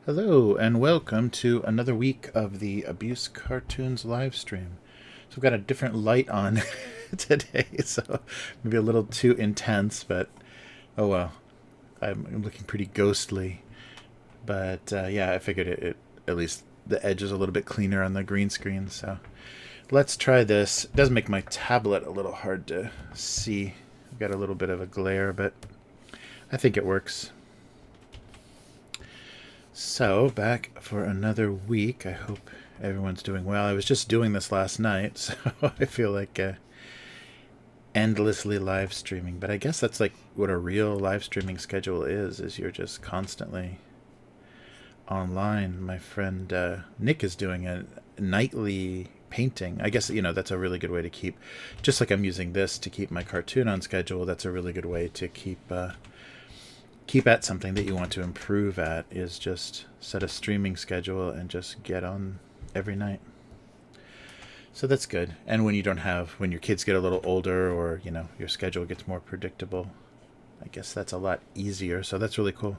Hello and welcome to another week of the Abuse Cartoons live stream. So we've got a different light on today, so maybe a little too intense, but oh well. I'm looking pretty ghostly, but yeah, I figured it at least the edge is a little bit cleaner on the green screen. So let's try this. It does make my tablet a little hard to see. I've got a little bit of a glare, but I think it works. So, back for another week. I hope everyone's doing well. I was just doing this last night, so I feel like endlessly live streaming. But I guess that's like what a real live streaming schedule is you're just constantly online. My friend Nick is doing a nightly painting. I guess, that's a really good way to keep, just like I'm using this to keep my cartoon on schedule, that's a really good way to keep at something that you want to improve at, is just set a streaming schedule and just get on every night. So that's good. And when your kids get a little older, or your schedule gets more predictable, I guess that's a lot easier. So that's really cool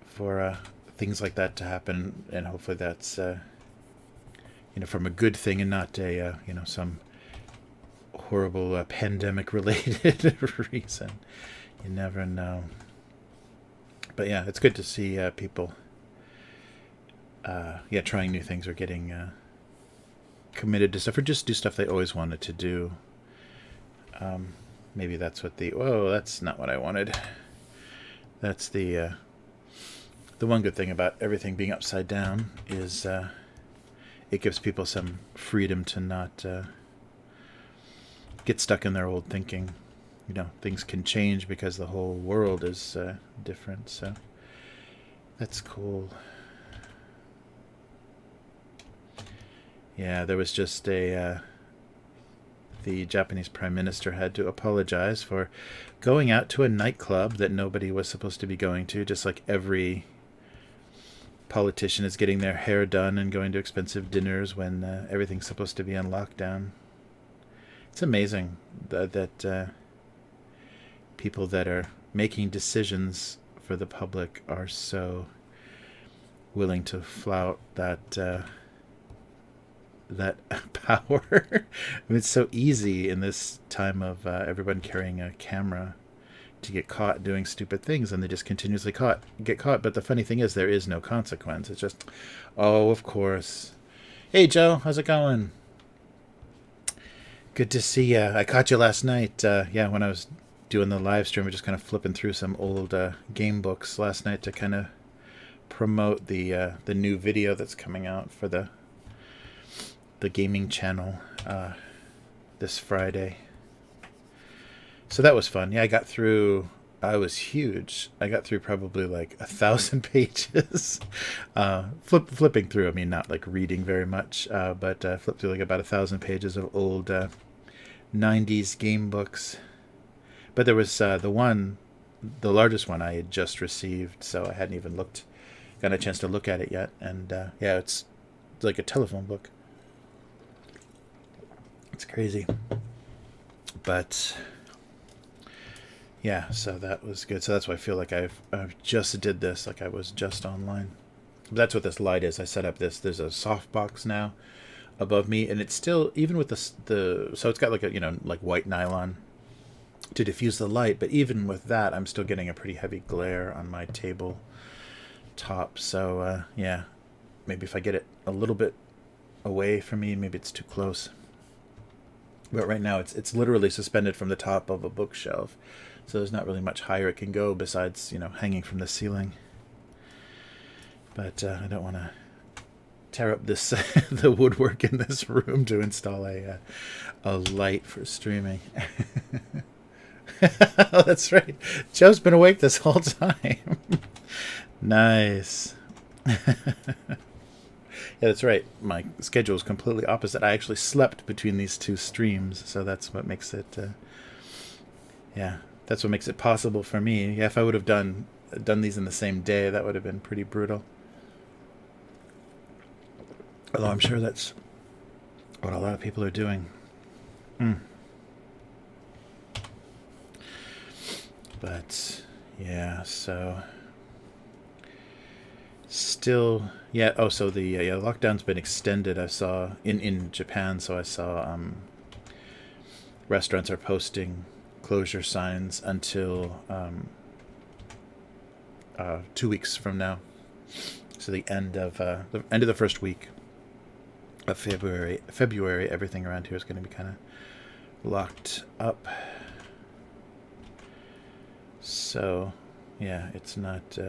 for things like that to happen, and hopefully that's from a good thing and not a some horrible pandemic related reason. You never know. But yeah, it's good to see people trying new things, or getting committed to stuff, or just do stuff they always wanted to do. Maybe that's what that's not what I wanted. That's the one good thing about everything being upside down is it gives people some freedom to not get stuck in their old thinking. Things can change because the whole world is different, so that's cool. Yeah, there was just the Japanese Prime Minister had to apologize for going out to a nightclub that nobody was supposed to be going to, just like every politician is getting their hair done and going to expensive dinners when everything's supposed to be on lockdown. It's amazing that people that are making decisions for the public are so willing to flout that power. I mean, it's so easy in this time of everyone carrying a camera to get caught doing stupid things, and they just continuously get caught. But the funny thing is, there is no consequence. It's just, oh, of course. Hey, Joe, how's it going? Good to see you. I caught you last night. When I was doing the live stream, we're just kind of flipping through some old game books last night to kind of promote the new video that's coming out for the gaming channel this Friday. So that was fun. Yeah, I was huge. I got through probably like 1,000 pages. Flipping through, I mean, not like reading very much, but flipped through like about 1,000 pages of old 90s game books. But there was the largest one I had just received, so I hadn't even got a chance to look at it yet. And it's like a telephone book. It's crazy. But yeah, so that was good. So that's why I feel like I've just did this, like I was just online. That's what this light is. I set up there's a softbox now above me, and it's still, even with the so it's got like a like white nylon to diffuse the light, but even with that, I'm still getting a pretty heavy glare on my table top. So maybe if I get it a little bit away from me, maybe it's too close. But right now it's literally suspended from the top of a bookshelf, so there's not really much higher it can go besides hanging from the ceiling. But I don't want to tear up this the woodwork in this room to install a light for streaming. Oh, that's right. Joe's been awake this whole time. Nice. Yeah, that's right. My schedule is completely opposite. I actually slept between these two streams, so that's what makes it. That's what makes it possible for me. Yeah, if I would have done these in the same day, that would have been pretty brutal. Although I'm sure that's what a lot of people are doing. But yeah, so still, yeah. Oh, so the lockdown's been extended. I saw in Japan, so I saw restaurants are posting closure signs until 2 weeks from now. So the end of the first week of February. Everything around here is going to be kind of locked up. So, yeah, it's not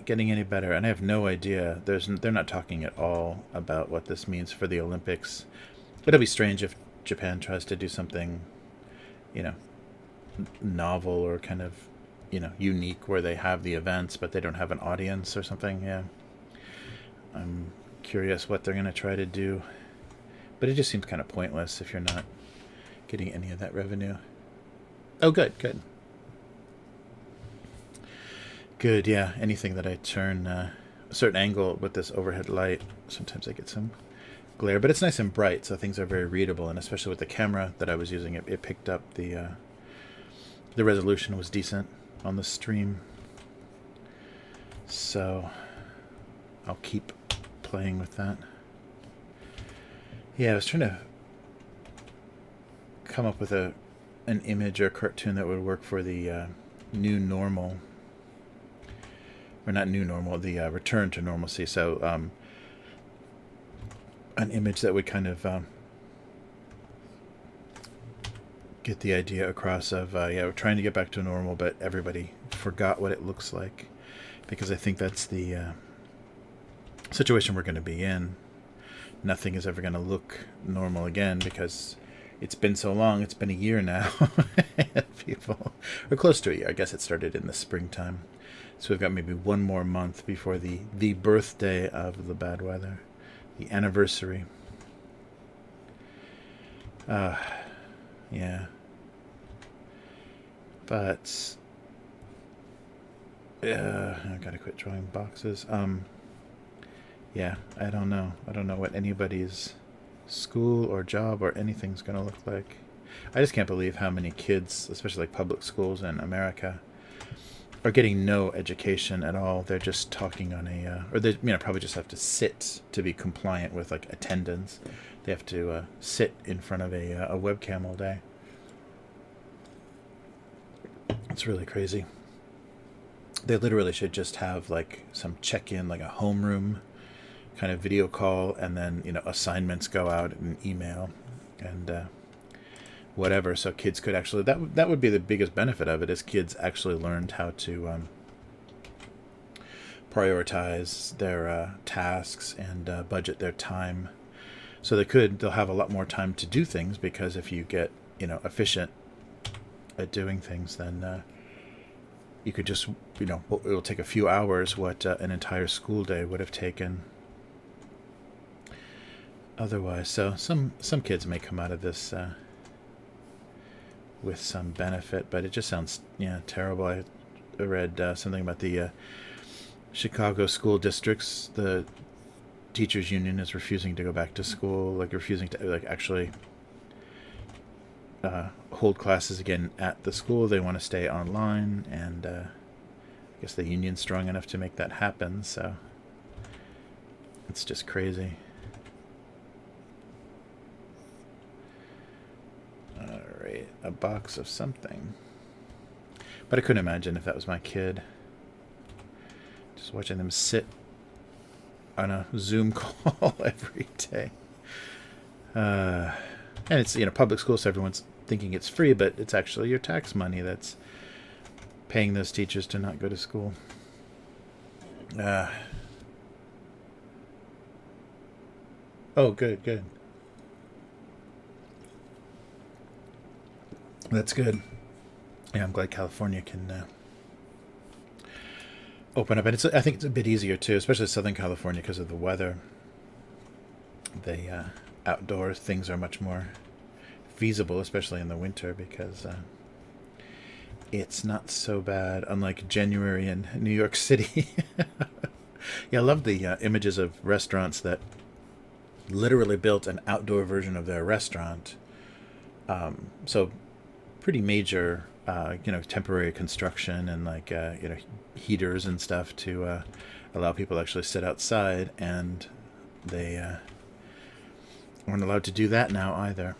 getting any better, and I have no idea. They're not talking at all about what this means for the Olympics. It'll be strange if Japan tries to do something, novel or kind of, unique, where they have the events but they don't have an audience or something. Yeah, I'm curious what they're going to try to do, but it just seems kind of pointless if you're not getting any of that revenue. Oh, good. Yeah, anything that I turn a certain angle with this overhead light, sometimes I get some glare, but it's nice and bright, so things are very readable, and especially with the camera that I was using, it picked up the resolution was decent on the stream. So I'll keep playing with that. Yeah, I was trying to come up with an image or a cartoon that would work for the new normal. Or not new normal, the return to normalcy. So an image that would kind of get the idea across of, we're trying to get back to normal, but everybody forgot what it looks like. Because I think that's the situation we're going to be in. Nothing is ever going to look normal again because it's been so long. It's been a year now. People, or close to a year. I guess it started in the springtime. So we've got maybe one more month before the birthday of the bad weather, the anniversary. Yeah. But I gotta quit drawing boxes. Yeah, I don't know. I don't know what anybody's school or job or anything's gonna look like. I just can't believe how many kids, especially like public schools in America, are getting no education at all. They're just talking on or they probably just have to sit to be compliant with like attendance. They have to sit in front of a webcam all day. It's really crazy. They literally should just have like some check-in, like a homeroom kind of video call, and then assignments go out in email and whatever, so kids could actually, that would be the biggest benefit of it, is kids actually learned how to prioritize their tasks and budget their time, so they'll have a lot more time to do things, because if you get efficient at doing things, then you could just it'll take a few hours what an entire school day would have taken otherwise. So some kids may come out of this with some benefit, but it just sounds terrible. I read something about the Chicago school districts. The teachers union is refusing to go back to school, like refusing to actually hold classes again at the school. They want to stay online, and I guess the union's strong enough to make that happen, so it's just crazy. Alright, a box of something. But I couldn't imagine if that was my kid. Just watching them sit on a Zoom call every day. And it's, public school, so everyone's thinking it's free, but it's actually your tax money that's paying those teachers to not go to school. Oh, good. That's good. Yeah, I'm glad California can open up, and I think it's a bit easier too, especially Southern California, because of the weather. The outdoor things are much more feasible, especially in the winter, because it's not so bad, unlike January in New York City. Yeah, I love the images of restaurants that literally built an outdoor version of their restaurant. So pretty major temporary construction and like heaters and stuff to allow people to actually sit outside, and they aren't allowed to do that now either.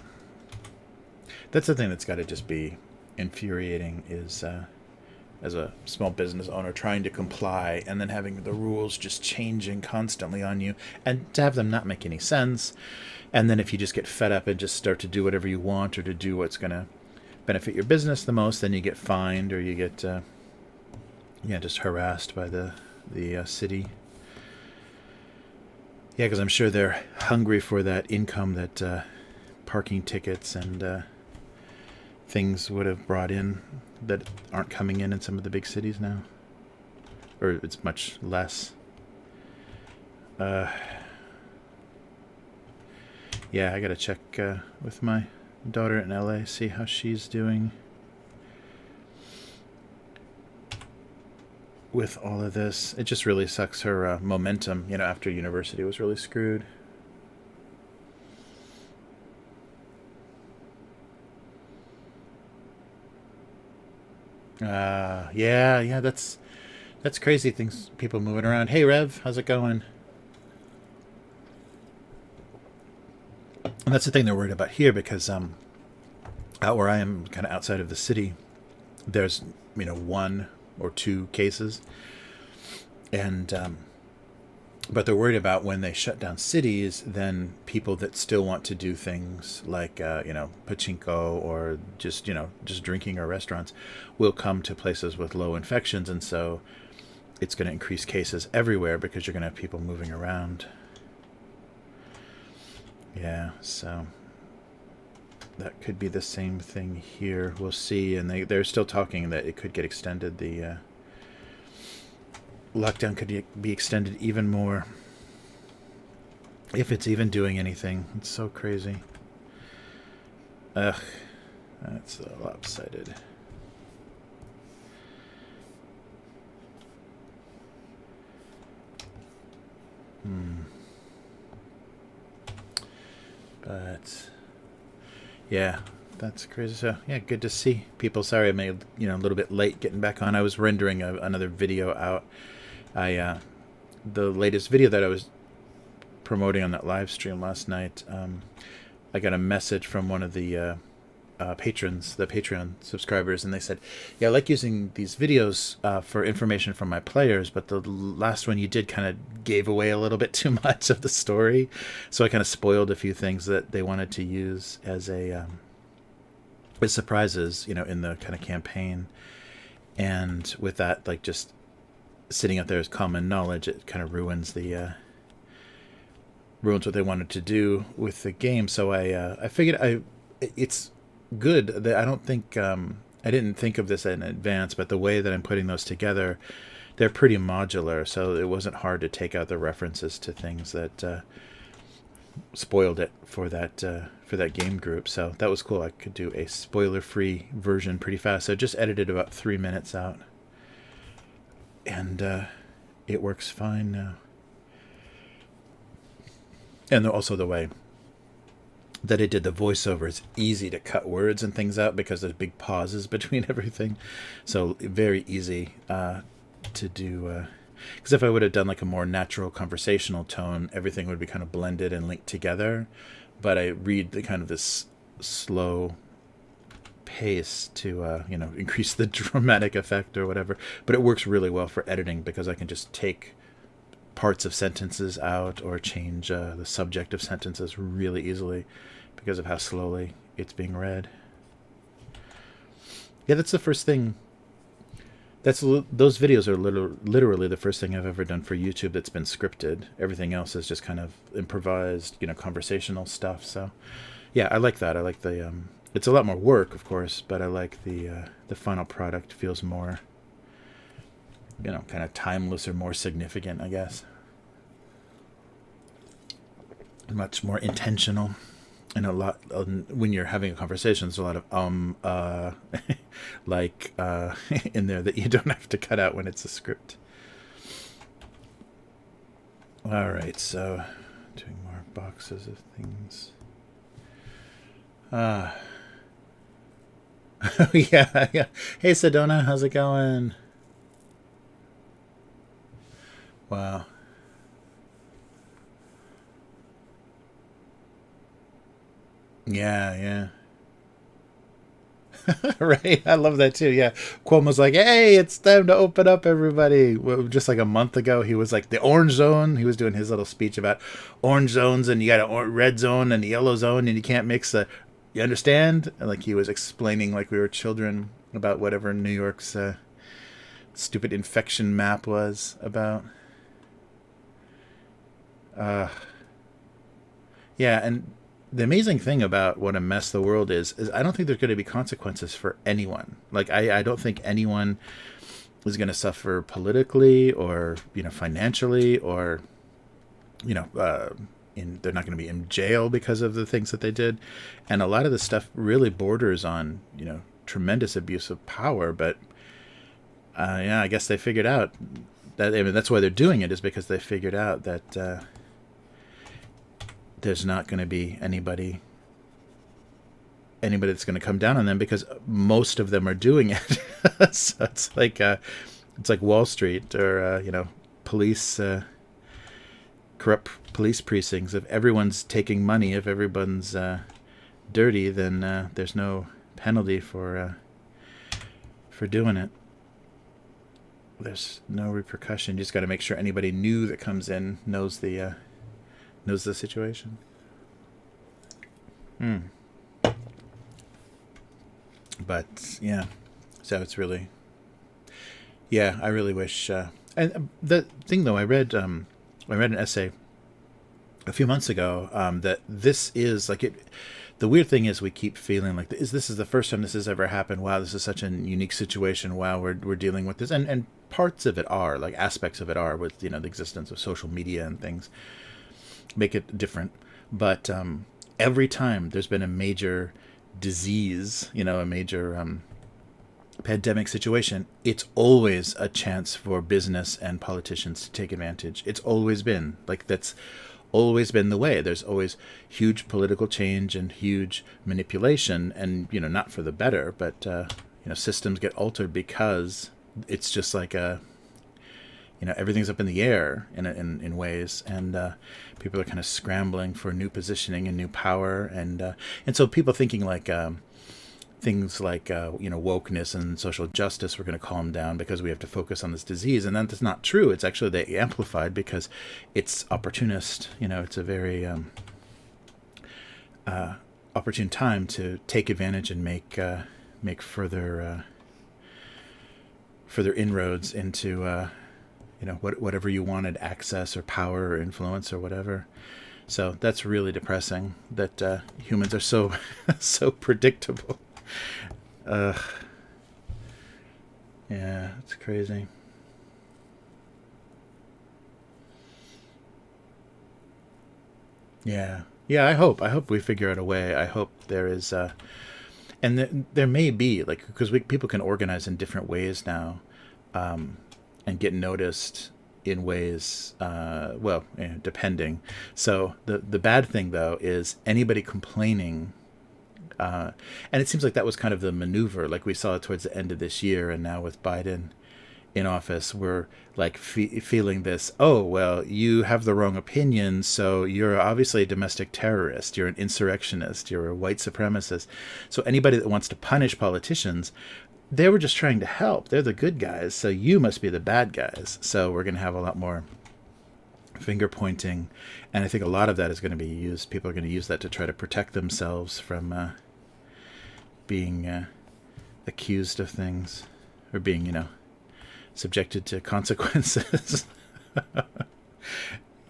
That's the thing that's got to just be infuriating, is as a small business owner trying to comply and then having the rules just changing constantly on you, and to have them not make any sense. And then if you just get fed up and just start to do whatever you want, or to do what's going to benefit your business the most, then you get fined, or you get just harassed by the city. Yeah, because I'm sure they're hungry for that income that parking tickets and things would have brought in, that aren't coming in some of the big cities now, or it's much less. Yeah, I gotta check with my daughter in LA, see how she's doing with all of this. It just really sucks. Her momentum, after university was really screwed. Yeah, that's crazy. Things, people moving around. Hey, Rev, how's it going? And that's the thing they're worried about here, because out where I am, kind of outside of the city, there's 1 or 2 cases, and but they're worried about when they shut down cities, then people that still want to do things like pachinko, or just drinking, or restaurants, will come to places with low infections, and so it's going to increase cases everywhere, because you're going to have people moving around. Yeah, so that could be the same thing here. We'll see. And they're still talking that it could get extended. The lockdown could be extended even more, if it's even doing anything. It's so crazy. Ugh, that's so lopsided. But yeah, that's crazy. So yeah, good to see people. Sorry I made a little bit late getting back on. I was rendering another video out. The latest video that I was promoting on that live stream last night, I got a message from one of the patrons, the Patreon subscribers, and they said, yeah, I like using these videos for information from my players, but the last one you did kind of gave away a little bit too much of the story, so I kind of spoiled a few things that they wanted to use as as surprises, in the kind of campaign. And with that, like, just sitting out there as common knowledge, it kind of ruins what they wanted to do with the game. So I figured it's good that I don't think I didn't think of this in advance, but the way that I'm putting those together, they're pretty modular, so it wasn't hard to take out the references to things that spoiled it for that game group. So that was cool. I could do a spoiler-free version pretty fast. So I just edited about 3 minutes out, and it works fine now. And also the way that it did the voiceover, it's easy to cut words and things out because there's big pauses between everything. So very easy to do. Because if I would have done like a more natural conversational tone, everything would be kind of blended and linked together. But I read the kind of this slow pace to increase the dramatic effect or whatever. But it works really well for editing, because I can just take parts of sentences out, or change the subject of sentences really easily because of how slowly it's being read. Yeah, that's the first thing. Those videos are literally the first thing I've ever done for YouTube that's been scripted. Everything else is just kind of improvised, conversational stuff. So yeah, I like that. I like the it's a lot more work, of course, but I like the final product feels more kind of timeless, or more significant, I guess. Much more intentional. And a lot, when you're having a conversation, there's a lot of like in there that you don't have to cut out when it's a script. All right, so doing more boxes of things. Yeah, yeah. Hey, Sedona, how's it going? Wow. Yeah, yeah. Right. I love that too. Yeah. Cuomo's like, hey, it's time to open up, everybody. Well, just like a month ago, he was like the orange zone. He was doing his little speech about orange zones, and you got a red zone and a yellow zone, and you can't mix the. You understand? And like he was explaining like we were children about whatever New York's stupid infection map was about. Uh, yeah, and the amazing thing about what a mess the world is I don't think there's going to be consequences for anyone. Like I don't think anyone is going to suffer politically or financially or they're not going to be in jail because of the things that they did, and a lot of the stuff really borders on tremendous abuse of power. But yeah, I guess they figured out that. I mean, that's why they're doing it, is because they figured out that there's not going to be anybody that's going to come down on them because most of them are doing it. So it's like Wall Street or police corrupt police precincts. If everyone's taking money, if everyone's dirty, then there's no penalty for doing it. There's no repercussion. You just got to make sure anybody new that comes in knows the situation. Hmm. But yeah, so it's really, yeah. I really wish. And the thing though, I read an essay a few months ago that this is like it. The weird thing is we keep feeling like this is the first time this has ever happened. Wow, this is such a unique situation. Wow, we're dealing with this, and parts of it are like aspects of it are with the existence of social media and things make it different. But every time there's been a major disease, a major pandemic situation, it's always a chance for business and politicians to take advantage. It's always been like that's always been the way. There's always huge political change and huge manipulation, and not for the better, but systems get altered because it's just like a everything's up in the air in ways, and people are kind of scrambling for new positioning and new power, and so people thinking like things like wokeness and social justice were going to calm down because we have to focus on this disease, and that's not true. It's actually they amplified because it's opportunist. It's a very opportune time to take advantage and make further inroads into whatever you wanted, access or power or influence or whatever. So that's really depressing that humans are so so predictable. uh yeah, it's crazy. Yeah, yeah, I hope we figure out a way. I hope there is and there may be like, because people can organize in different ways now, um and get noticed in ways, depending. So the bad thing though is anybody complaining, and it seems like that was kind of the maneuver, like we saw towards the end of this year, and now with Biden in office, we're like feeling this. Oh well, you have the wrong opinion, so you're obviously a domestic terrorist. You're an insurrectionist. You're a white supremacist. So anybody that wants to punish politicians, they were just trying to help. They're the good guys, so you must be the bad guys. So we're going to have a lot more finger pointing, and I think a lot of that is going to be used. People are going to use that to try to protect themselves from being accused of things, or being, subjected to consequences.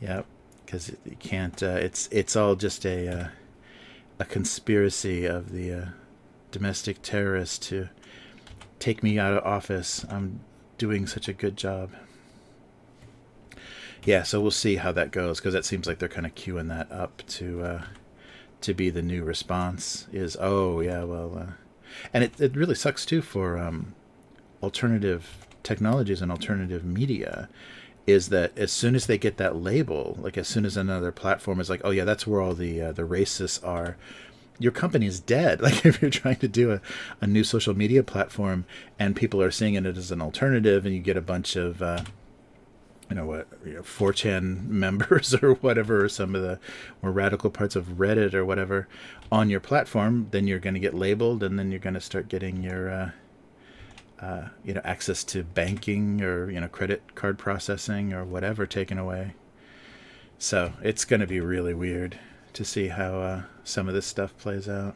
Yeah, because you can't. It's all just a conspiracy of the domestic terrorists to take me out of office. I'm doing such a good job. Yeah, so we'll see how that goes, because that seems like they're kind of queuing that up to be the new response. Is oh yeah, well, and it really sucks too for alternative technologies and alternative media. Is that as soon as they get that label, like as soon as another platform is like, oh yeah, that's where all the racists are, your company is dead. Like if you're trying to do a new social media platform and people are seeing it as an alternative, and you get a bunch of 4chan members or whatever, or some of the more radical parts of Reddit or whatever on your platform, then you're going to get labeled, and then you're going to start getting your access to banking or credit card processing or whatever taken away. So it's going to be really weird to see how some of this stuff plays out.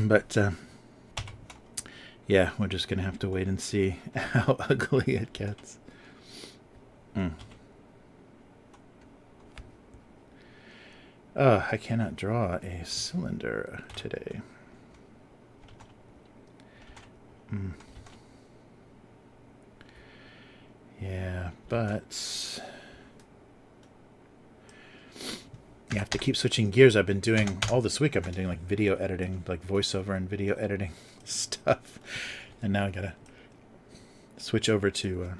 But yeah, we're just gonna have to wait and see how ugly it gets. I cannot draw a cylinder today. Yeah, but you have to keep switching gears. I've been doing all this week. I've been doing like video editing, like voiceover and video editing stuff, and now I gotta switch over to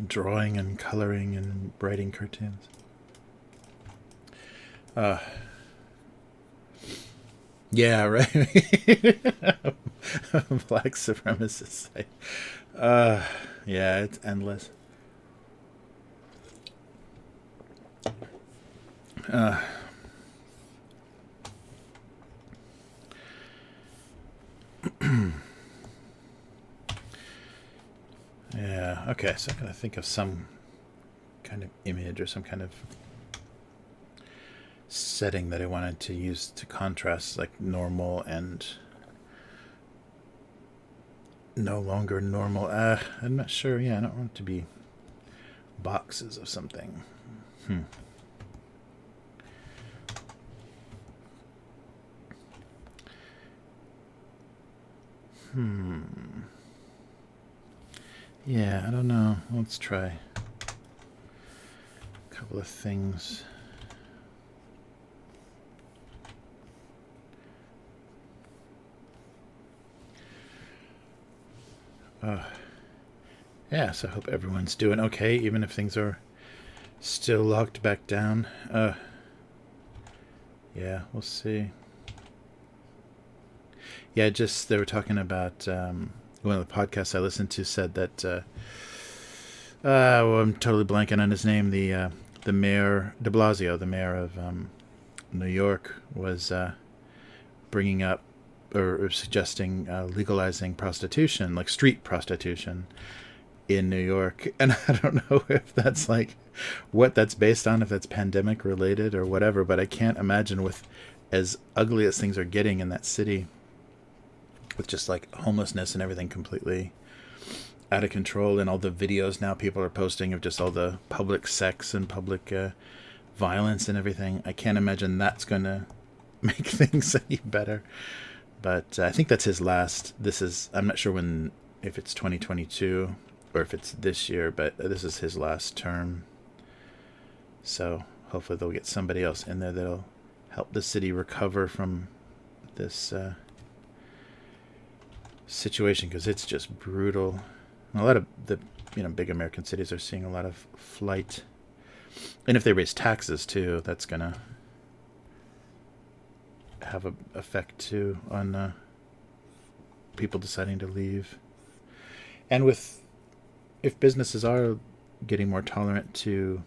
drawing and coloring and writing cartoons. Yeah, right. Black supremacist site. Yeah, it's endless. Yeah, okay, so I'm going to think of some kind of image or some kind of setting that I wanted to use to contrast like normal and no longer normal. I'm not sure. Yeah, I don't want it to be boxes of something. Yeah, I don't know. Let's try a couple of things. Yeah, so I hope everyone's doing okay, even if things are still locked back down. Yeah, we'll see. Yeah, just they were talking about one of the podcasts I listened to said that well, I'm totally blanking on his name. The mayor de Blasio, the mayor of New York, was bringing up or suggesting legalizing prostitution, like street prostitution, in New York. And I don't know if that's like what that's based on, if that's pandemic related or whatever, but I can't imagine, with as ugly as things are getting in that city, with just like homelessness and everything completely out of control, and all the videos now people are posting of just all the public sex and public violence and everything. I can't imagine that's going to make things any better. But I think that's his last. I'm not sure if it's 2022 or if it's this year, but this is his last term. So hopefully they'll get somebody else in there that'll help the city recover from this situation, because it's just brutal. And a lot of the big American cities are seeing a lot of flight, and if they raise taxes too, that's gonna have an effect too on people deciding to leave. And if businesses are getting more tolerant to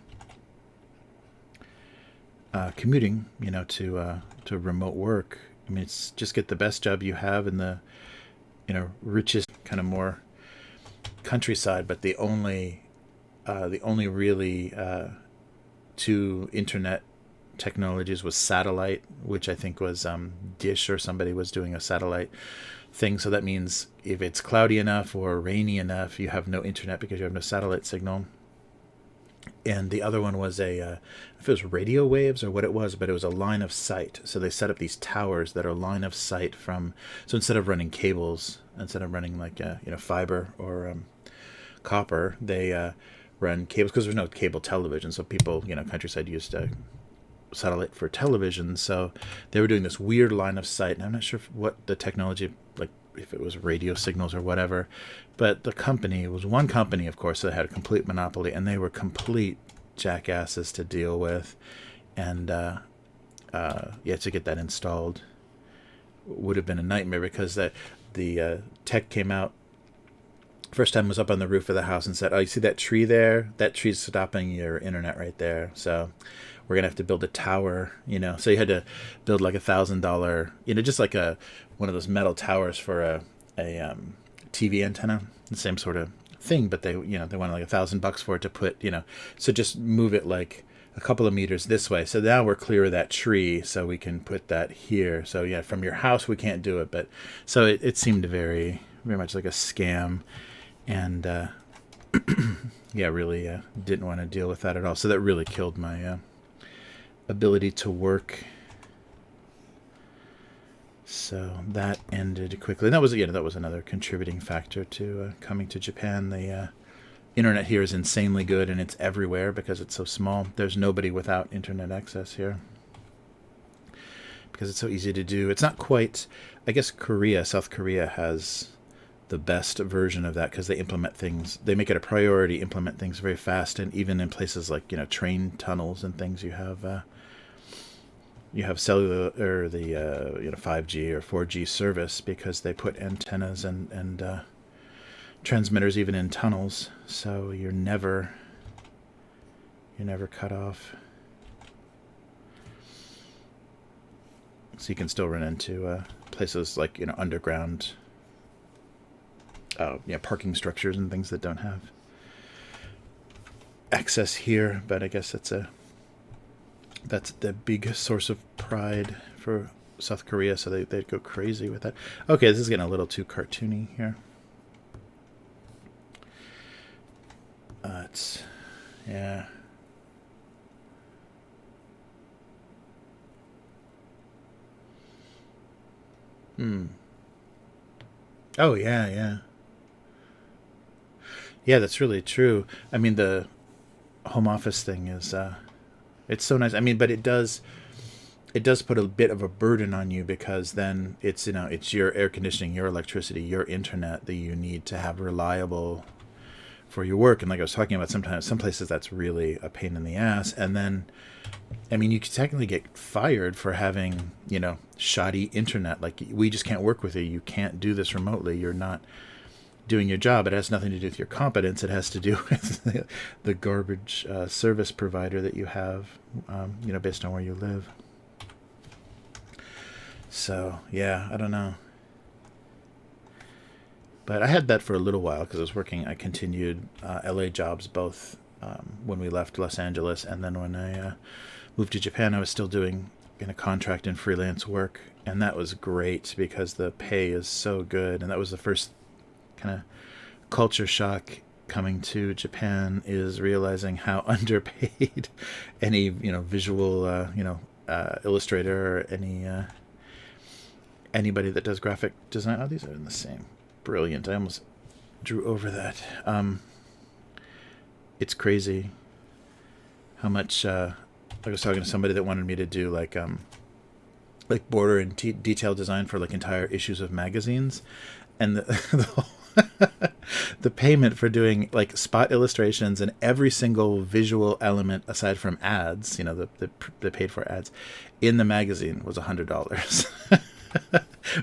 commuting, to remote work, I mean, it's just get the best job you have in the richest kind of more countryside, but the only really two internet technologies was satellite, which I think was Dish or somebody was doing a satellite thing. So that means if it's cloudy enough or rainy enough, you have no internet because you have no satellite signal. And the other one was if it was radio waves or what it was, but it was a line of sight. So they set up these towers that are line of sight from. So instead of running cables, instead of running like fiber or copper, they run cables, because there's no cable television. So people, countryside used satellite for television. So they were doing this weird line of sight, and I'm not sure what the technology like if it was radio signals or whatever. But the company was one company, of course, that had a complete monopoly, and they were complete jackasses to deal with. And yeah, to get that installed would have been a nightmare, because the tech came out. First time was up on the roof of the house and said, "Oh, you see that tree there? That tree's stopping your internet right there. So we're gonna have to build a tower." So you had to build like $1,000, just like one of those metal towers for a TV antenna, the same sort of thing. But they wanted like $1,000 for it to put, so just move it like a couple of meters this way. So now we're clear of that tree, so we can put that here. So yeah, from your house we can't do it, but so it seemed very, very much like a scam. And yeah, really didn't want to deal with that at all. So that really killed my ability to work. So that ended quickly. And that was another contributing factor to coming to Japan. The internet here is insanely good, and it's everywhere because it's so small. There's nobody without internet access here, because it's so easy to do. It's not quite, I guess South Korea has the best version of that, because they implement things, they make it a priority, implement things very fast. And even in places like, train tunnels and things, you have cellular, or the 5G or 4G service, because they put antennas and transmitters even in tunnels, so you're never cut off. So you can still run into places like underground parking structures and things that don't have access here. But I guess that's the big source of pride for South Korea, so they'd go crazy with that. Okay, this is getting a little too cartoony here. Yeah. Oh, yeah. Yeah, that's really true. I mean, the home office thing is, it's so nice. I mean, but it does put a bit of a burden on you, because then it's your air conditioning, your electricity, your internet that you need to have reliable for your work. And like I was talking about, sometimes some places that's really a pain in the ass. And then, I mean, you could technically get fired for having, shoddy internet. Like, we just can't work with you. You can't do this remotely. You're not doing your job. It has nothing to do with your competence. It has to do with the garbage service provider that you have, based on where you live. So, yeah, I don't know. But I had that for a little while, because I continued LA jobs, both when we left Los Angeles, and then when I moved to Japan, I was still doing contract and freelance work. And that was great, because the pay is so good. And that was the first kind of culture shock coming to Japan, is realizing how underpaid any visual illustrator, or anybody that does graphic design. Oh, these are in the same. Brilliant. I almost drew over that. It's crazy how much I was talking to somebody that wanted me to do like border and detail design for like entire issues of magazines, and the payment for doing like spot illustrations and every single visual element aside from ads, the paid for ads in the magazine, was $100.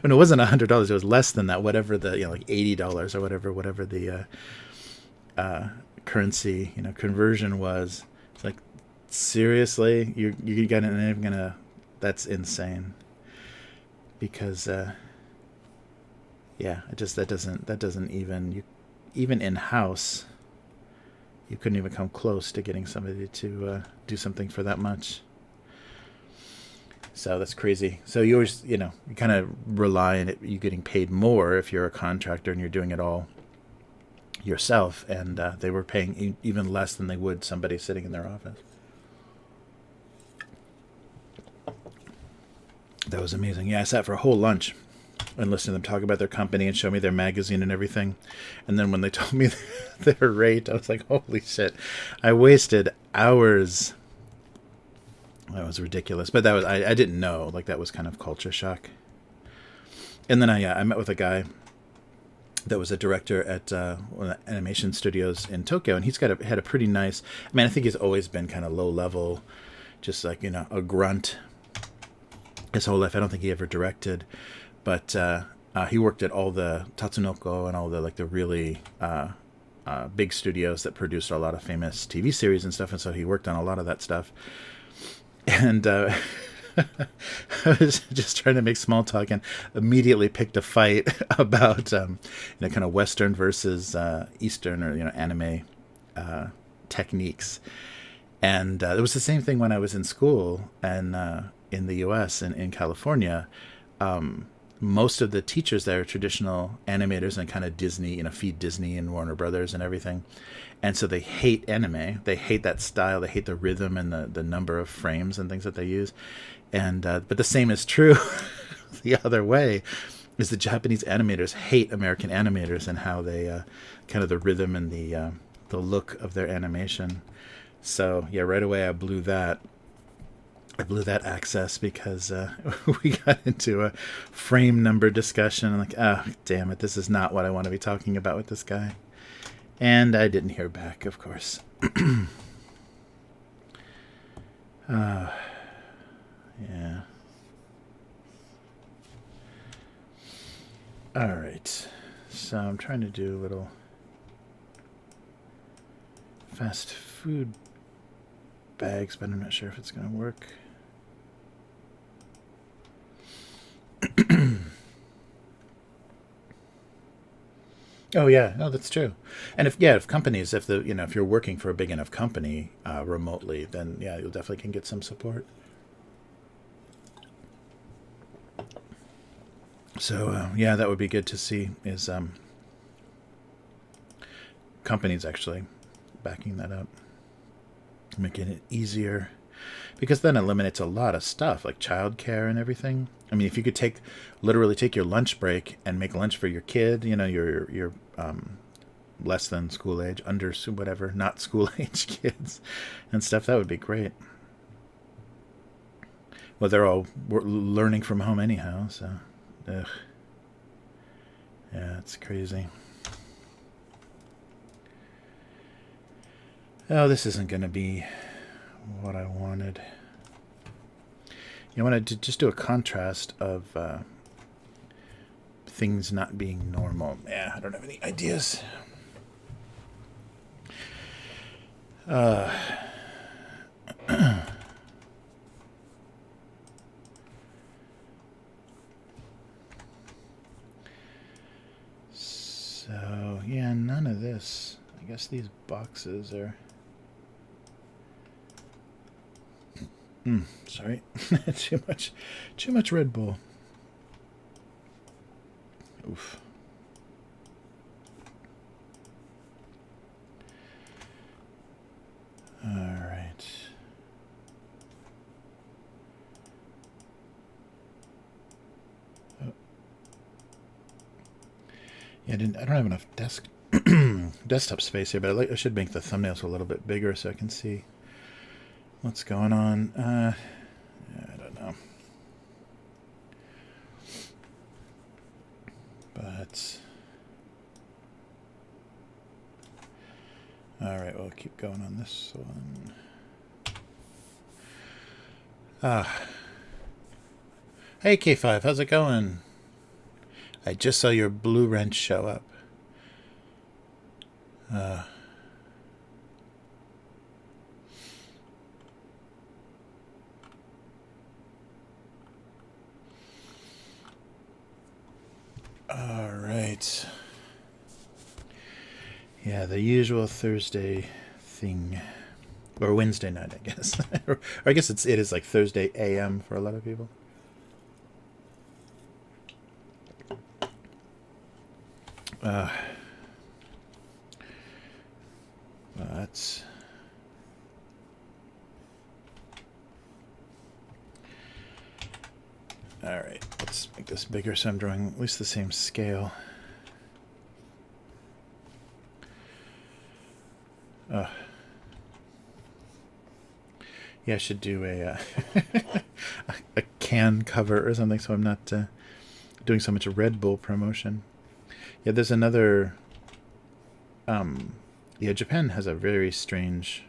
When it wasn't $100, it was less than that. Whatever the like $80 or whatever the currency conversion was. It's like, seriously, you're gonna that's insane. Because that doesn't even in house, you couldn't even come close to getting somebody to do something for that much. So that's crazy. So you always, you kind of rely on it, you getting paid more if you're a contractor and you're doing it all yourself. And they were paying even less than they would somebody sitting in their office. That was amazing. Yeah, I sat for a whole lunch and listened to them talk about their company and show me their magazine and everything. And then when they told me their rate, I was like, holy shit. I wasted hours. That was ridiculous. But that was, I didn't know. Like, that was kind of culture shock. And then I met with a guy that was a director at one of the animation studios in Tokyo, and he's had a pretty nice. I mean, I think he's always been kind of low level, just like a grunt his whole life. I don't think he ever directed, but he worked at all the Tatsunoko and all the like the really big studios that produced a lot of famous TV series and stuff, and so he worked on a lot of that stuff. And I was just trying to make small talk and immediately picked a fight about kind of Western versus Eastern or anime techniques. And it was the same thing when I was in school and in the U.S. and in California. Most of the teachers there are traditional animators and kind of Disney, feed Disney and Warner Brothers and everything. And so they hate anime. They hate that style. They hate the rhythm and the number of frames and things that they use. And but the same is true the other way, is the Japanese animators hate American animators and how they kind of the rhythm and the look of their animation. So yeah, right away I blew that access because we got into a frame number discussion. I'm like, oh, damn it, this is not what I want to be talking about with this guy. And I didn't hear back, of course. Yeah. All right. So I'm trying to do a little fast food bags, but I'm not sure if it's going to work. Oh yeah, no, that's true. And if companies, if you're working for a big enough company remotely, then yeah, you'll definitely can get some support. So yeah, that would be good to see, is companies actually backing that up, making it easier, because then it eliminates a lot of stuff like childcare and everything. I mean, if you could literally take your lunch break and make lunch for your kid, your less than school age, under whatever, not school age kids and stuff, that would be great. Well, they're all learning from home anyhow, so ugh. Yeah, it's crazy. Oh, this isn't going to be what I wanted. I wanted to just do a contrast of things not being normal. Yeah, I don't have any ideas. So, yeah, none of this. I guess these boxes are... sorry. Too much Red Bull. Oof. All right. Oh. Yeah, I don't have enough desktop space here, but I should make the thumbnails a little bit bigger so I can see what's going on. I don't know. But all right, we'll keep going on this one. Hey K5, how's it going? I just saw your blue wrench show up. All right. Yeah, the usual Thursday thing. Or Wednesday night, I guess. Or I guess it is like Thursday AM for a lot of people. That's... Alright, let's make this bigger so I'm drawing at least the same scale. Yeah, I should do a a can cover or something so I'm not doing so much Red Bull promotion. Yeah, there's another. Yeah, Japan has a very strange.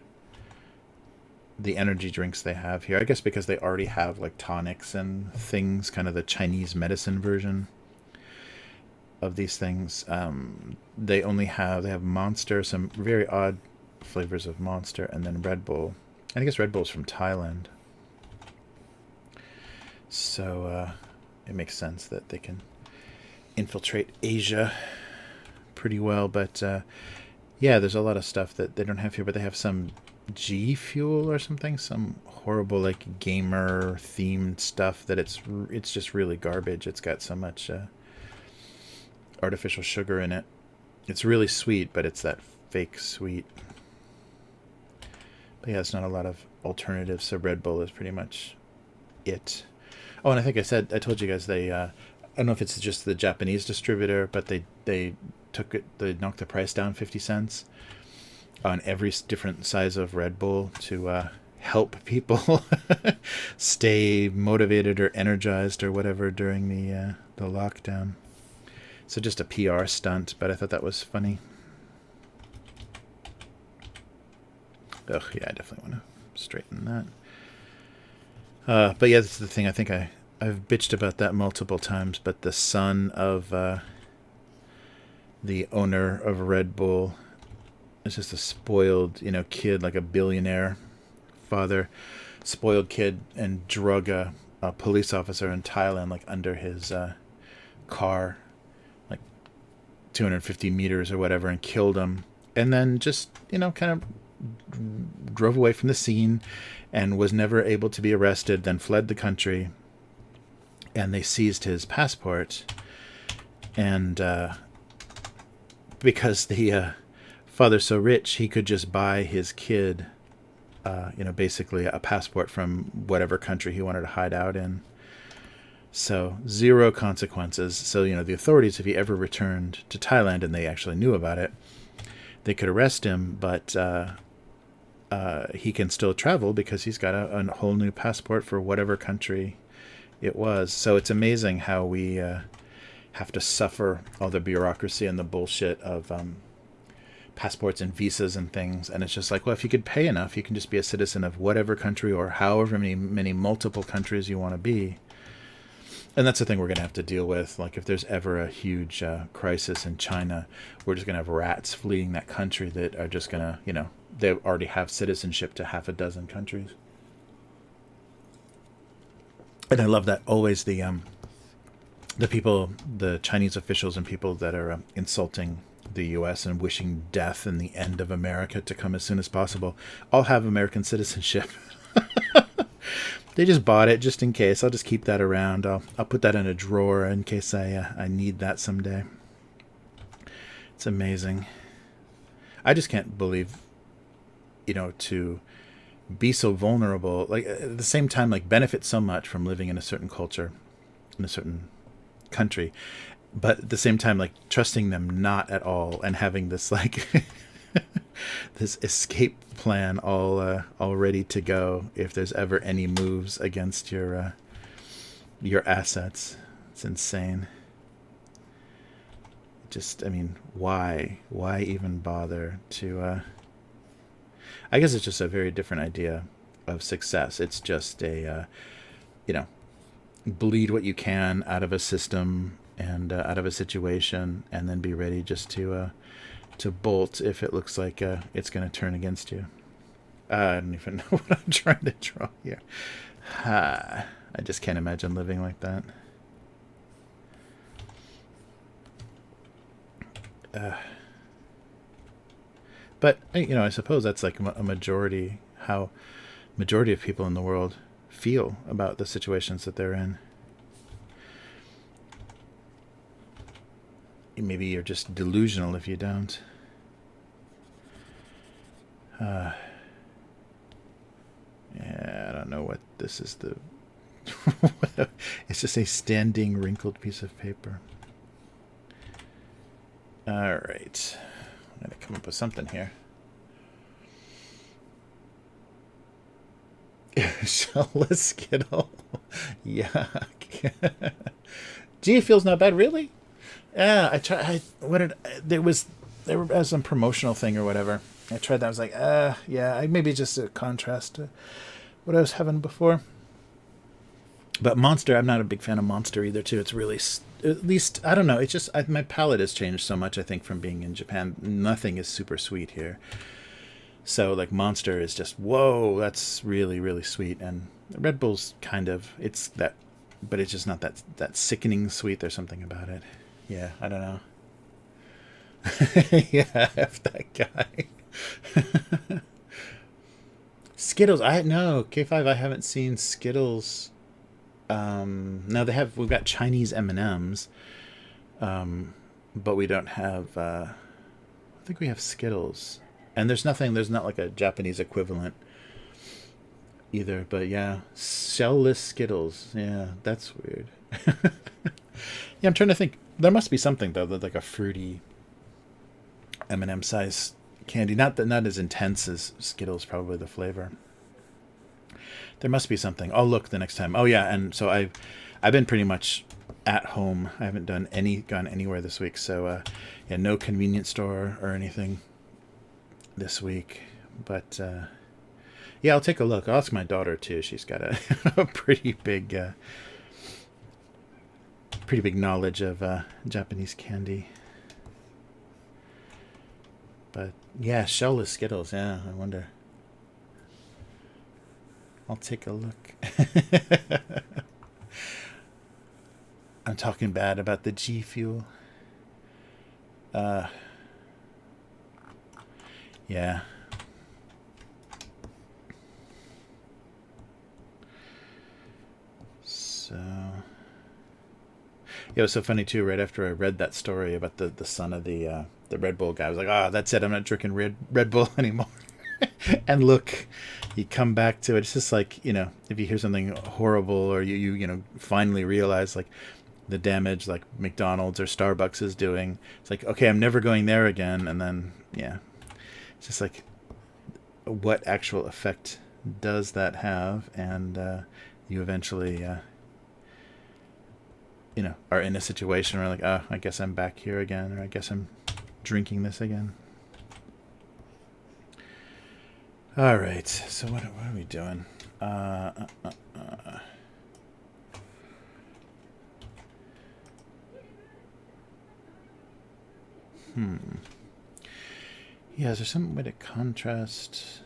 The energy drinks they have here, I guess, because they already have like tonics and things, kind of the Chinese medicine version of these things. They have Monster, some very odd flavors of Monster, and then Red Bull. I guess Red Bull's from Thailand, so it makes sense that they can infiltrate Asia pretty well. But yeah, there's a lot of stuff that they don't have here, but they have some G Fuel or something, some horrible like gamer themed stuff that it's just really garbage. It's got so much artificial sugar in it. It's really sweet, but it's that fake sweet. But yeah, it's not a lot of alternatives, so Red Bull is pretty much it. Oh, and I think I told you guys I don't know if it's just the Japanese distributor, but they knocked the price down 50 cents on every different size of Red Bull to help people stay motivated or energized or whatever during the lockdown. So just a PR stunt, but I thought that was funny. Ugh, yeah, I definitely want to straighten that. But yeah, that's the thing. I think I've bitched about that multiple times, but the son of the owner of Red Bull is just a spoiled, kid, like a billionaire father, spoiled kid, and drug a police officer in Thailand, like under his car, like 250 meters or whatever, and killed him. And then just, kind of drove away from the scene and was never able to be arrested, then fled the country. And they seized his passport. And because the father's so rich, he could just buy his kid, basically a passport from whatever country he wanted to hide out in. So zero consequences. So, the authorities, if he ever returned to Thailand and they actually knew about it, they could arrest him, but he can still travel because he's got a whole new passport for whatever country it was. So it's amazing how we have to suffer all the bureaucracy and the bullshit of passports and visas and things. And it's just like, well, if you could pay enough, you can just be a citizen of whatever country or however many multiple countries you want to be. And that's the thing we're going to have to deal with. Like, if there's ever a huge crisis in China, we're just going to have rats fleeing that country that are just going to, they already have citizenship to half a dozen countries. And I love that always the people, the Chinese officials and people that are insulting the U.S. and wishing death and the end of America to come as soon as possible, all have American citizenship. They just bought it just in case. I'll just keep that around. I'll put that in a drawer in case I need that someday. It's amazing. I just can't believe, to be so vulnerable. Like, at the same time, like, benefit so much from living in a certain culture, in a certain country, but at the same time, like, trusting them not at all and having this, like, this escape plan all ready to go if there's ever any moves against your assets. It's insane. Just, I mean, why even bother to I guess it's just a very different idea of success. It's just a bleed what you can out of a system and out of a situation, and then be ready just to bolt if it looks like it's going to turn against you. I don't even know what I'm trying to draw here. I just can't imagine living like that. But, I suppose that's like a majority, how majority of people in the world feel about the situations that they're in. Maybe you're just delusional if you don't. Yeah, I don't know what this is. It's just a standing wrinkled piece of paper. All right. I'm going to come up with something here. Shellless Skittle. Yuck. Gee, it feels not bad, really? Yeah, I tried. What did there was some promotional thing or whatever. I tried that. I was like, yeah, maybe just a contrast to what I was having before. But Monster, I'm not a big fan of Monster either. Too, it's really, at least I don't know. It's just my palate has changed so much. I think from being in Japan, nothing is super sweet here. So like Monster is just whoa, that's really really sweet, and Red Bull's kind of it's that, but it's just not that sickening sweet. There's something about it. Yeah, I don't know. Yeah, F that guy. Skittles, I no K5. I haven't seen Skittles. No, we've got Chinese M&Ms, but we don't have. I think we have Skittles, and there's not like a Japanese equivalent either. But yeah, shellless Skittles. Yeah, that's weird. Yeah, I'm trying to think. There must be something though, that like a fruity M&M size candy, not as intense as Skittles. Probably the flavor. There must be something. I'll look the next time. Oh yeah, and so I've been pretty much at home. I haven't gone anywhere this week. So yeah, no convenience store or anything this week. But yeah, I'll take a look. I'll ask my daughter too. She's got a, a pretty big knowledge of Japanese candy. But yeah, shellless Skittles. Yeah, I wonder. I'll take a look. I'm talking bad about the G Fuel. Yeah. So it was so funny too. Right after I read that story about the son of the Red Bull guy, I was like, "Ah, oh, that's it. I'm not drinking Red Bull anymore." And look, you come back to it. It's just like, if you hear something horrible, or you finally realize like the damage like McDonald's or Starbucks is doing. It's like, okay, I'm never going there again. And then yeah, it's just like, what actual effect does that have? And you eventually are in a situation where like, oh, I guess I'm back here again, or I guess I'm drinking this again. All right, so what are we doing? Yeah, is there some way to contrast?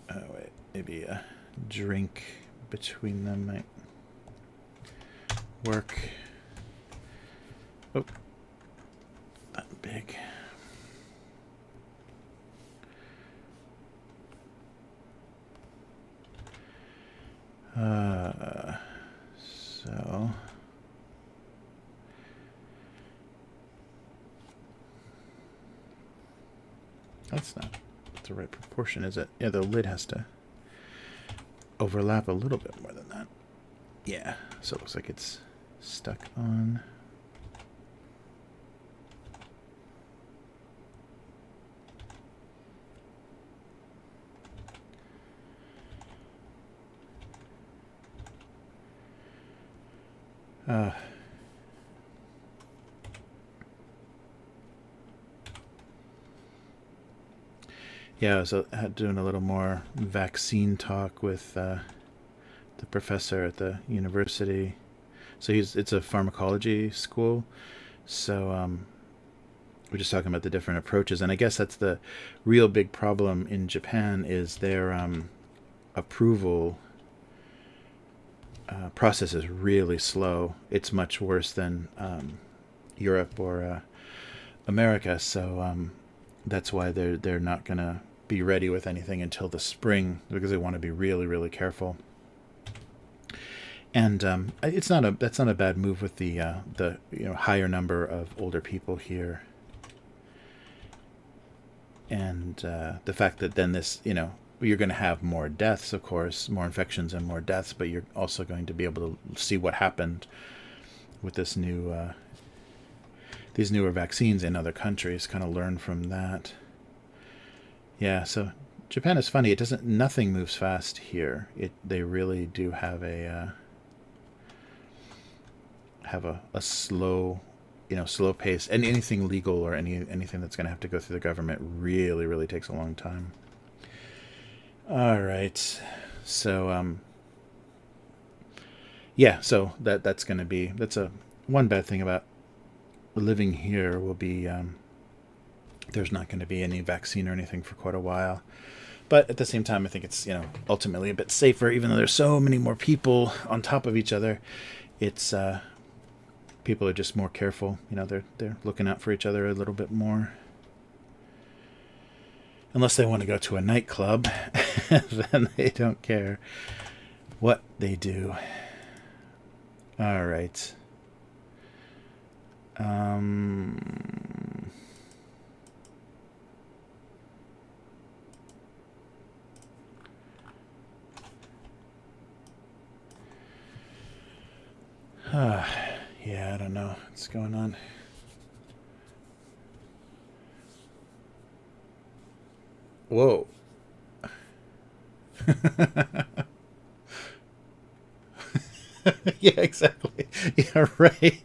Oh wait, maybe a drink between them might work. Oh, that big. So that's not the right proportion, is it? Yeah, the lid has to overlap a little bit more than that. Yeah, so it looks like it's stuck on. Yeah, I was doing a little more vaccine talk with the professor at the university. So it's a pharmacology school. So we're just talking about the different approaches, and I guess that's the real big problem in Japan is their approval process is really slow. It's much worse than Europe or America. So that's why they're not gonna be ready with anything until the spring, because they want to be really really careful. And that's not a bad move with the higher number of older people here, and the fact that then this you're going to have more deaths, of course, more infections and more deaths, but you're also going to be able to see what happened with this these newer vaccines in other countries, kind of learn from that. Yeah, so Japan is funny. Nothing moves fast here. They really do have a slow slow pace, and anything legal or anything that's going to have to go through the government really, really takes a long time. All right. So, yeah, so that's going to be, that's a one bad thing about living here will be there's not going to be any vaccine or anything for quite a while. But at the same time, I think it's, ultimately a bit safer, even though there's so many more people on top of each other. It's people are just more careful. They're looking out for each other a little bit more. Unless they want to go to a nightclub, then they don't care what they do. All right. Yeah, I don't know what's going on. Whoa. Yeah, exactly. Yeah, right.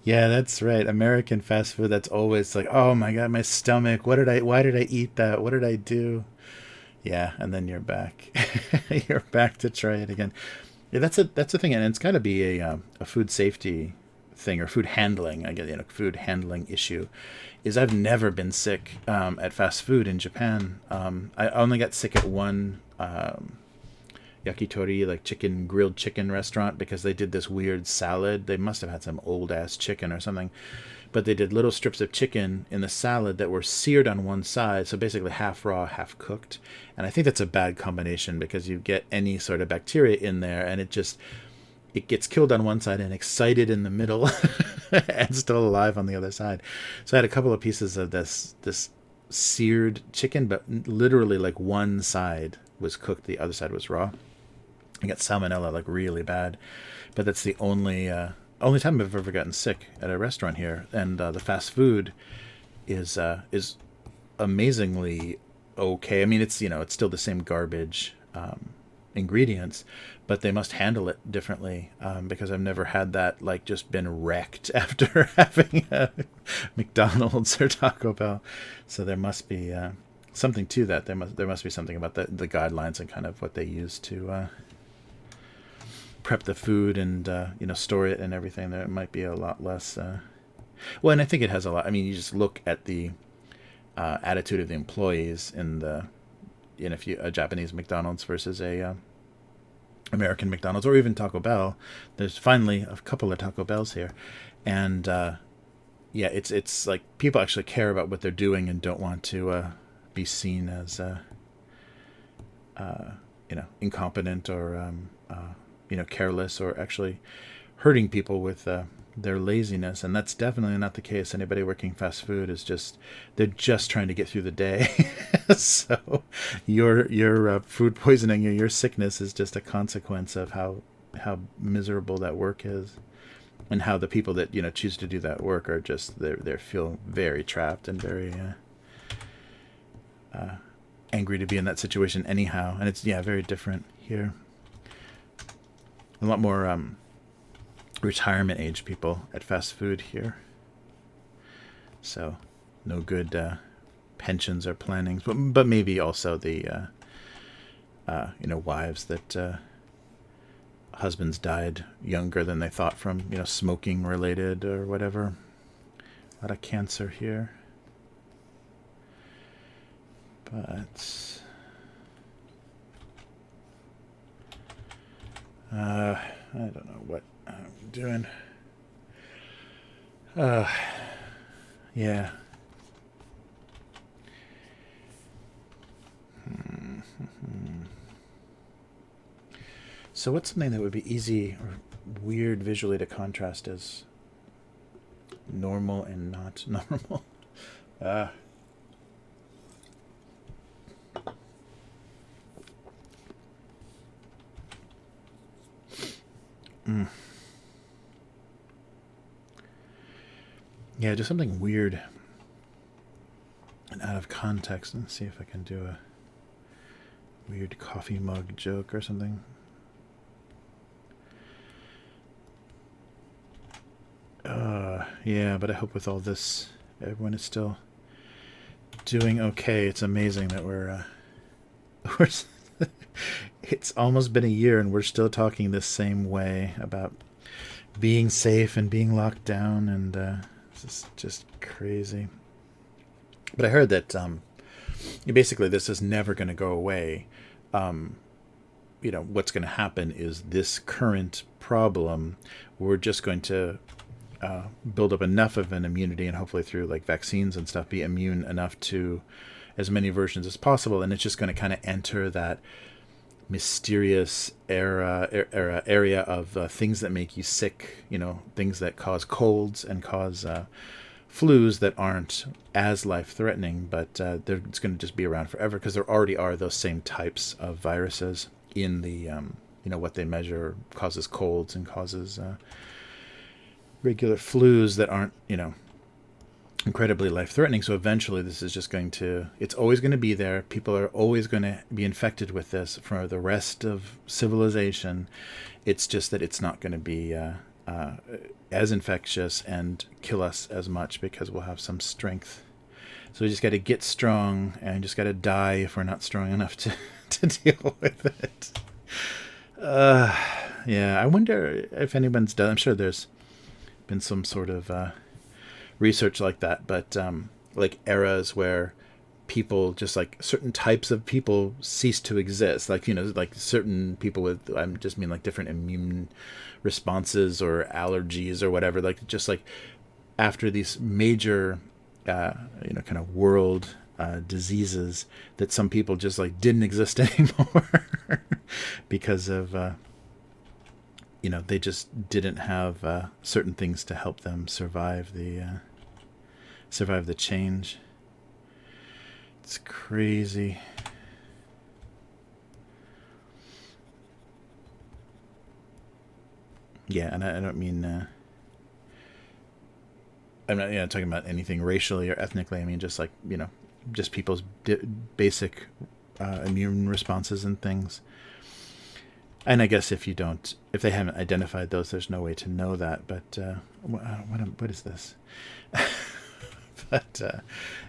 Yeah, that's right. American fast food, that's always like, oh my God, my stomach. Why did I eat that? What did I do? Yeah, and then you're back. You're back to try it again. Yeah, that's a thing, and it's got to be a food safety thing or food handling. I guess food handling issue. Is I've never been sick at fast food in Japan. I only got sick at one yakitori, like grilled chicken restaurant, because they did this weird salad. They must have had some old ass chicken or something, but they did little strips of chicken in the salad that were seared on one side, so basically half raw, half cooked. And I think that's a bad combination, because you get any sort of bacteria in there, and it gets killed on one side and excited in the middle and still alive on the other side. So I had a couple of pieces of this seared chicken, but literally like one side was cooked, the other side was raw. I got salmonella like really bad, but that's the only time I've ever gotten sick at a restaurant here. And the fast food is amazingly okay. I mean, it's it's still the same garbage ingredients, but they must handle it differently, because I've never had that like just been wrecked after having a McDonald's or Taco Bell. So there must be something to that. There must be something about the guidelines and kind of what they use to prep the food and store it and everything. There might be a lot less. Well, and I think it has a lot. I mean, you just look at the attitude of the employees in if you a Japanese McDonald's versus a American McDonald's, or even Taco Bell. There's finally a couple of Taco Bells here, and yeah, it's like people actually care about what they're doing and don't want to be seen as incompetent or careless, or actually hurting people with their laziness. And that's definitely not the case. Anybody working fast food is they're just trying to get through the day. So your food poisoning or your sickness is just a consequence of how miserable that work is, and how the people that choose to do that work are just they feel very trapped and very angry to be in that situation anyhow. And it's very different here. A lot more retirement age people at fast food here. So no good pensions or plannings, but maybe also the wives that husbands died younger than they thought from smoking related or whatever. A lot of cancer here. But I don't know what I'm doing. Yeah. So what's something that would be easy or weird visually to contrast as normal and not normal? Yeah, just something weird and out of context. Let's see if I can do a weird coffee mug joke or something. Yeah, but I hope with all this, everyone is still doing okay. It's amazing that we're it's almost been a year and we're still talking the same way about being safe and being locked down, and it's just crazy. But I heard that basically this is never going to go away. What's going to happen is this current problem, we're just going to build up enough of an immunity, and hopefully through like vaccines and stuff, be immune enough to as many versions as possible, and it's just going to kind of enter that mysterious area of things that make you sick, things that cause colds and cause flus that aren't as life-threatening, but it's going to just be around forever, because there already are those same types of viruses in the what they measure causes colds and causes regular flus that aren't incredibly life-threatening. So eventually this is just it's always going to be there. People are always going to be infected with this for the rest of civilization. It's just that it's not going to be as infectious and kill us as much, because we'll have some strength. So we just got to get strong, and just got to die if we're not strong enough to deal with it. Yeah, I wonder if anyone's done. I'm sure there's been some sort of research like that, but like eras where people, just like certain types of people, cease to exist, like like certain people with, I just mean like different immune responses or allergies or whatever, like just like after these major kind of world diseases, that some people just like didn't exist anymore because of they just didn't have certain things to help them survive the change. It's crazy. Yeah, and I don't mean I'm not talking about anything racially or ethnically. I mean just like just people's basic immune responses and things. And I guess if they haven't identified those, there's no way to know that. But what is this? But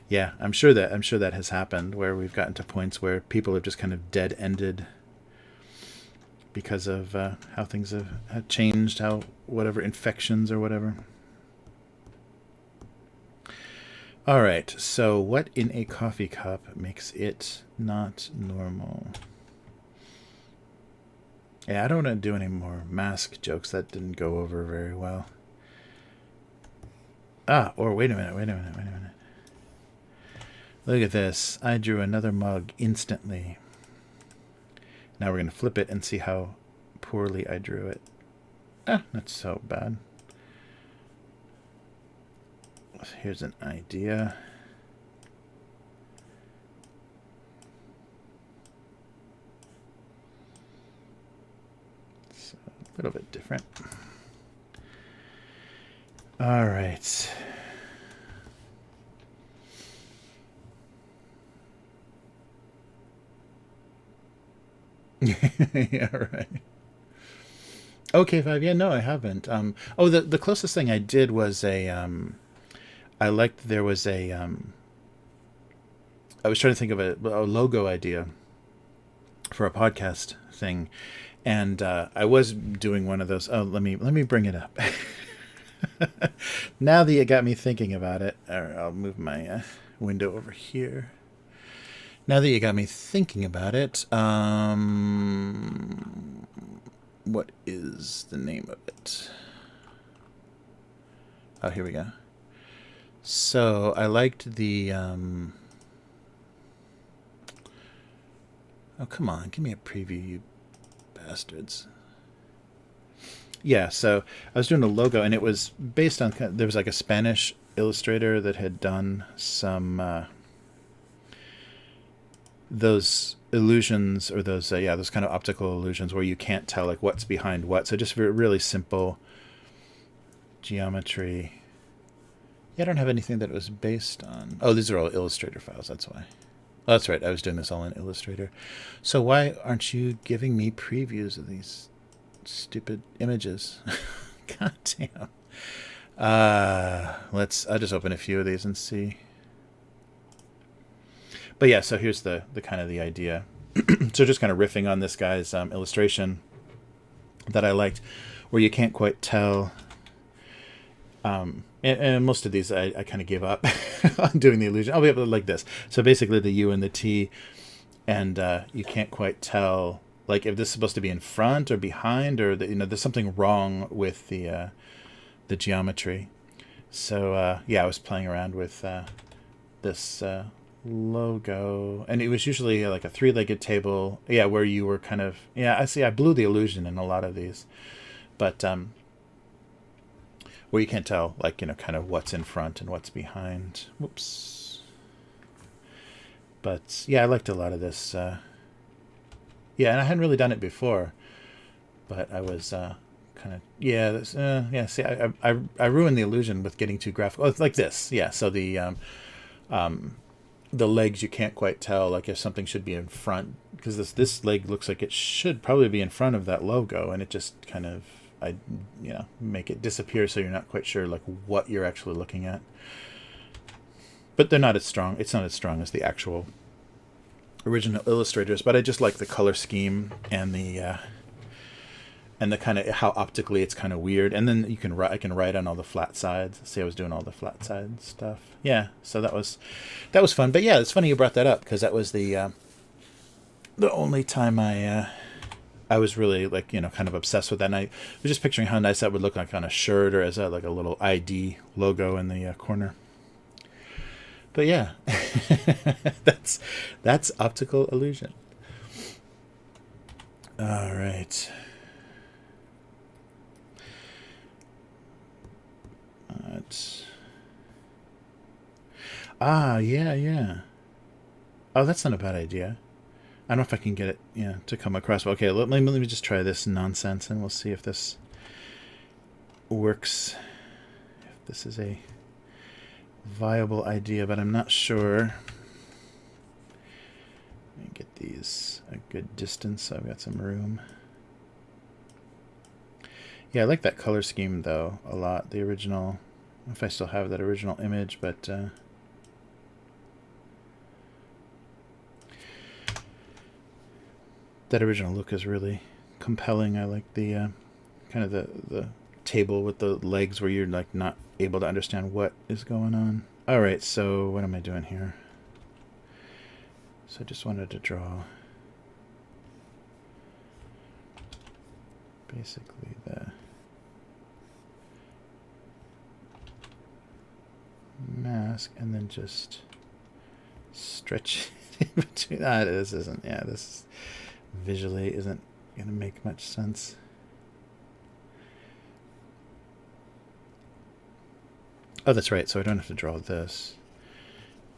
yeah, I'm sure that has happened, where we've gotten to points where people have just kind of dead-ended because of how things have changed, how whatever infections or whatever. All right, so what in a coffee cup makes it not normal? Yeah, I don't want to do any more mask jokes. That didn't go over very well. Or wait a minute. Look at this. I drew another mug instantly. Now we're going to flip it and see how poorly I drew it. Not so bad. Here's an idea. It's a little bit different. All right. Yeah, right. Okay, 5. Yeah, no, I haven't. The closest thing I did was I liked, there was I was trying to think of a logo idea for a podcast thing, and I was doing one of those. Oh, let me bring it up. Now that you got me thinking about it, I'll move my window over here. Now that you got me thinking about it, what is the name of it? Oh, here we go. So I liked the oh, come on, give me a preview, you bastards. Yeah, so I was doing a logo, and it was based on, there was like a Spanish illustrator that had done some those illusions, or those those kind of optical illusions where you can't tell like what's behind what. So just really simple geometry. Yeah, I don't have anything that it was based on. Oh, these are all Illustrator files, that's why. Oh, that's right, I was doing this all in Illustrator. So why aren't you giving me previews of these stupid images? God damn. I'll just open a few of these and see. But yeah, so here's the kind of the idea. So just kind of riffing on this guy's illustration that I liked, where you can't quite tell. And most of these I kind of give up on doing the illusion. I'll be able to like this. So basically the U and the T, and you can't quite tell like if this is supposed to be in front or behind, or there's something wrong with the geometry. So yeah, I was playing around with this logo, and it was usually like a three-legged table. Yeah, where you were kind of I see. I blew the illusion in a lot of these, but where you can't tell like kind of what's in front and what's behind. Whoops. But yeah, I liked a lot of this. Yeah, and I hadn't really done it before, but I was kind of yeah. See, I ruined the illusion with getting too graphical. Oh, it's like this. Yeah. So the legs, you can't quite tell like if something should be in front, because this leg looks like it should probably be in front of that logo, and it just kind of make it disappear, so you're not quite sure like what you're actually looking at. But they're not as strong. It's not as strong as the actual original illustrators, but I just like the color scheme and the kind of how optically it's kind of weird. And then I can write on all the flat sides. See, I was doing all the flat side stuff. Yeah, so that was fun. But yeah, it's funny you brought that up, because that was the only time I was really like kind of obsessed with that. And I was just picturing how nice that would look like on a shirt, or as like a little ID logo in the corner. But yeah, that's optical illusion. All right. Yeah. Oh, that's not a bad idea. I don't know if I can get it to come across. Okay, let me just try this nonsense, and we'll see if this works. If this is a viable idea, but I'm not sure. Let me get these a good distance so I've got some room. Yeah, I like that color scheme though a lot. The original, I don't know if I still have that original image, but that original look is really compelling. I like the kind of the table with the legs where you're like not able to understand what is going on. All right, so what am I doing here? So I just wanted to draw basically the mask, and then just stretch it in between. This isn't. Yeah, this visually isn't gonna make much sense. Oh, that's right. So I don't have to draw this.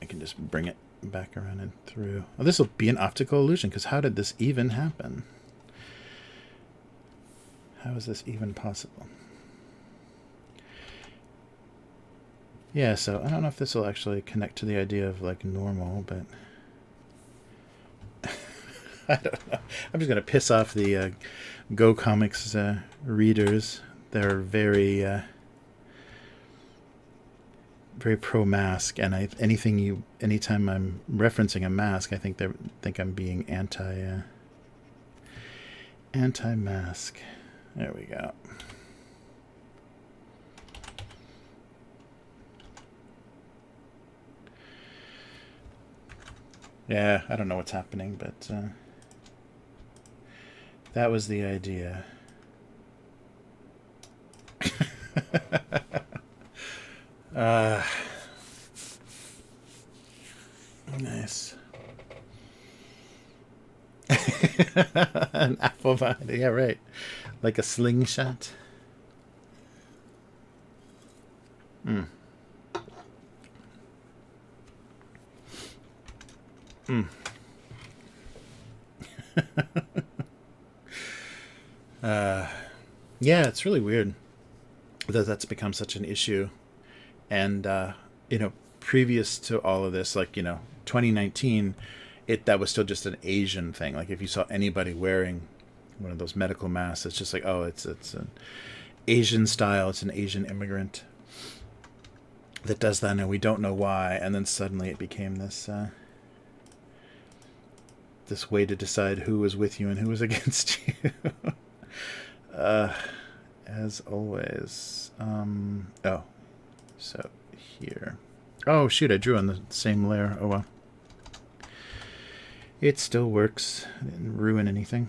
I can just bring it back around and through. Oh, this will be an optical illusion, because how did this even happen? How is this even possible? Yeah, so I don't know if this will actually connect to the idea of like normal, but I don't know. I'm just going to piss off the Go Comics readers. They're very very pro mask, and anytime I'm referencing a mask, I think they think I'm being anti mask. There we go. Yeah, I don't know what's happening, but that was the idea. Nice. An apple vine. Yeah, right. Like a slingshot. Mm. Mm. Yeah, it's really weird that that's become such an issue. And previous to all of this, like 2019, that was still just an Asian thing. Like if you saw anybody wearing one of those medical masks, it's just like, oh, it's an Asian style, it's an Asian immigrant. that does that, and we don't know why. And then suddenly it became this this way to decide who was with you and who was against you. As always. Oh, so here. Oh shoot! I drew on the same layer. Oh well. It still works. I didn't ruin anything.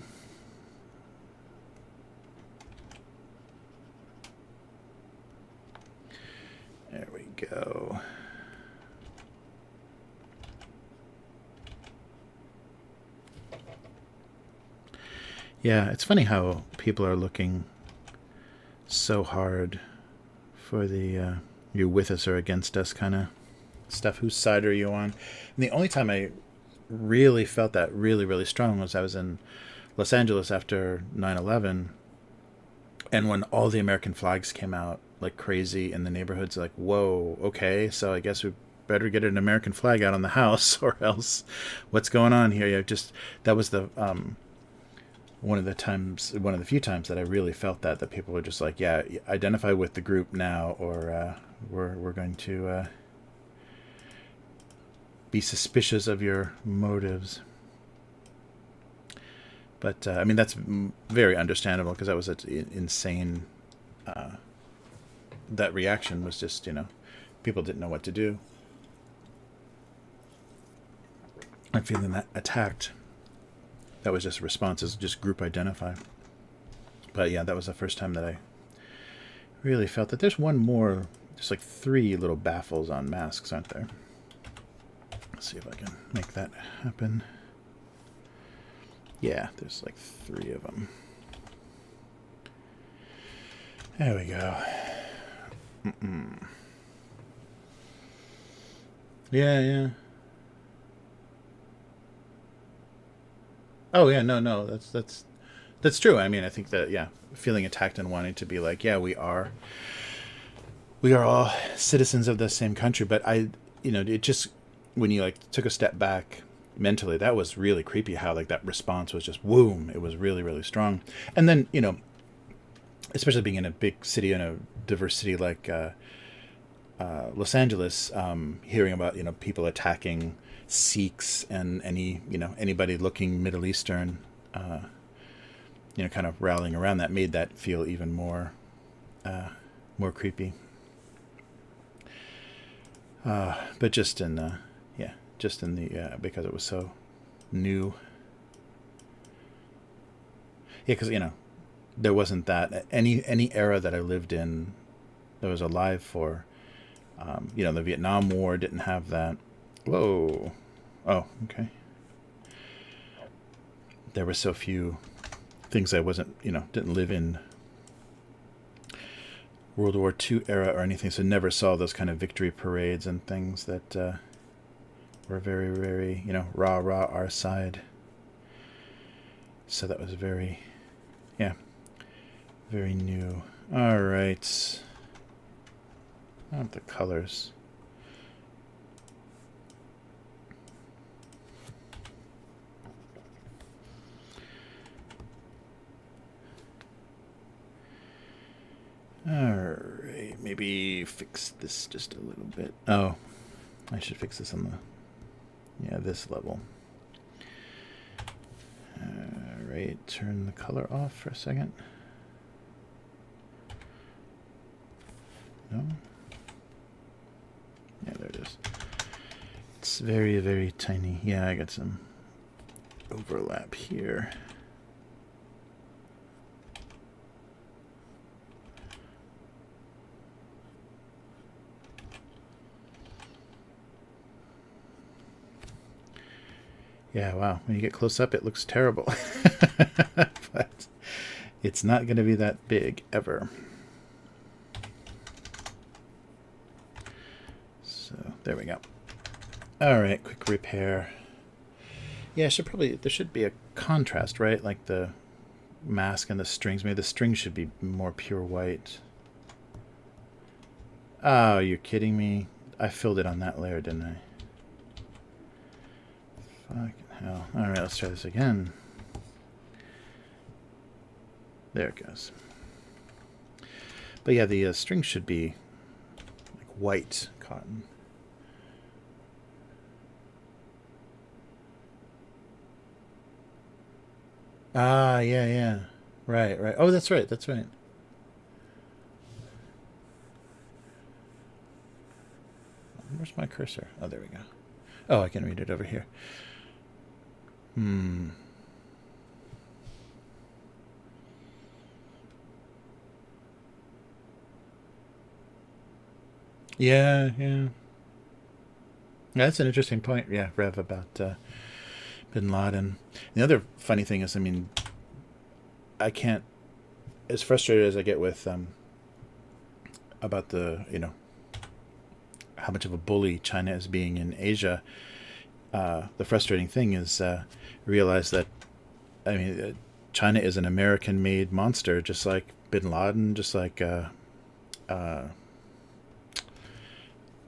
There we go. Yeah, it's funny how people are looking so hard for the you're with us or against us kind of stuff. Whose side are you on? And the only time I really felt that really strong was I was in Los Angeles after 9/11, and when all the American flags came out like crazy in the neighborhoods, like, whoa, okay, so I guess we better get an American flag out on the house, or else what's going on here? Yeah, just that was the one of the few times that I really felt that people were just like, yeah, identify with the group now, or we're going to be suspicious of your motives. But I mean, that's very understandable, because that was an insane. That reaction was just, people didn't know what to do. I'm feeling that attacked. That was just a response, as just group identify. But yeah, that was the first time that I really felt that. There's one more, there's like 3 little baffles on masks, aren't there? Let's see if I can make that happen. Yeah, there's like 3 of them. There we go. Yeah. Oh yeah, no, that's true. I mean, I think that, yeah, feeling attacked and wanting to be like, yeah, we are all citizens of the same country. But it just, when you like took a step back mentally, that was really creepy. How like that response was just boom. It was really strong. And then especially being in a big city, in a diverse city like Los Angeles, hearing about people attacking Sikhs and anybody looking Middle Eastern, kind of rallying around that, made that feel even more creepy. But just in the because it was so new. Yeah, because there wasn't that any era that I lived in that was alive for. The Vietnam War didn't have that. Whoa. Oh, okay. There were so few things I wasn't, didn't live in World War II era or anything, so never saw those kind of victory parades and things that were very, very, rah, our side. So that was very new. All right. I want the colors. Alright, maybe fix this just a little bit. Oh, I should fix this on this level. Alright, turn the color off for a second. No? Yeah, there it is. It's very, very tiny. Yeah, I got some overlap here. Yeah, wow. When you get close up, it looks terrible. But it's not going to be that big, ever. So, there we go. Alright, quick repair. Yeah, there should be a contrast, right? Like the mask and the strings. Maybe the strings should be more pure white. Oh, you're kidding me? I filled it on that layer, didn't I? Fucking hell. Alright, let's try this again. There it goes. But yeah, the string should be like white cotton. Ah, yeah, yeah. Right, right. Oh, that's right, that's right. Where's my cursor? Oh, there we go. Oh, I can read it over here. Hmm. Yeah, yeah. That's an interesting point. Yeah, Rev, about Bin Laden. The other funny thing is, I mean, I can't, as frustrated as I get with about the, how much of a bully China is being in Asia. The frustrating thing is realize that, I mean, China is an American-made monster, just like Bin Laden, just like uh,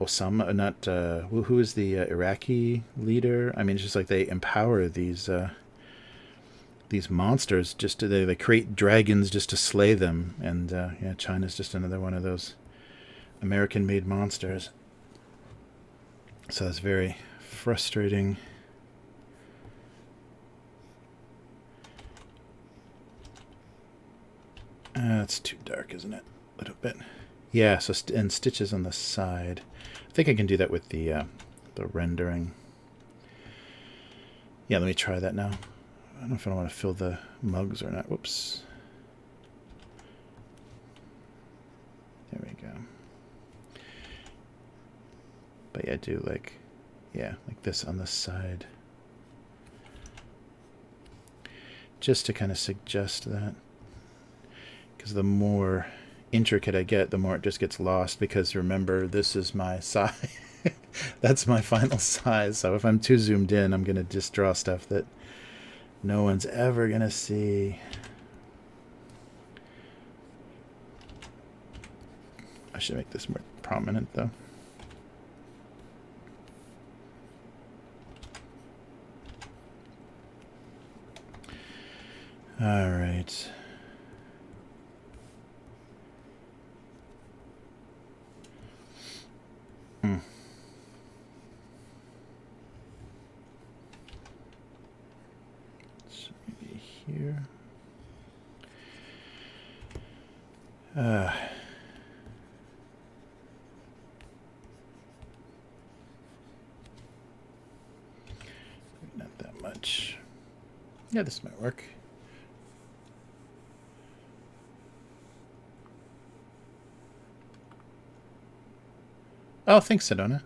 Osama, not who is the Iraqi leader? I mean, it's just like they empower these monsters just to they create dragons just to slay them, and yeah, China's just another one of those American-made monsters. So that's very frustrating. It's too dark, isn't it? A little bit. Yeah. So and stitches on the side. I think I can do that with the rendering. Yeah. Let me try that now. I don't know if I want to fill the mugs or not. Whoops. There we go. But yeah, do like this on the side, just to kind of suggest that. Because the more intricate I get, the more it just gets lost. Because remember, this is my size. That's my final size. So if I'm too zoomed in, I'm going to just draw stuff that no one's ever going to see. I should make this more prominent, though. All right. So maybe here. Not that much. Yeah, this might work. Oh, thanks, Sedona.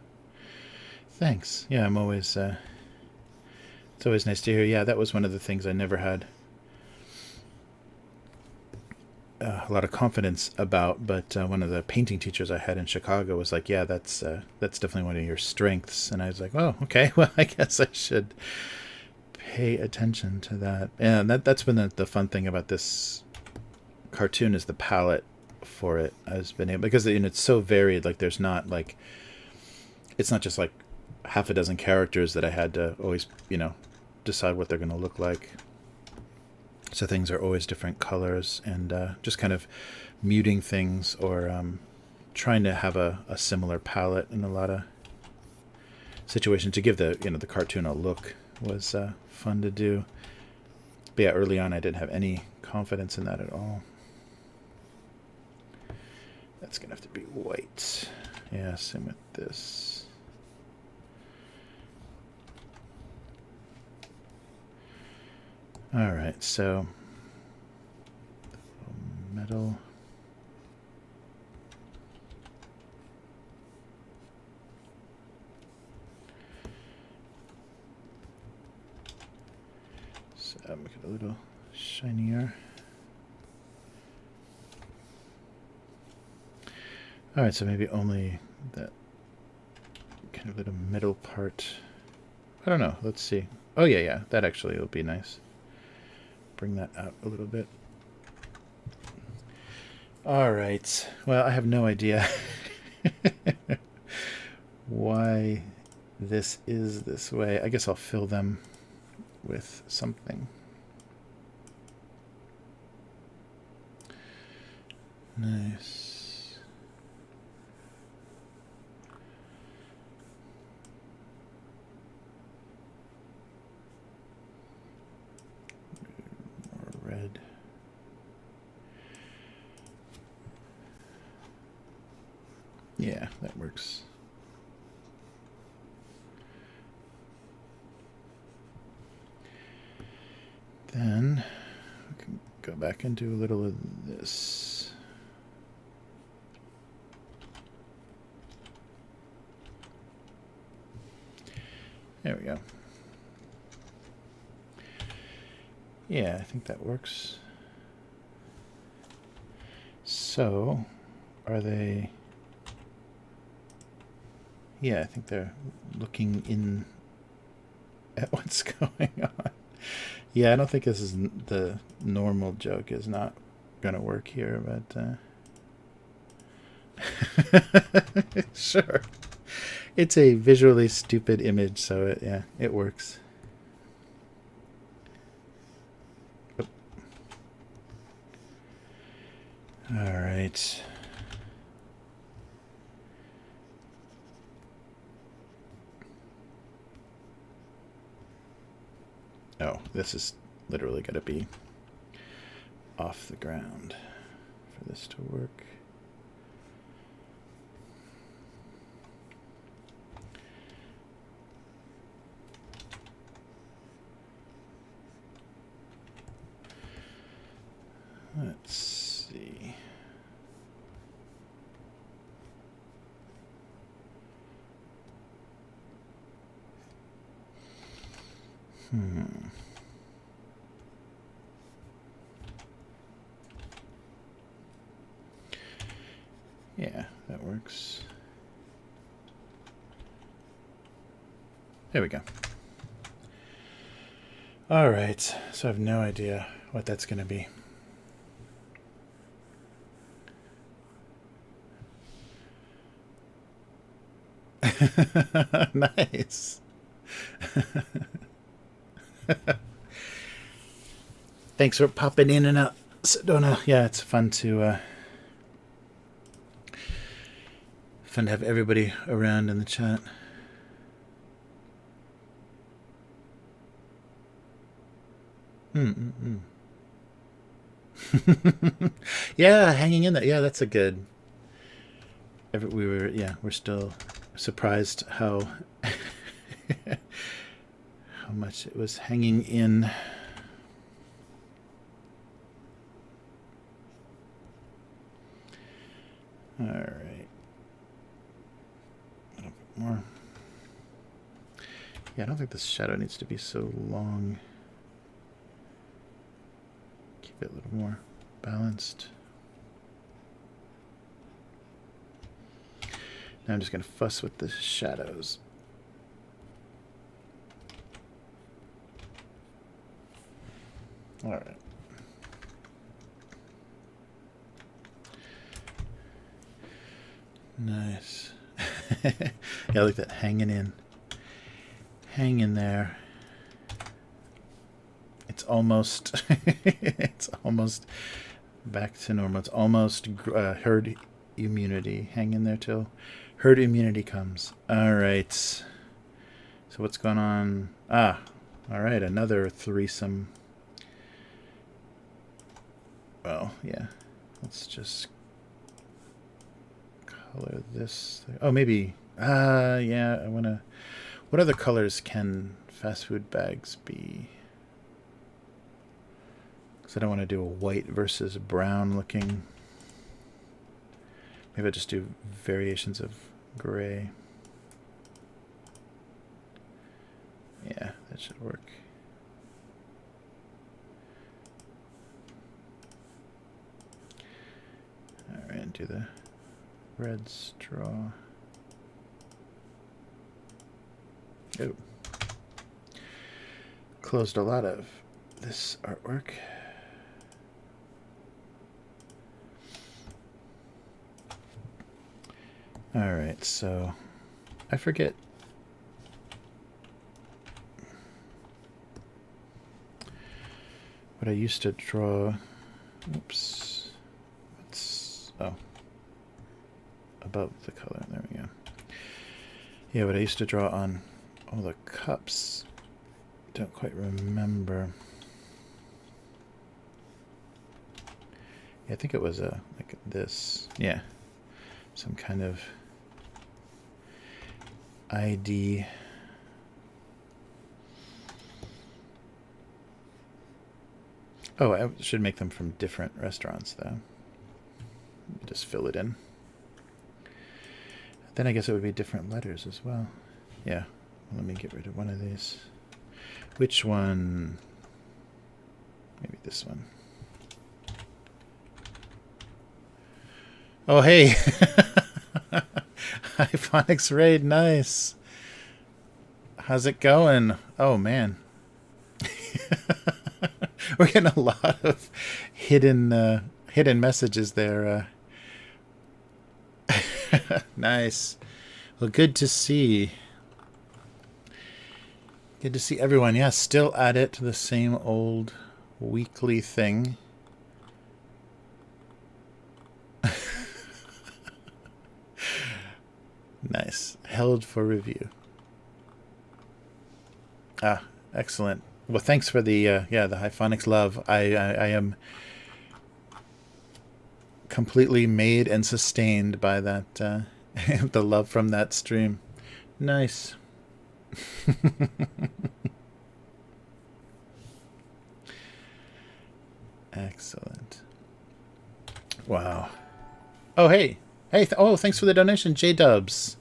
Thanks. Yeah, I'm always. It's always nice to hear. Yeah, that was one of the things I never had a lot of confidence about. But one of the painting teachers I had in Chicago was like, "Yeah, that's definitely one of your strengths." And I was like, "Oh, okay. Well, I guess I should pay attention to that." And that's been the fun thing about this cartoon is the palette for it. I've been able because it's so varied. Like, there's not like it's not just like half a dozen characters that I had to always decide what they're going to look like. So things are always different colors, and just kind of muting things or trying to have a similar palette in a lot of situations to give the the cartoon a look was fun to do. But yeah, early on I didn't have any confidence in that at all. That's gonna have to be white. Yeah, same with this. All right, so metal. So make it a little shinier. All right, so maybe only that kind of little middle part. I don't know. Let's see. Oh yeah, yeah. That actually will be nice. Bring that out a little bit. All right. Well, I have no idea why this is this way. I guess I'll fill them with something. Nice. Yeah, that works. Then we can go back and do a little of this. There we go. Yeah, I think that works. So, are they... Yeah, I think they're looking in at what's going on. Yeah, I don't think this is the normal joke is not going to work here, but sure. It's a visually stupid image, so it works. Oh. All right. Oh, this is literally going to be off the ground for this to work. Let's see. Yeah, that works. There we go. All right, so I have no idea what that's going to be. Nice. Thanks for popping in and out, Sedona. Yeah, it's fun to have everybody around in the chat. Yeah, hanging in there. Yeah, that's a good. We're still surprised how how much it was hanging in. All right. A little bit more. Yeah, I don't think this shadow needs to be so long. Keep it a little more balanced. Now I'm just going to fuss with the shadows. All right. Nice. Yeah, I like that hanging in. Hang in there. It's almost it's almost back to normal. It's almost herd immunity. Hang in there till herd immunity comes. All right. So what's going on? All right, another threesome. Well, yeah. Let's just color this. Oh, maybe. Yeah, I want to... What other colors can fast food bags be? Because I don't want to do a white versus brown looking. Maybe I'll just do variations of gray. Yeah, that should work. All right, and do the red straw. Oh. Closed a lot of this artwork. All right, so I forget. What I used to draw. Oops. Above the color. There we go. Yeah, what I used to draw on all the cups. Don't quite remember. Yeah, I think it was like this. Yeah. Some kind of ID. Oh, I should make them from different restaurants, though. Just fill it in. Then I guess it would be different letters as well. Yeah. Let me get rid of one of these. Which one? Maybe this one. Oh, hey. Hi, Phonics Raid. Nice. How's it going? Oh, man. We're getting a lot of hidden messages there. Nice. Well, good to see. Good to see everyone. Yeah, still at it. The same old weekly thing. Nice. Held for review. Ah, excellent. Well, thanks for the the Hyphonics love. I am completely made and sustained by that the love from that stream. Nice. Excellent. Wow. Oh, hey. Hey, oh, thanks for the donation, J-Dubs.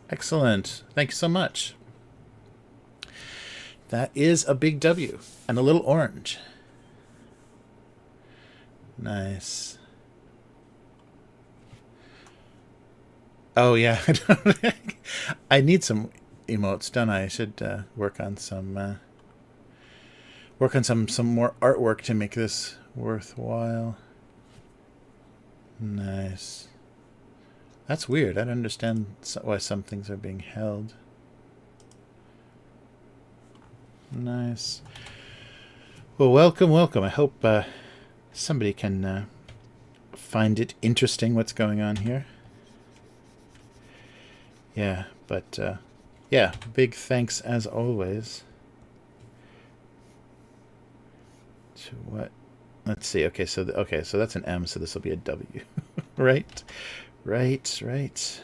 Excellent. Thank you so much. That is a big W and a little orange. Nice. Oh, yeah. I need some emotes, don't I? I should work on some more artwork to make this worthwhile. Nice. That's weird. I don't understand why some things are being held. Nice. Well, welcome, welcome. I hope somebody can find it interesting what's going on here. Yeah, but yeah, big thanks as always. To what? Let's see. Okay, so so that's an M, so this will be a W. Right? Right.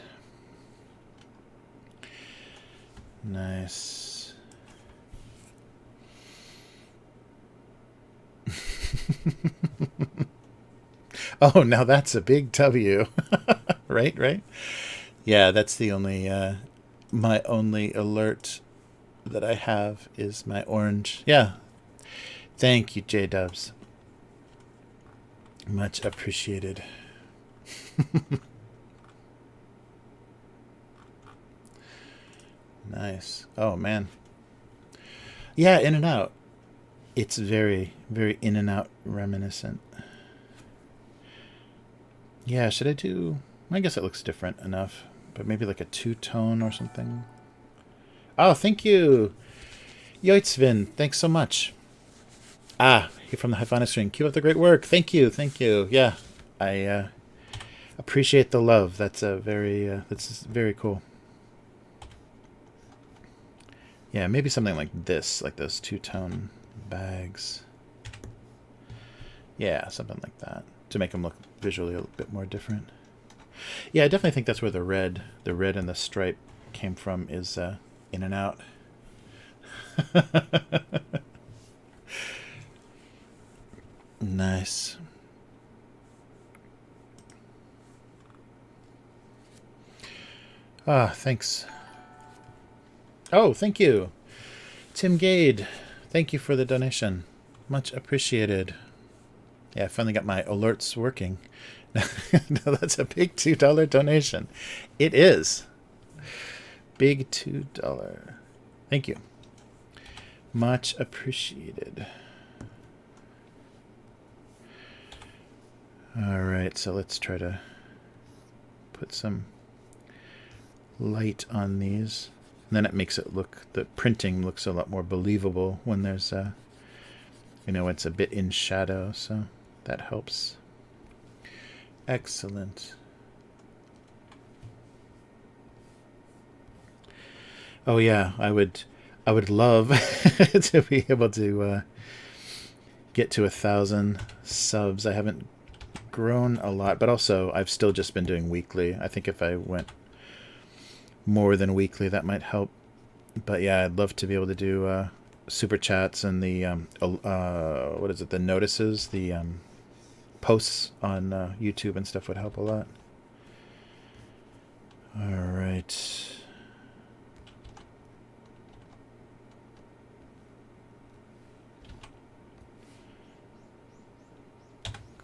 Nice. Oh, now that's a big W. Right? Yeah, that's the only my only alert that I have is my orange. Yeah. Thank you, J-Dubs. Much appreciated. Nice. Oh, man. Yeah, In and Out. It's very, very In and Out reminiscent. Yeah, should I do... I guess it looks different enough. But maybe like a two-tone or something. Oh, thank you. Yoitzvin, thanks so much. Ah, you're from the Hyphonic Stream. Keep up the great work. Thank you. Yeah, I appreciate the love. That's very cool. Yeah, maybe something like this, like those two-tone bags. Yeah, something like that to make them look visually a bit more different. Yeah, I definitely think that's where the red and the stripe came from. Is In and Out. Nice. Ah, thanks. Oh, thank you. Tim Gade, thank you for the donation. Much appreciated. Yeah, I finally got my alerts working. No, that's a big $2 donation. It is. Big $2. Thank you. Much appreciated. All right, so let's try to put some light on these. And then it makes it look, the printing looks a lot more believable when there's a, it's a bit in shadow, so that helps. Excellent. Oh yeah, I would love to be able to get to 1,000 subs. I haven't grown a lot, but also I've still just been doing weekly. I think if I went more than weekly, that might help. But yeah, I'd love to be able to do super chats and the what is it? The notices, the posts on YouTube and stuff would help a lot. All right.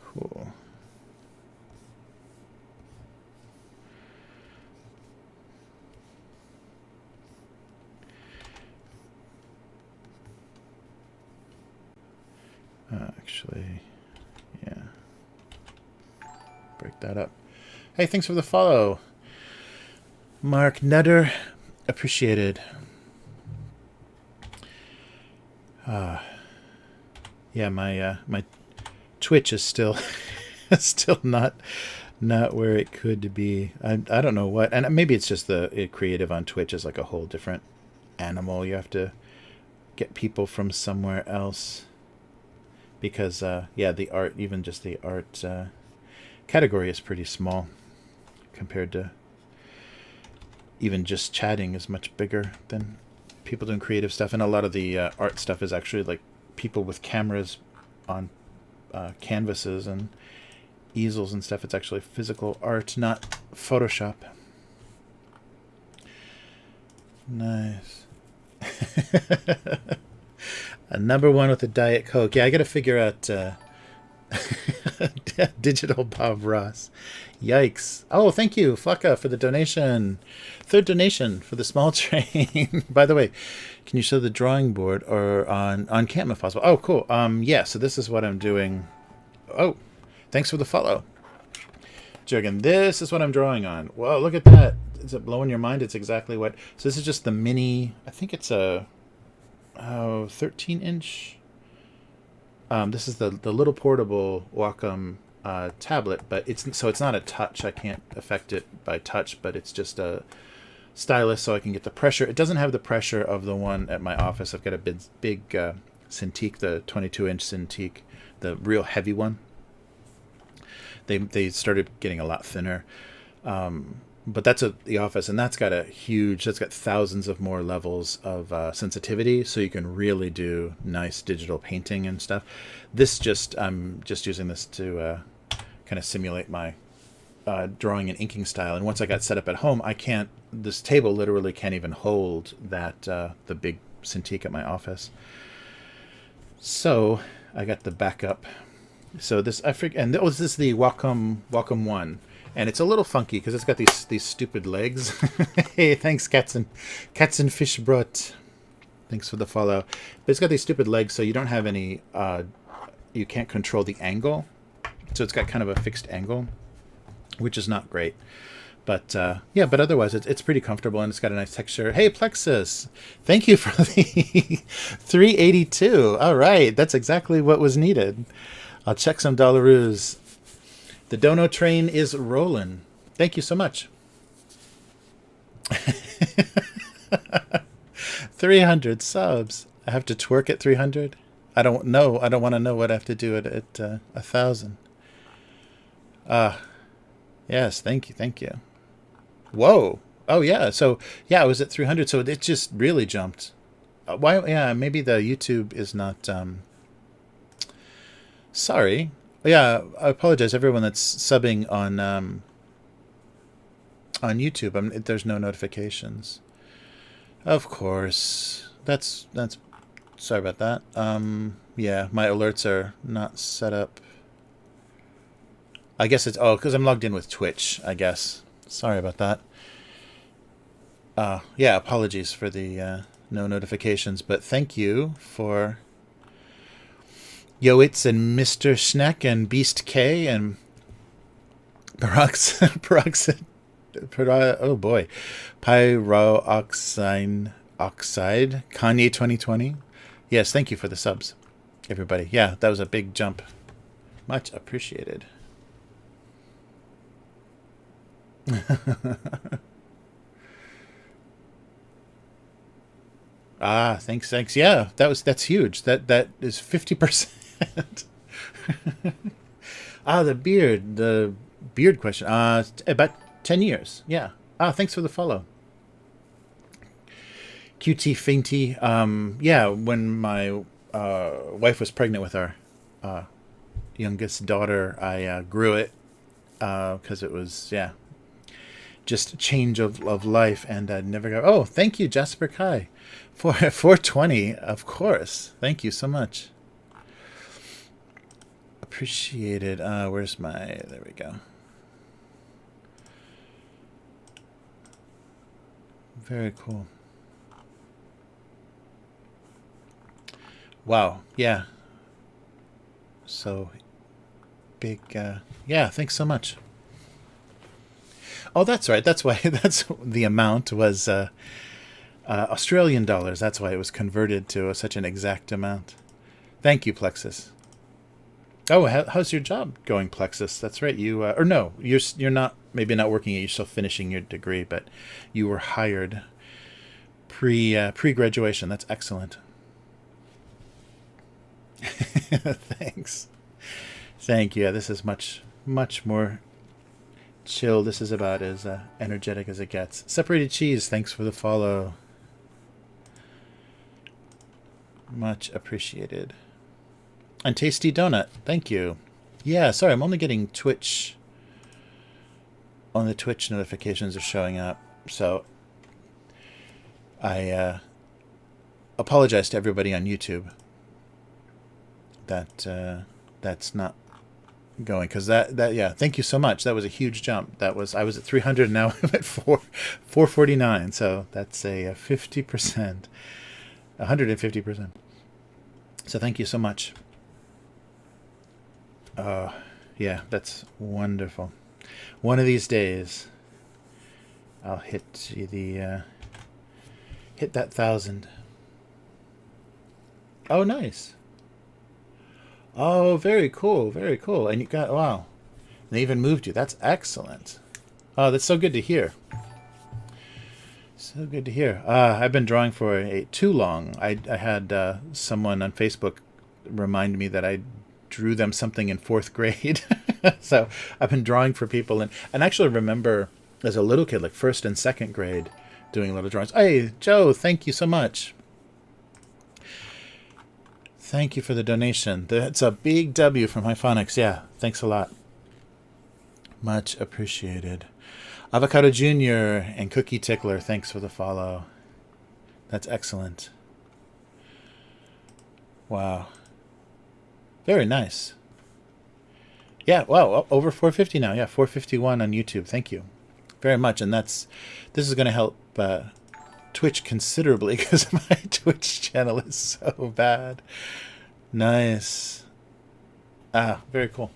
Cool. Actually, yeah. Break that up. Hey, thanks for the follow, Mark Nutter. Appreciated. Yeah, my Twitch is still still not where it could be. I don't know what, and maybe it's just the creative on Twitch is like a whole different animal. You have to get people from somewhere else. Because, yeah, the art, even just the art category is pretty small compared to even just chatting is much bigger than people doing creative stuff. And a lot of the art stuff is actually like people with cameras on canvases and easels and stuff. It's actually physical art, not Photoshop. Nice. A number one with a Diet Coke. Yeah, I got to figure out Digital Bob Ross. Yikes. Oh, thank you, Flocka, for the donation. Third donation for the small train. By the way, can you show the drawing board or on cam if possible? Oh, cool. Yeah, so this is what I'm doing. Oh, thanks for the follow. Jurgen, this is what I'm drawing on. Whoa, look at that. Is it blowing your mind? It's exactly what... So this is just the mini... I think it's a... 13-inch. This is the little portable Wacom tablet, but it's not a touch. I can't affect it by touch, but it's just a stylus, so I can get the pressure. It doesn't have the pressure of the one at my office. I've got a big Cintiq, the 22-inch Cintiq, the real heavy one. They started getting a lot thinner. But that's the office, and that's got thousands of more levels of sensitivity, so you can really do nice digital painting and stuff. I'm just using this to kind of simulate my drawing and inking style. And once I got set up at home, this table literally can't even hold that the big Cintiq at my office. So I got the backup. So this this is the Wacom 1. And it's a little funky because it's got these stupid legs. Hey, thanks, Cats and Fish Brot. Thanks for the follow. But it's got these stupid legs, so you don't have any... you can't control the angle. So it's got kind of a fixed angle, which is not great. But, yeah, but otherwise it's pretty comfortable, and it's got a nice texture. Hey, Plexus! Thank you for the 382. All right, that's exactly what was needed. I'll check some dollaroos. The dono train is rolling. Thank you so much. 300 subs. I have to twerk at 300? I don't know. I don't want to know what I have to do at 1,000. Yes, thank you. Whoa. Oh, yeah. So, yeah, I was at 300, so it just really jumped. Why? Yeah, maybe the YouTube is not... Sorry. Yeah, I apologize, everyone that's subbing on YouTube. There's no notifications. Of course, that's. Sorry about that. Yeah, my alerts are not set up. I guess it's because I'm logged in with Twitch. I guess. Sorry about that. Yeah, apologies for the no notifications, but thank you for. Yoitz and Mr. Schneck and Beast K and Pyroxide, oh boy, Pyroxine Oxide, Kanye 2020. Yes, thank you for the subs, everybody. Yeah, that was a big jump. Much appreciated. Thanks. Yeah, that's huge. That is 50%. The beard question. About 10 years. Yeah. Thanks for the follow. QT Fainty. Yeah, when my wife was pregnant with our uh, youngest daughter, I grew it because it was, yeah, just a change of life, and I'd never go. Oh, thank you, Jasper Kai, for 420. Of course, thank you so much. Appreciated. Where's my? There we go. Very cool. Wow. Yeah. So big. Yeah. Thanks so much. Oh, that's right. That's why. That's the amount was Australian dollars. That's why it was converted to such an exact amount. Thank you, Plexus. Oh, how's your job going, Plexus? That's right. You or no, you're not, maybe not working. You're still finishing your degree, but you were hired pre graduation. That's excellent. Thanks. Thank you. Yeah, this is much more chill. This is about as energetic as it gets. Separated Cheese, thanks for the follow. Much appreciated. And Tasty Donut, thank you. Yeah, sorry, I'm only getting Twitch. Only Twitch notifications are showing up, so I apologize to everybody on YouTube that that's not going, because that yeah, thank you so much. That was a huge jump. That was, I was at 300, now I'm at 449. So that's a 50%, 150%. So thank you so much. Yeah, that's wonderful. One of these days, I'll hit the hit that 1,000. Oh, nice. Oh, very cool, very cool. And you got, wow, they even moved you. That's excellent. Oh, that's so good to hear. So good to hear. I've been drawing for too long. I had someone on Facebook remind me that I drew them something in 4th grade. So I've been drawing for people, and actually remember as a little kid, like 1st and 2nd grade, doing little drawings. Hey, Joe, thank you so much. Thank you for the donation. That's a big W from Hyphonics. Yeah, thanks a lot. Much appreciated. Avocado Jr. and Cookie Tickler, thanks for the follow. That's excellent. Wow. Very nice. Yeah, wow, over 450 now. Yeah, 451 on YouTube. Thank you very much. And this is going to help Twitch considerably, because my Twitch channel is so bad. Nice. Very cool.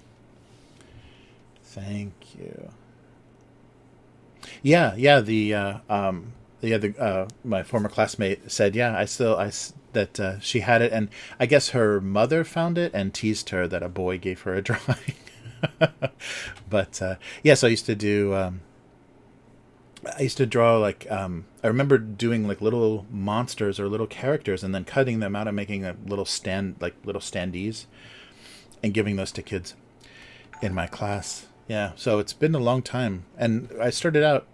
Thank you. Yeah, my former classmate said, yeah, that she had it, and I guess her mother found it and teased her that a boy gave her a drawing. But yeah, so I used to draw like I remember doing like little monsters or little characters, and then cutting them out and making a little little standees, and giving those to kids in my class. Yeah, so it's been a long time, and I started out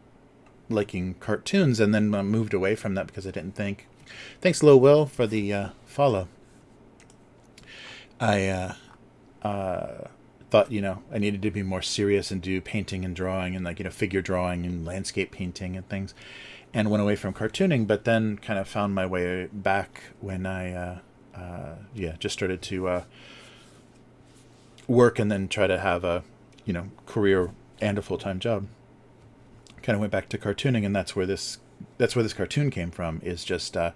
liking cartoons, and then moved away from that because I didn't think. Thanks, Low Will, for the follow. I thought, I needed to be more serious and do painting and drawing and figure drawing and landscape painting and things, and went away from cartooning, but then kind of found my way back when I just started to work and then try to have a career and a full-time job. Kind of went back to cartooning, and that's where this cartoon came from. Is just and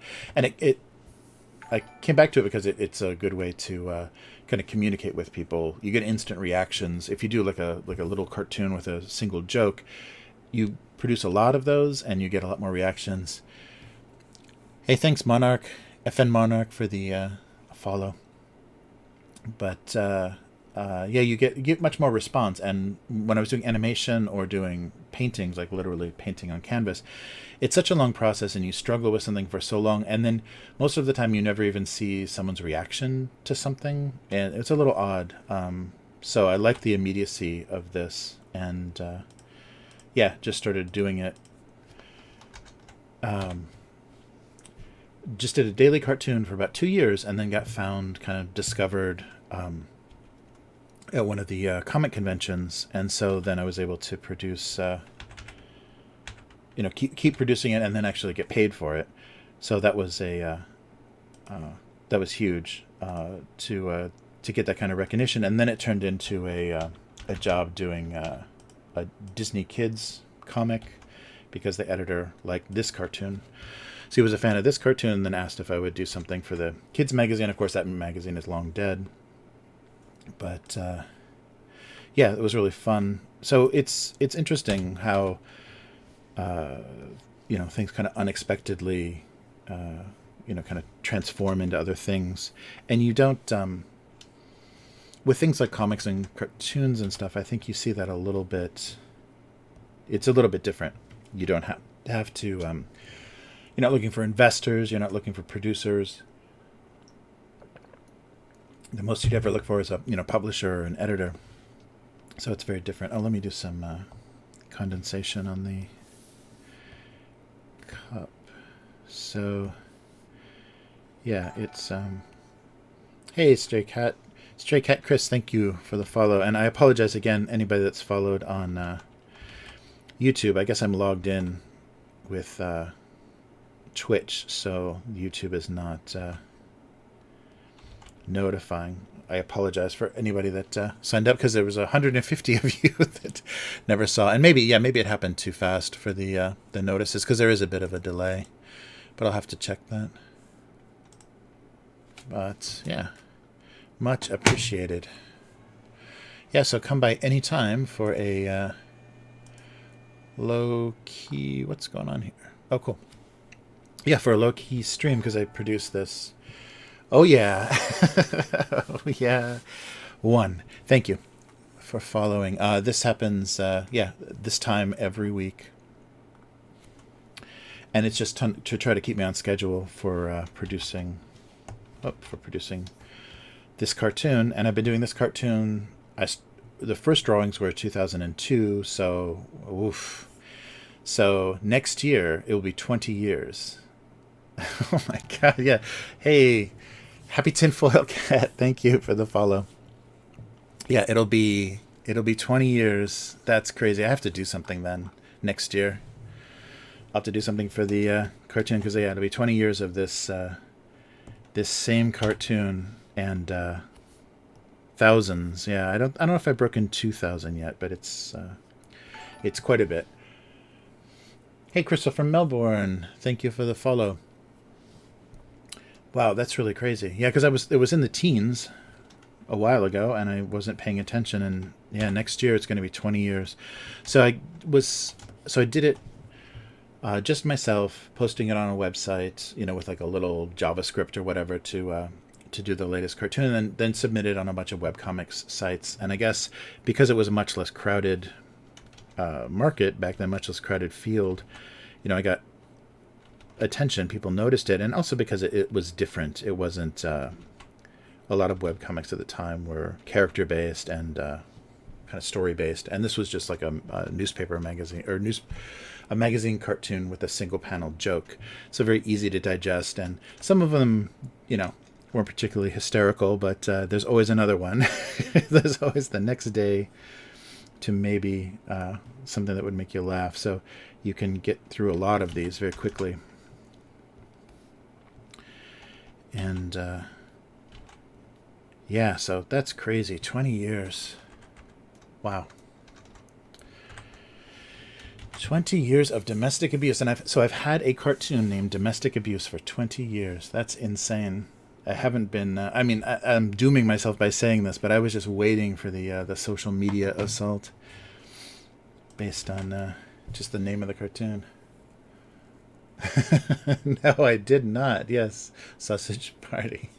I came back to it because it's a good way to kind of communicate with people. You get instant reactions if you do like a little cartoon with a single joke. You produce a lot of those, and you get a lot more reactions. Hey, thanks, Monarch, FN Monarch, for the follow. But yeah, you get much more response. And when I was doing animation or doing paintings, like literally painting on canvas, it's such a long process, and you struggle with something for so long, and then most of the time you never even see someone's reaction to something, and it's a little odd. So I like the immediacy of this, and yeah, just started doing it just did a daily cartoon for about 2 years, and then got found, kind of discovered at one of the comic conventions, and so then I was able to produce, keep producing it, and then actually get paid for it. So that was that was huge to get that kind of recognition, and then it turned into a job doing a Disney Kids comic, because the editor liked this cartoon. So he was a fan of this cartoon, and then asked if I would do something for the kids magazine. Of course, that magazine is long dead. But yeah, it was really fun. So it's interesting how things kind of unexpectedly kind of transform into other things, and you don't with things like comics and cartoons and stuff. I think you see that a little bit. It's a little bit different. You don't have to. You're not looking for investors. You're not looking for producers. The most you'd ever look for is a publisher or an editor. So it's very different. Oh, let me do some condensation on the cup. So yeah, it's hey, Stray Cat Chris, thank you for the follow, and I apologize again, anybody that's followed on YouTube. I guess I'm logged in with Twitch, so YouTube is not notifying. I apologize for anybody that signed up, because there was 150 of you that never saw. And maybe it happened too fast for the notices, because there is a bit of a delay. But I'll have to check that. But yeah, much appreciated. Yeah, so come by anytime for a low-key... What's going on here? Oh, cool. Yeah, for a low-key stream, because I produced this. Oh, yeah. Oh, yeah. Thank you for following. This happens, this time every week. And it's just to try to keep me on schedule for producing this cartoon. And I've been doing this cartoon. The first drawings were 2002, so oof. So next year it will be 20 years. Oh my god, yeah. Hey, happy tinfoil cat. Thank you for the follow. Yeah, it'll be 20 years. That's crazy. I have to do something then next year. I'll have to do something for the cartoon, because it'll be 20 years of this this same cartoon, and thousands. Yeah, I don't know if I've broken 2,000 yet, but it's quite a bit. Hey, Crystal from Melbourne, thank you for the follow. Wow, that's really crazy. Yeah, because it was in the teens a while ago, and I wasn't paying attention. And yeah, next year it's going to be 20 years. So I did it just myself, posting it on a website, with like a little JavaScript or whatever to do the latest cartoon, and then submit it on a bunch of webcomics sites. And I guess because it was a much less crowded market back then, much less crowded field, I got attention. People noticed it, and also because it was different. It wasn't a lot of webcomics at the time were character based and kind of story based, and this was just like a newspaper magazine, or a magazine cartoon with a single panel joke. So very easy to digest, and some of them, weren't particularly hysterical, but there's always another one. There's always the next day to maybe something that would make you laugh. So you can get through a lot of these very quickly. And yeah, so that's crazy. 20 years. Wow. 20 years of domestic abuse. And I've had a cartoon named Domestic Abuse for 20 years. That's insane. I haven't been, I'm dooming myself by saying this, but I was just waiting for the social media assault based on just the name of the cartoon. No, I did not. Yes, Sausage Party.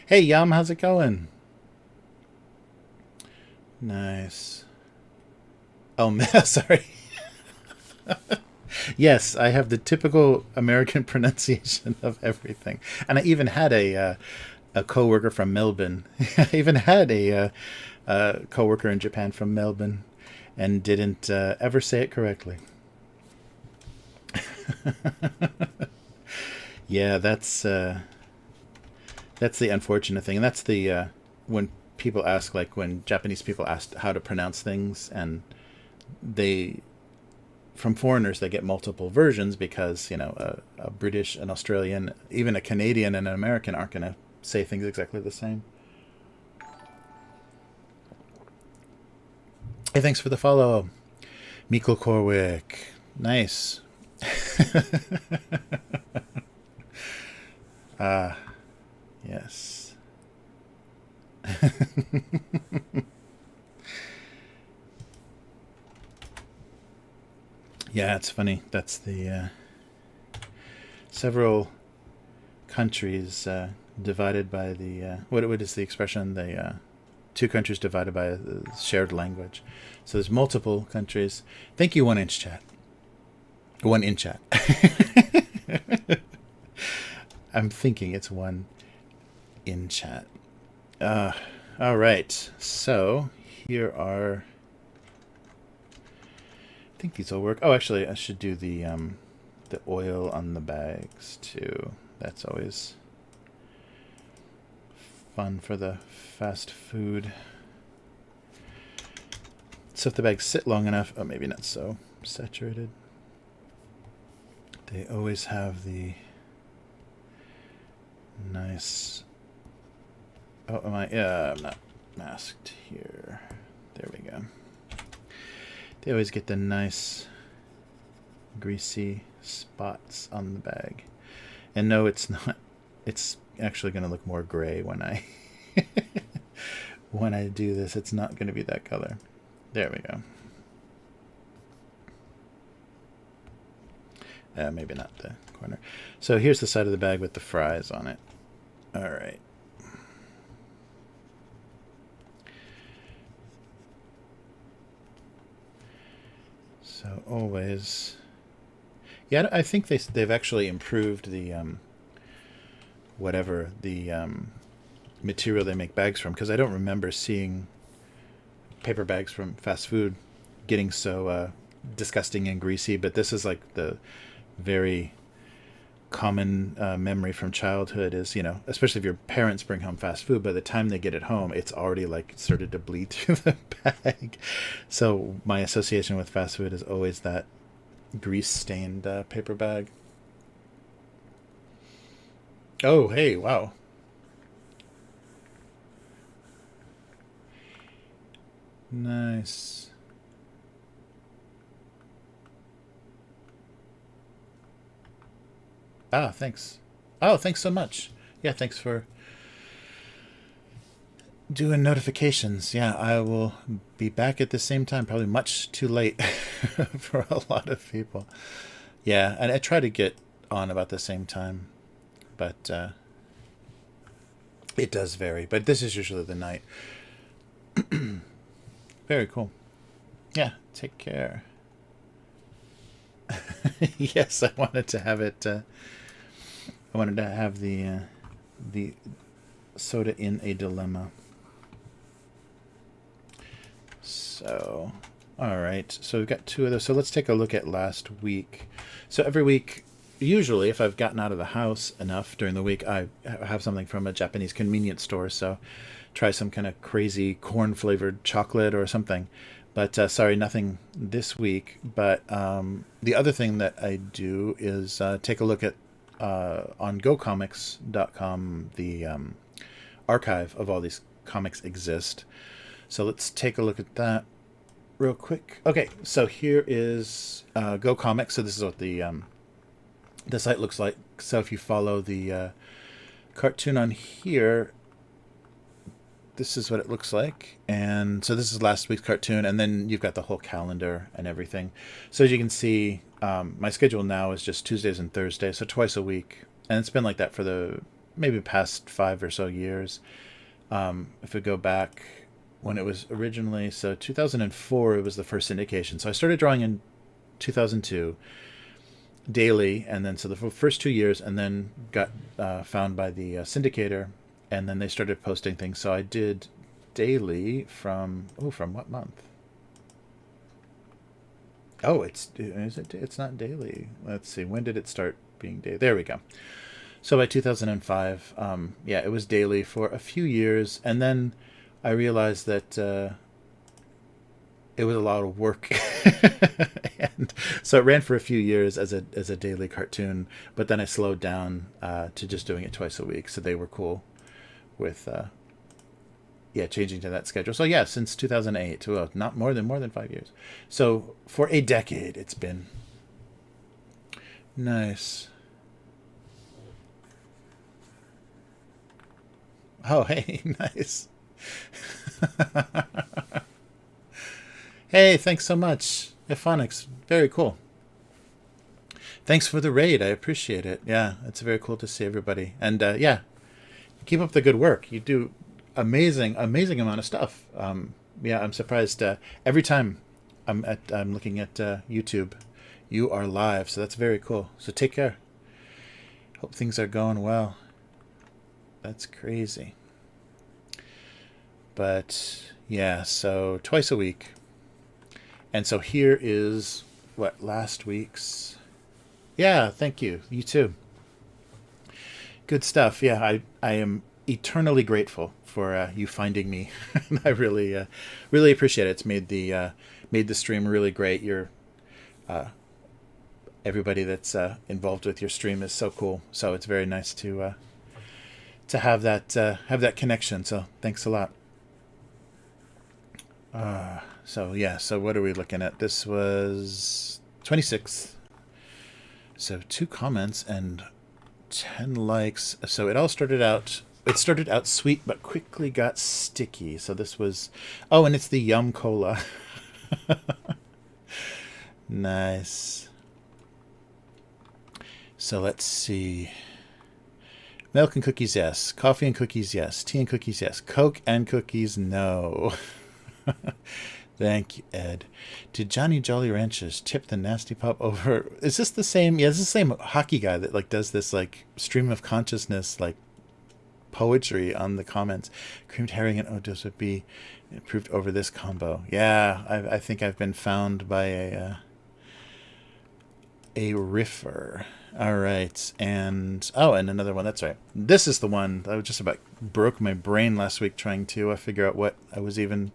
Hey, Yum, how's it going? Nice. Oh, sorry. Yes, I have the typical American pronunciation of everything. And I even had a coworker from Melbourne. I even had a coworker in Japan from Melbourne, and didn't ever say it correctly. Yeah, that's the unfortunate thing, and that's the when people ask, like when Japanese people ask how to pronounce things, and they from foreigners they get multiple versions because a British, an Australian, even a Canadian, and an American aren't going to say things exactly the same. Hey, thanks for the follow, Mikkel Corwick. Nice. Yes. Yeah, it's funny. That's the several countries divided by the what is the expression? The two countries divided by a shared language. So there's multiple countries. Thank you, 1 inch chat. 1 in chat. I'm thinking it's 1 in chat. All right. So here are. I think these will work. Oh, actually, I should do the oil on the bags too. That's always fun for the fast food. So if the bags sit long enough, oh, maybe not so saturated. They always have the nice. Oh, am I? Yeah, I'm not masked here. There we go. They always get the nice greasy spots on the bag. And no, it's not. It's actually going to look more gray when I when I do this. It's not going to be that color. There we go. Maybe not the corner. So here's the side of the bag with the fries on it. All right. So always, yeah. I think they've actually improved the whatever the material they make bags from, because I don't remember seeing paper bags from fast food getting so disgusting and greasy. But this is like the very common memory from childhood is, especially if your parents bring home fast food, by the time they get it home, it's already like started to bleed through the bag. So my association with fast food is always that grease stained paper bag. Oh, hey, wow. Nice. Ah, thanks. Oh, thanks so much. Yeah, thanks for doing notifications. Yeah, I will be back at the same time, probably much too late for a lot of people. Yeah, and I try to get on about the same time, but it does vary. But this is usually the night. Very cool. Yeah, take care. Yes, I wanted to have it. I wanted to have the soda in a dilemma. So, all right. So we've got 2 of those. So let's take a look at last week. So every week, usually, if I've gotten out of the house enough during the week, I have something from a Japanese convenience store. So try some kind of crazy corn flavored chocolate or something. But sorry, nothing this week. But the other thing that I do is take a look at on gocomics.com. The archive of all these comics exist. So let's take a look at that real quick. Okay, so here is Go Comics. So this is what the site looks like. So if you follow the cartoon on here, this is what it looks like. And so this is last week's cartoon, and then you've got the whole calendar and everything. So as you can see, my schedule now is just Tuesdays and Thursdays, so twice a week. And it's been like that for the maybe past 5 or so years. If we go back when it was originally, so 2004, it was the first syndication. So I started drawing in 2002 daily, and then so the first 2 years, and then got found by the syndicator, and then they started posting things. So I did daily from what month? Oh, it's not daily. Let's see, when did it start being daily? There we go. So by 2005, yeah, it was daily for a few years, and then I realized that it was a lot of work, and so it ran for a few years as a daily cartoon. But then I slowed down to just doing it twice a week. So they were cool with yeah, changing to that schedule. So yeah, since 2008, well, not more than 5 years. So for a decade, it's been nice. Oh, hey, nice. Hey, thanks so much, Ephonics. Very cool. Thanks for the raid. I appreciate it. Yeah, it's very cool to see everybody. And yeah, keep up the good work. You do amazing amount of stuff. Yeah, I'm surprised every time I'm looking at YouTube, you are live. So that's very cool. So take care. Hope things are going well. That's crazy. But yeah, so twice a week. And so here is what last week's. Yeah, thank you. You too. Good stuff. Yeah, I am eternally grateful for you finding me. I really appreciate it. It's made the stream really great. Everybody that's involved with your stream is so cool. So it's very nice to have that connection. So thanks a lot. So yeah, so what are we looking at? This was 26th. So 2 comments and 10 likes. So it started out sweet but quickly got sticky. So this was, oh, and it's the Yum Cola. Nice. So let's see. Milk and cookies, yes. Coffee and cookies, yes. Tea and cookies, yes. Coke and cookies, no. Thank you, Ed. Did Johnny Jolly Ranchers tip the Nasty Pop over? Is this the same? Yeah, this is the same hockey guy that like does this like stream of consciousness like poetry on the comments. Creamed herring and Odos would be improved over this combo. Yeah, I think I've been found by a riffer. All right, and another one. That's right. This is the one I was just about broke my brain last week trying to figure out what I was even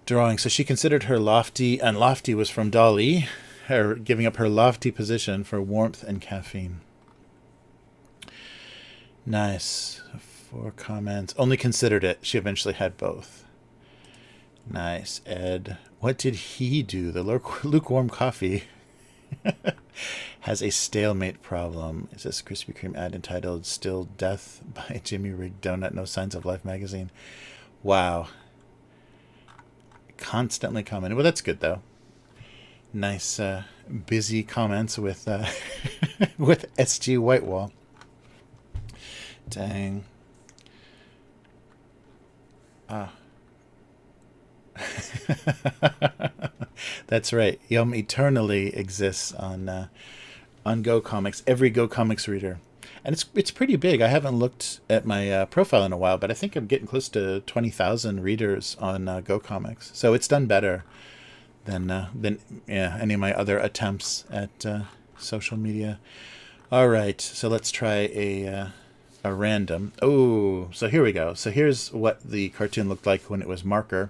drawing. So she considered her lofty, and lofty was from Dolly, her giving up her lofty position for warmth and caffeine. Nice. 4 comments. Only considered it. She eventually had both. Nice, Ed. What did he do? The lukewarm coffee has a stalemate problem. Is this Krispy Kreme ad entitled Still Death by Jimmy Rig Donut, No Signs of Life magazine? Wow. Constantly commenting. Well, that's good, though. Nice, busy comments with with SG Whitewall. Dang. That's right. Yum eternally exists on Go Comics. Every Go Comics reader, and it's pretty big. I haven't looked at my profile in a while, but I think I'm getting close to 20,000 readers on Go Comics. So it's done better than yeah, any of my other attempts at social media. All right, so let's try a random. Oh, so here we go. So here's what the cartoon looked like when it was marker.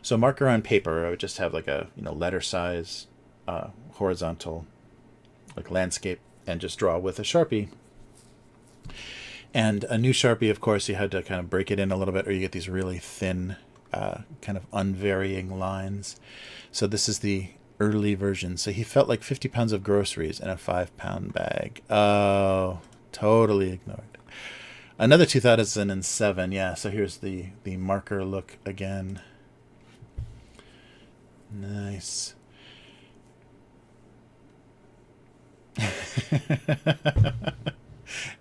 So marker on paper, I would just have like a letter size, horizontal, like landscape, and just draw with a Sharpie. And a new Sharpie, of course, you had to kind of break it in a little bit, or you get these really thin, kind of unvarying lines. So this is the early version. So he felt like 50 pounds of groceries in a 5-pound bag. Oh, totally ignored. Another 2007, yeah. So here's the marker look again. Nice.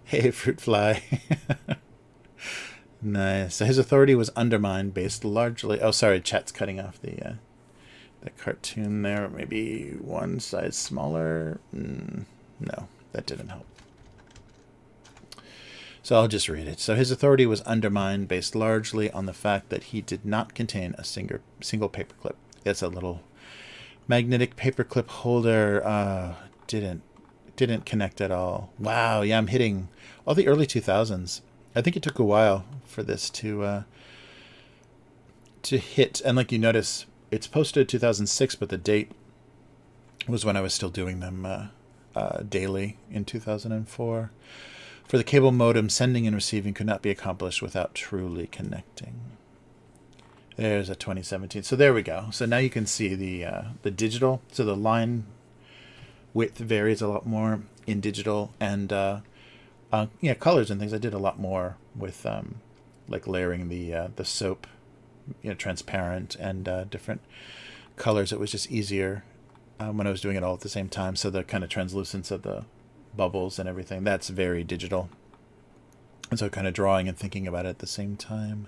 Hey, fruit fly. Nice. So his authority was undermined based largely. Oh, sorry, chat's cutting off the cartoon there. Maybe one size smaller. No, that didn't help. So I'll just read it. So his authority was undermined based largely on the fact that he did not contain a single paperclip. It's a little magnetic paperclip holder. Didn't Didn't connect at all. Wow, yeah, I'm hitting all the early 2000s. I think it took a while for this to hit. And like you notice, it's posted 2006, but the date was when I was still doing them daily in 2004. For the cable modem, sending and receiving could not be accomplished without truly connecting. There's a 2017. So there we go. So now you can see the digital. So the line width varies a lot more in digital, and yeah, colors and things. I did a lot more with like layering the soap, transparent and different colors. It was just easier when I was doing it all at the same time. So the kind of translucence of the bubbles and everything, that's very digital. And so kind of drawing and thinking about it at the same time.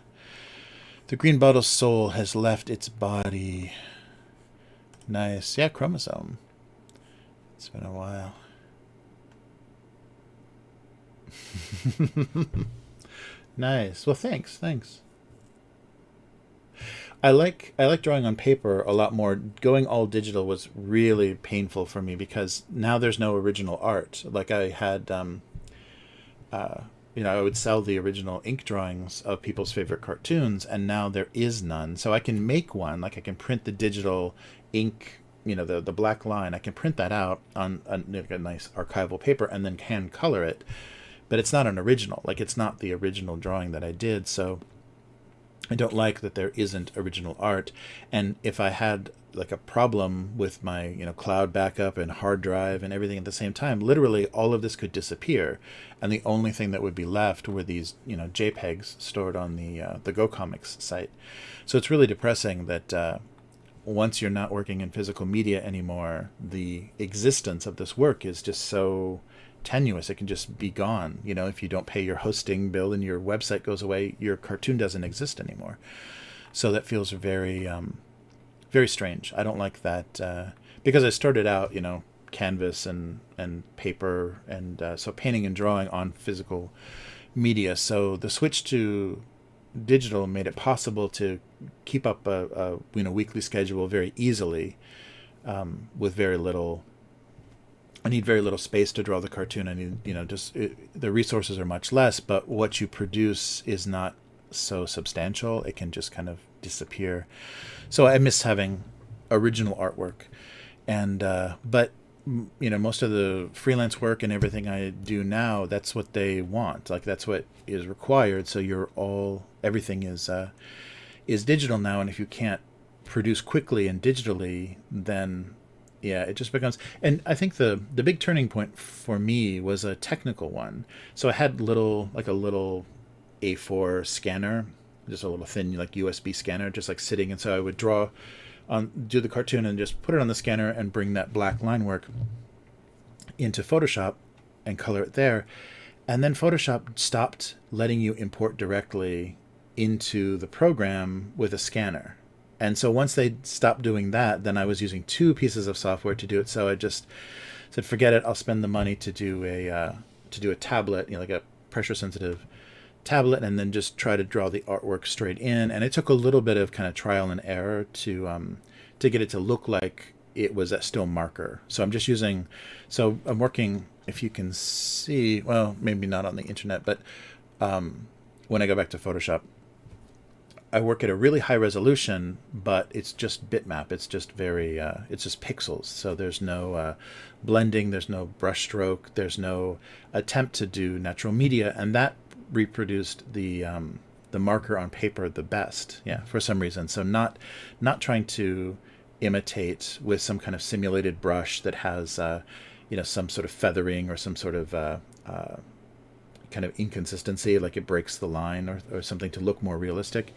The green bottle soul has left its body. Nice. Yeah, chromosome. It's been a while. Nice. Well, thanks. I like drawing on paper a lot more. Going all digital was really painful for me because now there's no original art. Like I had, I would sell the original ink drawings of people's favorite cartoons, and now there is none. So I can make one. Like I can print the digital ink, the black line. I can print that out on a nice archival paper and then hand color it. But it's not an original. Like it's not the original drawing that I did. So I don't like that there isn't original art. And if I had like a problem with my cloud backup and hard drive and everything at the same time, literally all of this could disappear, and the only thing that would be left were these JPEGs stored on the GoComics site. So it's really depressing that once you're not working in physical media anymore, the existence of this work is just so tenuous. It can just be gone. If you don't pay your hosting bill and your website goes away, your cartoon doesn't exist anymore. So that feels very very strange. I don't like that because I started out canvas and paper, and so painting and drawing on physical media. So the switch to digital made it possible to keep up a weekly schedule very easily with very little. I need very little space to draw the cartoon. I need, the resources are much less, but what you produce is not so substantial. It can just kind of disappear. So I miss having original artwork. And, but, most of the freelance work and everything I do now, that's what they want. Like that's what is required. So everything is digital now. And if you can't produce quickly and digitally, then yeah, it just becomes. And I think the big turning point for me was a technical one. So I had a little A4 scanner, just a little thin like USB scanner, just like sitting. And so I would do the cartoon and just put it on the scanner and bring that black line work into Photoshop and color it there. And then Photoshop stopped letting you import directly into the program with a scanner. And so once they stopped doing that, then I was using two pieces of software to do it. So I just said, forget it. I'll spend the money to do a tablet, like a pressure sensitive tablet, and then just try to draw the artwork straight in. And it took a little bit of kind of trial and error to get it to look like it was a still marker. So I'm working, if you can see, well, maybe not on the internet, but when I go back to Photoshop, I work at a really high resolution, but it's just bitmap. It's just it's just pixels. So there's no blending, there's no brush stroke, there's no attempt to do natural media, and that reproduced the marker on paper the best. Yeah, for some reason. So not trying to imitate with some kind of simulated brush that has some sort of feathering or some sort of kind of inconsistency, like it breaks the line or something to look more realistic.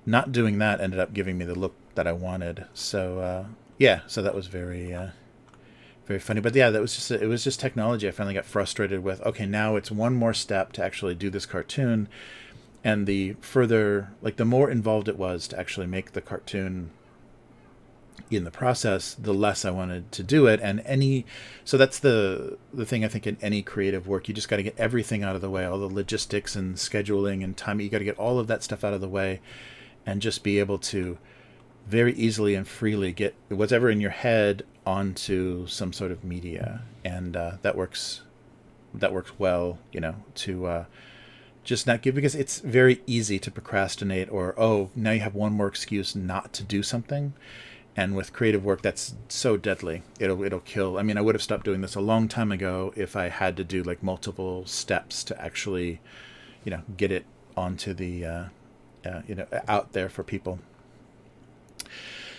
Not doing that ended up giving me the look that I wanted. So so that was very very funny. But yeah, it was just technology. I finally got frustrated with, okay, now it's one more step to actually do this cartoon, and the more involved it was to actually make the cartoon in the process, the less I wanted to do it. And so that's the thing, I think, in any creative work, you just got to get everything out of the way, all the logistics and scheduling and time. You got to get all of that stuff out of the way and just be able to very easily and freely get whatever in your head onto some sort of media, and that works. That works well, to just not give, because it's very easy to procrastinate, or now you have one more excuse not to do something. And with creative work, that's so deadly. It'll kill. I mean, I would have stopped doing this a long time ago if I had to do like multiple steps to actually, get it onto the, out there for people.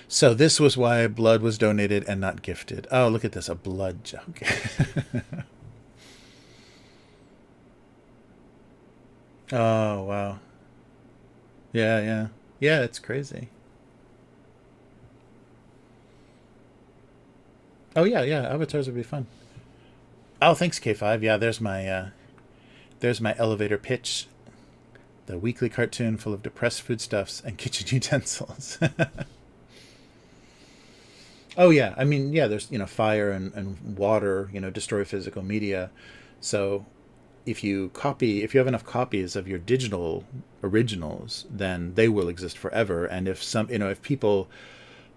So this was why blood was donated and not gifted. Oh, look at this, a blood joke. Oh, wow. Yeah, yeah. Yeah, it's crazy. Oh, yeah, yeah. Avatars would be fun. Oh, thanks, K5. Yeah, there's my elevator pitch. The weekly cartoon full of depressed foodstuffs and kitchen utensils. Oh, yeah. I mean, yeah, there's, fire and water, destroy physical media. So if you have enough copies of your digital originals, then they will exist forever. And if people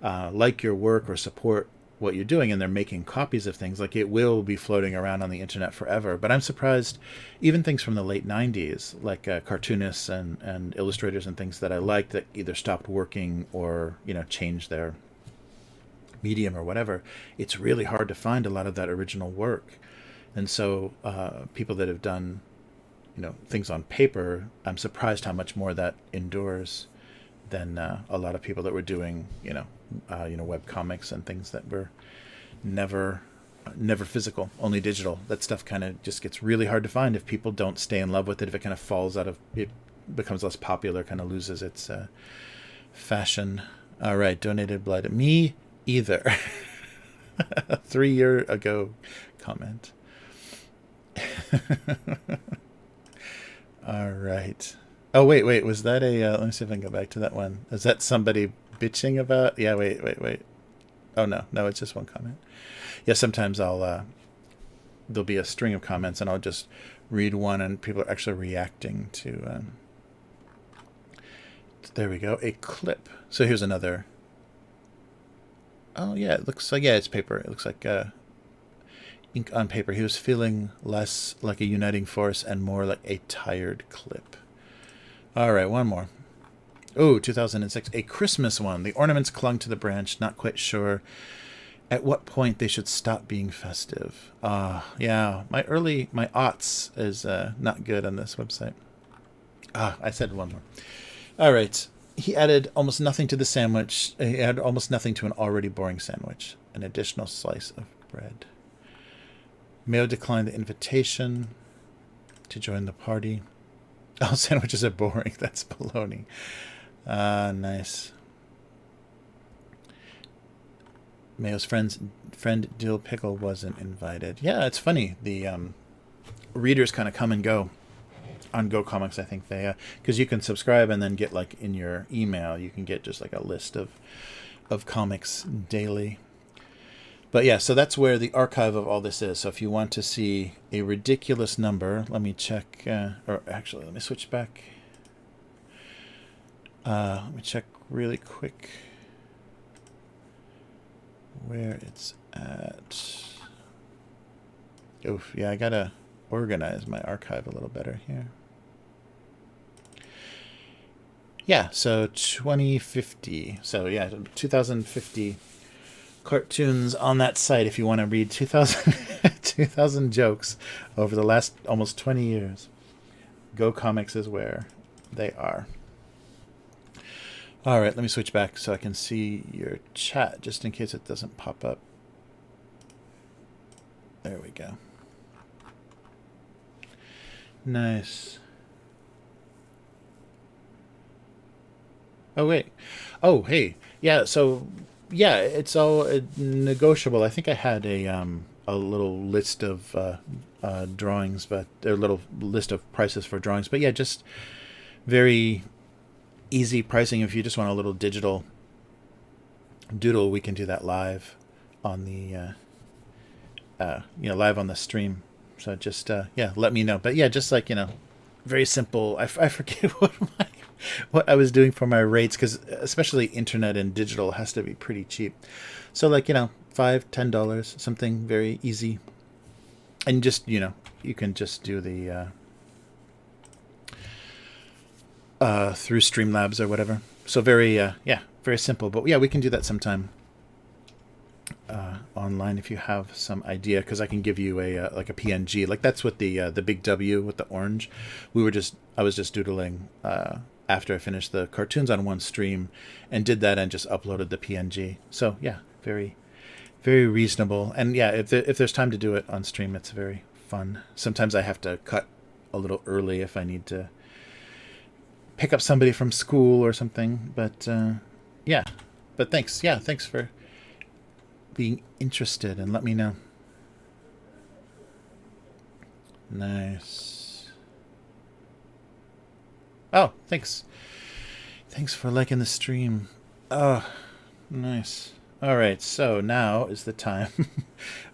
like your work or support what you're doing, and they're making copies of things, like, it will be floating around on the internet forever. But I'm surprised, even things from the late 90s, like cartoonists and illustrators and things that I liked, that either stopped working or, changed their medium or whatever, it's really hard to find a lot of that original work. And so people that have done, things on paper, I'm surprised how much more that endures than a lot of people that were doing, web comics and things that were never physical, only digital. That stuff kind of just gets really hard to find if people don't stay in love with it. If it kind of falls out of, it becomes less popular, kind of loses its fashion. All right, donated blood. Me either. A 3-year ago comment. All right. Oh, wait. Was that a... let me see if I can go back to that one. Is that somebody bitching about... Yeah, wait. Oh, no, it's just one comment. Yeah, sometimes there'll be a string of comments, and I'll just read one, and people are actually reacting to... there we go, a clip. So here's another... Oh, yeah, it looks like... Yeah, it's paper. It looks like... ink on paper. He was feeling less like a uniting force and more like a tired clip. All right, one more. Oh, 2006, a Christmas one. The ornaments clung to the branch, not quite sure at what point they should stop being festive. Yeah, my aughts is not good on this website. I said one more. All right. He added almost nothing to the sandwich. He added almost nothing to an already boring sandwich. An additional slice of bread. Mayo declined the invitation to join the party. Oh, sandwiches are boring. That's baloney. Nice. Mayo's friend Dill Pickle wasn't invited. Yeah, it's funny. The readers kind of come and go on Go Comics. I think they because you can subscribe and then get, like, in your email, you can get just like a list of comics daily. But yeah, so that's where the archive of all this is. So if you want to see a ridiculous number, let me check, or actually, let me switch back. Let me check really quick where it's at. Oof, yeah, I gotta organize my archive a little better here. Yeah, so 2050. So yeah, 2050 cartoons on that site if you want to read 2,000 jokes over the last almost 20 years. Go Comics is where they are. All right, let me switch back so I can see your chat just in case it doesn't pop up. There we go. Nice. Oh, wait. Oh, hey. Yeah, so... Yeah, it's all negotiable. I think I had a little list of drawings, but a little list of prices for drawings. But yeah, just very easy pricing. If you just want a little digital doodle, we can do that live on the live on the stream. So just yeah, let me know. But yeah, just like, very simple. I forget what what I was doing for my rates, because especially internet and digital has to be pretty cheap. So like, $5, $10, something very easy. And just, you can just do the through Streamlabs or whatever. So very, very simple. But yeah, we can do that sometime online if you have some idea, because I can give you a like a PNG. Like that's what the big W with the orange. I was just doodling after I finished the cartoons on one stream, and did that and just uploaded the PNG. So yeah, very, very reasonable. And yeah, if there's time to do it on stream, it's very fun. Sometimes I have to cut a little early if I need to pick up somebody from school or something. But yeah, but thanks. Yeah, thanks for being interested, and let me know. Nice. Oh, thanks. Thanks for liking the stream. Oh, nice. All right, so now is the time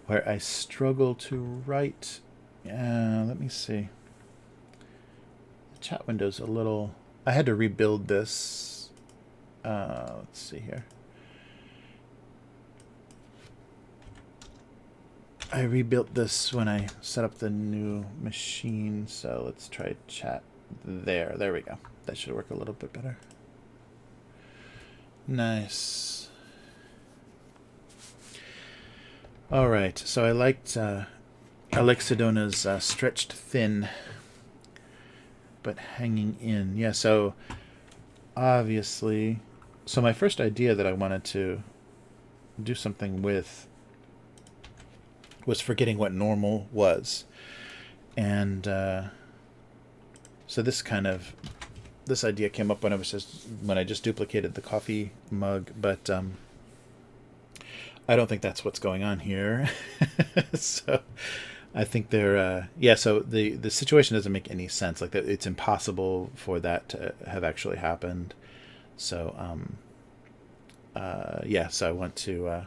where I struggle to write. Let me see. The chat window's a little... I had to rebuild this. Let's see here. I rebuilt this when I set up the new machine, so let's try chat there. There we go. That should work a little bit better. Nice. All right, so I liked Sedona's stretched thin, but hanging in. Yeah, so obviously, so my first idea that I wanted to do something with was forgetting what normal was. And so this idea came up when I just duplicated the coffee mug, but I don't think that's what's going on here. So I think so the situation doesn't make any sense. Like it's impossible for that to have actually happened. So so I want to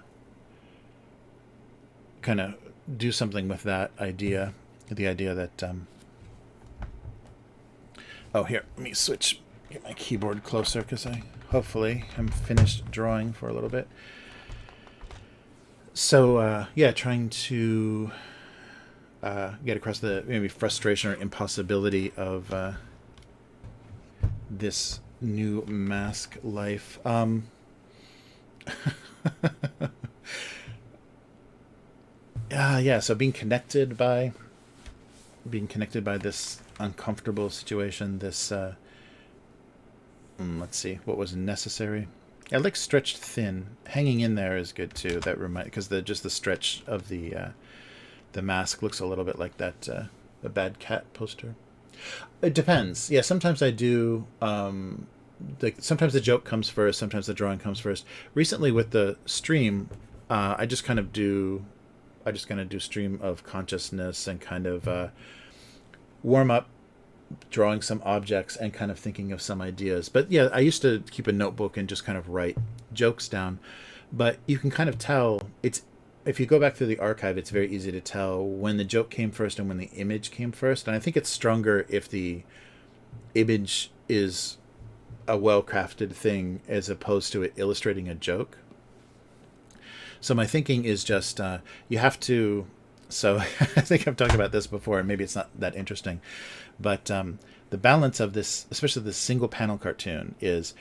kind of do something with that idea. The idea that oh, here, let me get my keyboard closer, because I hopefully am finished drawing for a little bit. So trying to get across the maybe frustration or impossibility of this new mask life. So being connected by this uncomfortable situation, this let's see, what was necessary. I like stretched thin. Hanging in there is good too. That because just the stretch of the mask looks a little bit like that the Bad Cat poster. It depends. Yeah, sometimes I do. Sometimes the joke comes first. Sometimes the drawing comes first. Recently with the stream, I just kind of do stream of consciousness and kind of warm up, drawing some objects and kind of thinking of some ideas. But yeah, I used to keep a notebook and just kind of write jokes down. But you can kind of tell, if you go back through the archive, it's very easy to tell when the joke came first and when the image came first. And I think it's stronger if the image is a well-crafted thing as opposed to it illustrating a joke. So my thinking is just, you have to, so I think I've talked about this before, and maybe it's not that interesting, but the balance of this, especially this single panel cartoon, is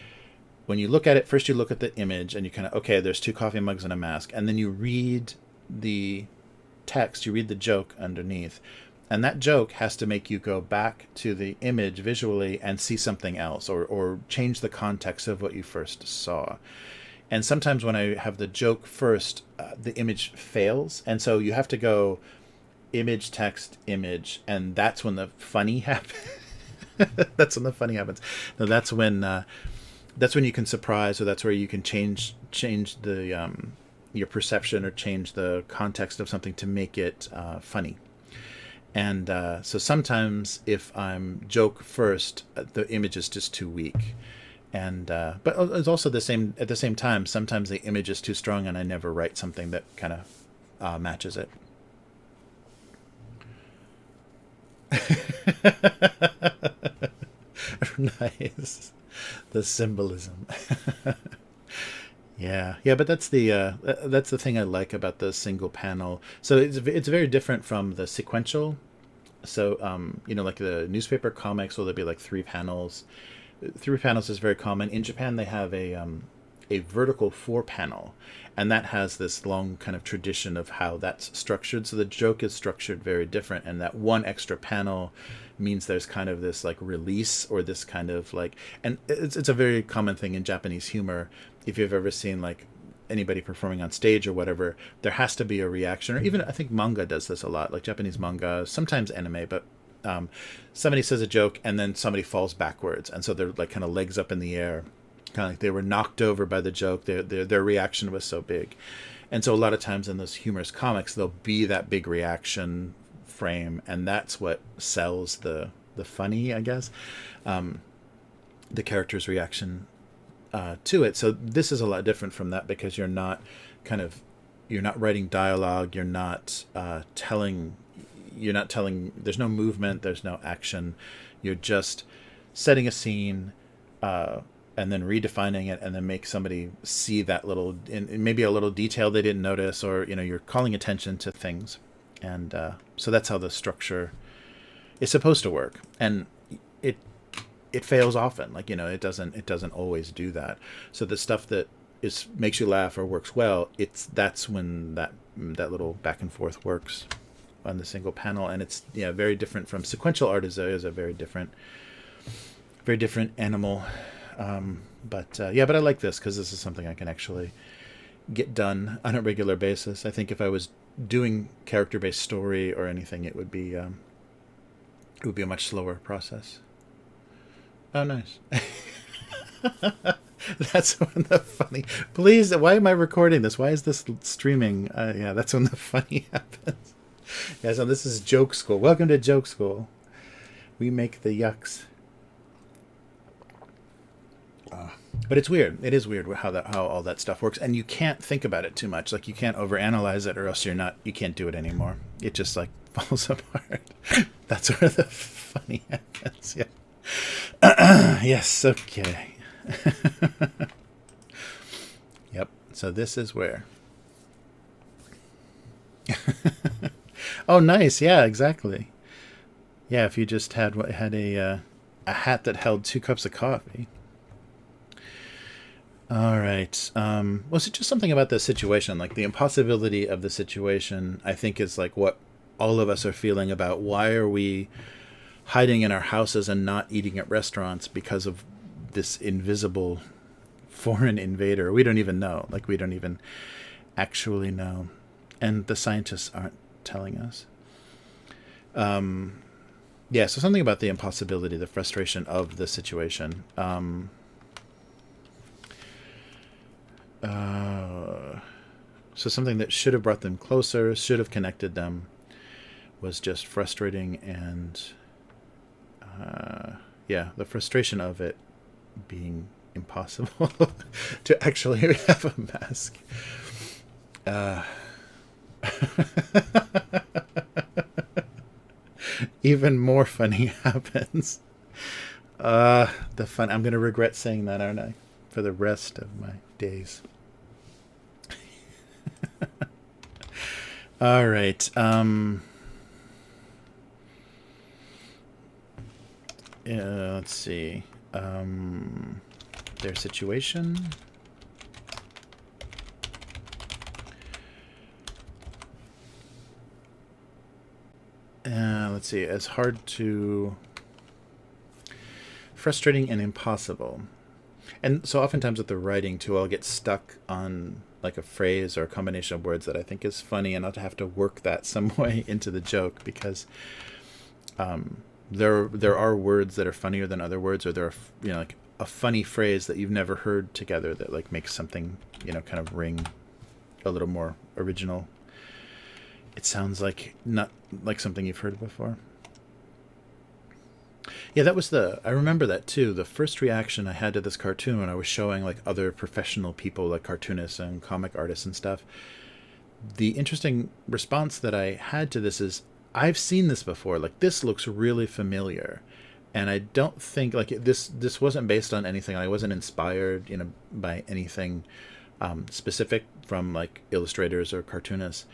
when you look at it, first you look at the image and you kind of, okay, there's two coffee mugs and a mask, and then you read the text, you read the joke underneath, and that joke has to make you go back to the image visually and see something else, or change the context of what you first saw. And sometimes when I have the joke first, the image fails. And so you have to go image, text, image. And that's when the funny happens. That's when the funny happens. No, that's when you can surprise, or that's where you can change the your perception or change the context of something to make it funny. And so sometimes if I'm joke first, the image is just too weak. And but it's also the same at the same time. Sometimes the image is too strong, and I never write something that kind of matches it. Nice. The symbolism. Yeah, yeah, but that's the thing I like about the single panel. So it's very different from the sequential. So like the newspaper comics, will there be like three panels? Three panels is very common. In Japan, they have a vertical four panel, and that has this long kind of tradition of how that's structured. So the joke is structured very different, and that one extra panel means there's kind of this like release, or this kind of like, and it's a very common thing in Japanese humor. If you've ever seen like anybody performing on stage or whatever, there has to be a reaction. Or even I think manga does this a lot, like Japanese manga, sometimes anime, but somebody says a joke and then somebody falls backwards, and so they're like kind of legs up in the air, kind of like they were knocked over by the joke. Their reaction was so big. And so a lot of times in those humorous comics, there'll be that big reaction frame, and that's what sells the funny, I guess, the character's reaction to it. So this is a lot different from that, because you're not writing dialogue, you're not telling, there's no movement, there's no action, you're just setting a scene, and then redefining it, and then make somebody see that little, maybe a little detail they didn't notice, or you're calling attention to things. And so that's how the structure is supposed to work, and it fails often. Like, it doesn't always do that. So the stuff that makes you laugh or works well, that's when that little back and forth works on the single panel. And it's very different from sequential art. Is a very different animal. But I like this because this is something I can actually get done on a regular basis. I think if I was doing character-based story or anything, it would be a much slower process. Oh, nice. That's when the funny. Please, why am I recording this? Why is this streaming? That's when the funny happens. Yeah, so this is Joke School. Welcome to Joke School. We make the yucks. But it's weird. It is weird how all that stuff works, and you can't think about it too much. Like, you can't overanalyze it, or else you can't do it anymore. It just like falls apart. That's where the funny happens. Yeah. Yes. Okay. Yep. So this is where. Oh, nice. Yeah. Exactly. Yeah. If you just had a hat that held 2 cups of coffee. All right. Was it just something about the situation, like the impossibility of the situation, I think is like what all of us are feeling about why are we hiding in our houses and not eating at restaurants because of this invisible foreign invader. We don't even know. Like, we don't even actually know. And the scientists aren't telling us. So something about the impossibility, the frustration of the situation. So something that should have brought them closer, should have connected them, was just frustrating. And the frustration of it being impossible to actually have a mask. Even more funny happens. The fun. I'm going to regret saying that, aren't I? For the rest of my days. All right. Let's see. Their situation. Let's see. As hard to... frustrating and impossible. And so oftentimes with the writing, too, I'll get stuck on like a phrase or a combination of words that I think is funny, and I'll have to work that some way into the joke, because there are words that are funnier than other words, or there are like a funny phrase that you've never heard together that like makes something kind of ring a little more original. It sounds like not like something you've heard before. Yeah, I remember that too. The first reaction I had to this cartoon when I was showing like other professional people, like cartoonists and comic artists and stuff, the interesting response that I had to this is, I've seen this before. Like, this looks really familiar. And I don't think like this wasn't based on anything. I wasn't inspired, by anything specific from like illustrators or cartoonists.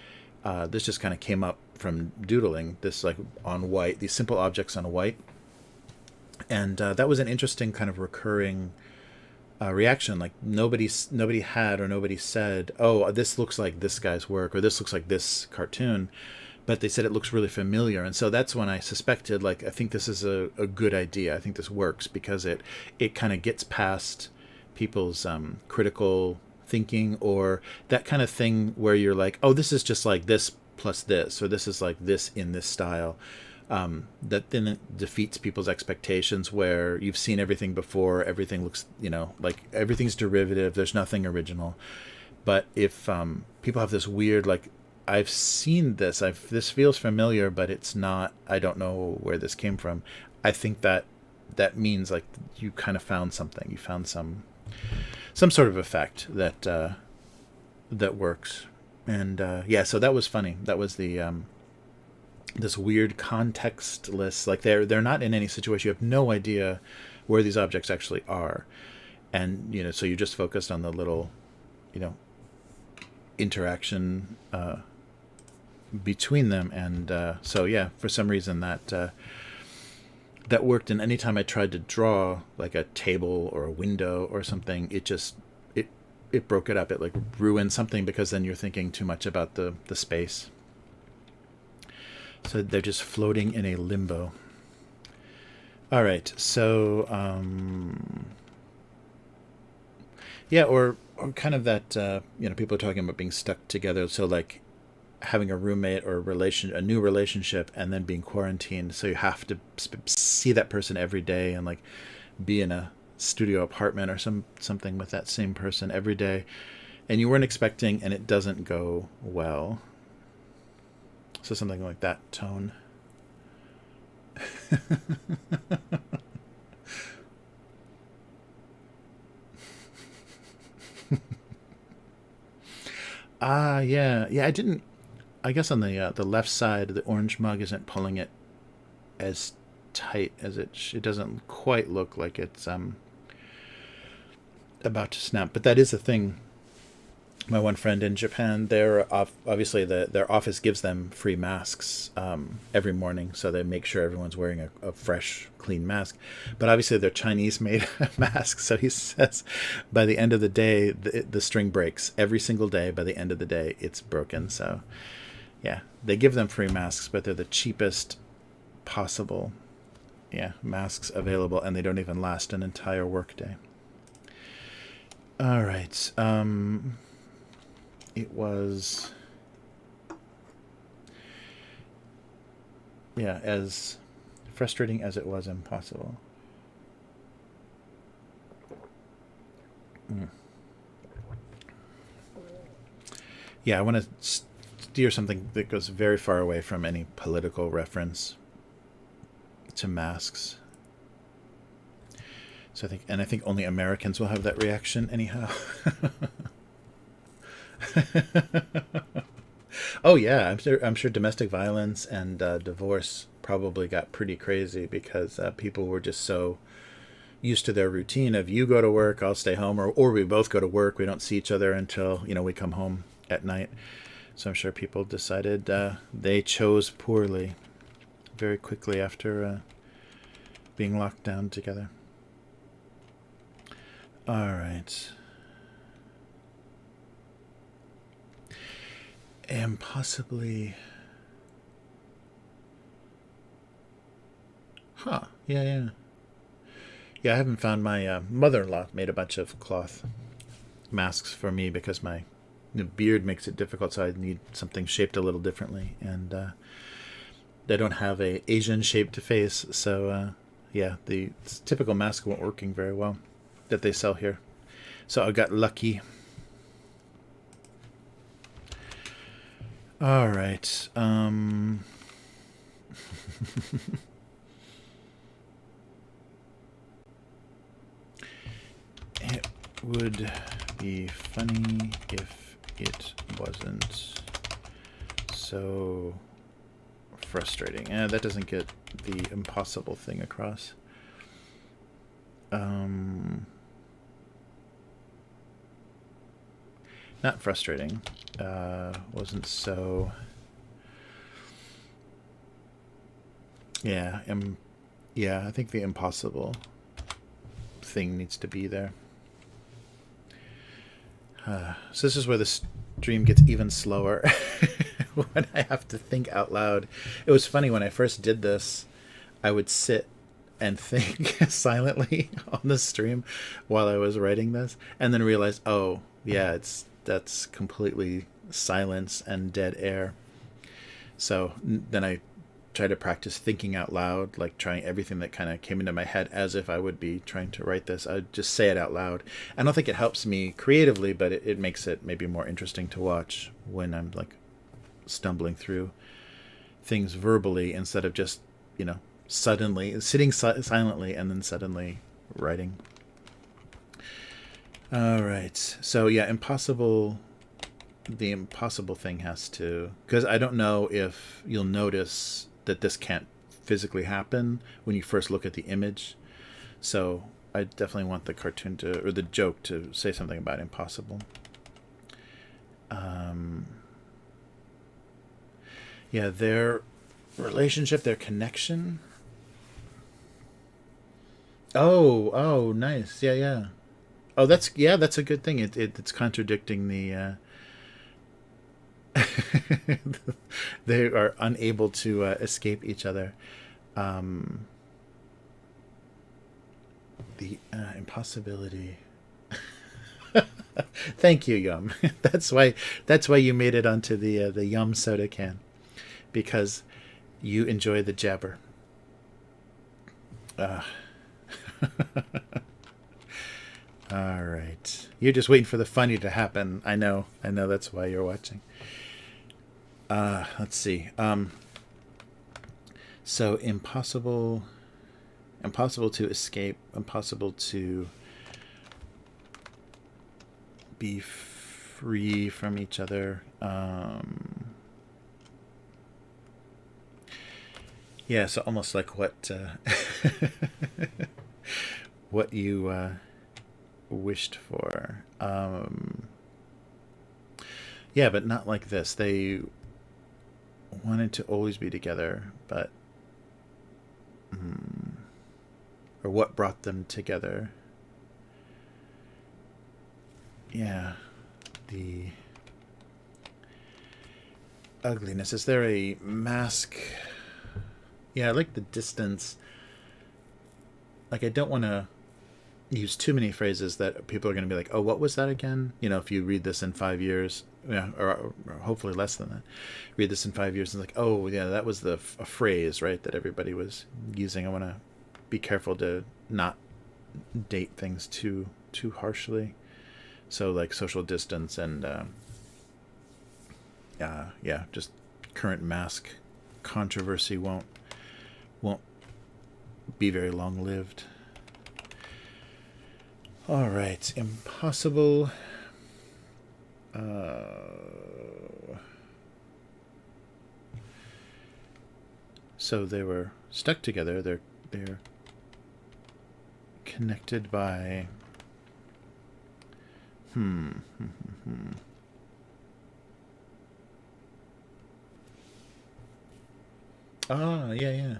This just kind of came up from doodling this like on white, these simple objects on white, and that was an interesting kind of recurring reaction. Like nobody had or nobody said, "Oh, this looks like this guy's work," or "This looks like this cartoon," but they said it looks really familiar. And so that's when I suspected, like, I think this is a good idea. I think this works because it kind of gets past people's critical thinking, or that kind of thing where you're like, oh, this is just like this plus this, or this is like this in this style. That then it defeats people's expectations, where you've seen everything before, everything looks, like everything's derivative, there's nothing original. But if people have this weird, like, I've seen this, this feels familiar, but it's not, I don't know where this came from. I think that means like you kind of found something, you found some sort of effect that works. And so that was funny. That was the this weird contextless, like they're not in any situation, you have no idea where these objects actually are, and so you're just focused on the little interaction between them. And for some reason that worked. And anytime I tried to draw like a table or a window or something, it broke it up. It like ruined something, because then you're thinking too much about the space. So they're just floating in a limbo. All right, so or kind of that people are talking about being stuck together. So like having a roommate or a new relationship, and then being quarantined, so you have to see that person every day, and like be in a studio apartment or something with that same person every day, and you weren't expecting, and it doesn't go well. So something like that tone. I guess on the left side, the orange mug isn't pulling it as tight as it doesn't quite look like it's about to snap. But that is a thing. My one friend in Japan, obviously their office gives them free masks every morning, so they make sure everyone's wearing a fresh, clean mask. But obviously they're Chinese-made masks, so he says by the end of the day, the string breaks. Every single day, by the end of the day, it's broken. So yeah, they give them free masks, but they're the cheapest possible masks available, and they don't even last an entire workday. All right. It was, as frustrating as it was impossible. I want to steer something that goes very far away from any political reference to masks. So I think only Americans will have that reaction anyhow. Oh yeah, I'm sure domestic violence and divorce probably got pretty crazy, because people were just so used to their routine of, you go to work, I'll stay home, or we both go to work, we don't see each other until we come home at night. So I'm sure people decided they chose poorly very quickly after being locked down together. All right. And possibly... Yeah, I haven't found my mother-in-law made a bunch of cloth masks for me, because my beard makes it difficult, so I need something shaped a little differently. And they don't have a Asian-shaped face, so the typical mask won't working very well that they sell here. So I got lucky. All right. It would be funny if it wasn't so frustrating. That doesn't get the impossible thing across. Um, not frustrating. Wasn't so. Yeah, yeah. I think the impossible thing needs to be there. So this is where the stream gets even slower when I have to think out loud. It was funny when I first did this. I would sit and think silently on the stream while I was writing this, and then realize, oh yeah, that's completely silence and dead air. So then I try to practice thinking out loud, like trying everything that kind of came into my head as if I would be trying to write this. I'd just say it out loud. I don't think it helps me creatively, but it makes it maybe more interesting to watch when I'm like stumbling through things verbally instead of just, suddenly sitting silently and then suddenly writing. All right. So yeah, the impossible thing has to, because I don't know if you'll notice that this can't physically happen when you first look at the image. So I definitely want the cartoon to, or the joke to, say something about impossible. Yeah, their relationship, their connection. Oh, nice. Yeah. Oh, that's a good thing. It's contradicting the. They are unable to escape each other. The impossibility. Thank you, Yum. That's why you made it onto the Yum soda can, because you enjoy the jabber. Uh, all right, you're just waiting for the funny to happen. I know. That's why you're watching. Let's see. So impossible to escape, impossible to be free from each other. Yeah, so almost like what what you wished for. Yeah, but not like this. They wanted to always be together, but or what brought them together? Yeah, the ugliness. Is there a mask? Yeah, I like the distance. Like, I don't want to use too many phrases that people are going to be like, oh, what was that again? If you read this in 5 years, yeah, or hopefully less than that, read this in 5 years and like, oh, yeah, that was a phrase, right, that everybody was using. I want to be careful to not date things too harshly. So like social distance and yeah, just current mask controversy won't be very long lived. All right, impossible. So they were stuck together. They're connected by. Ah, yeah.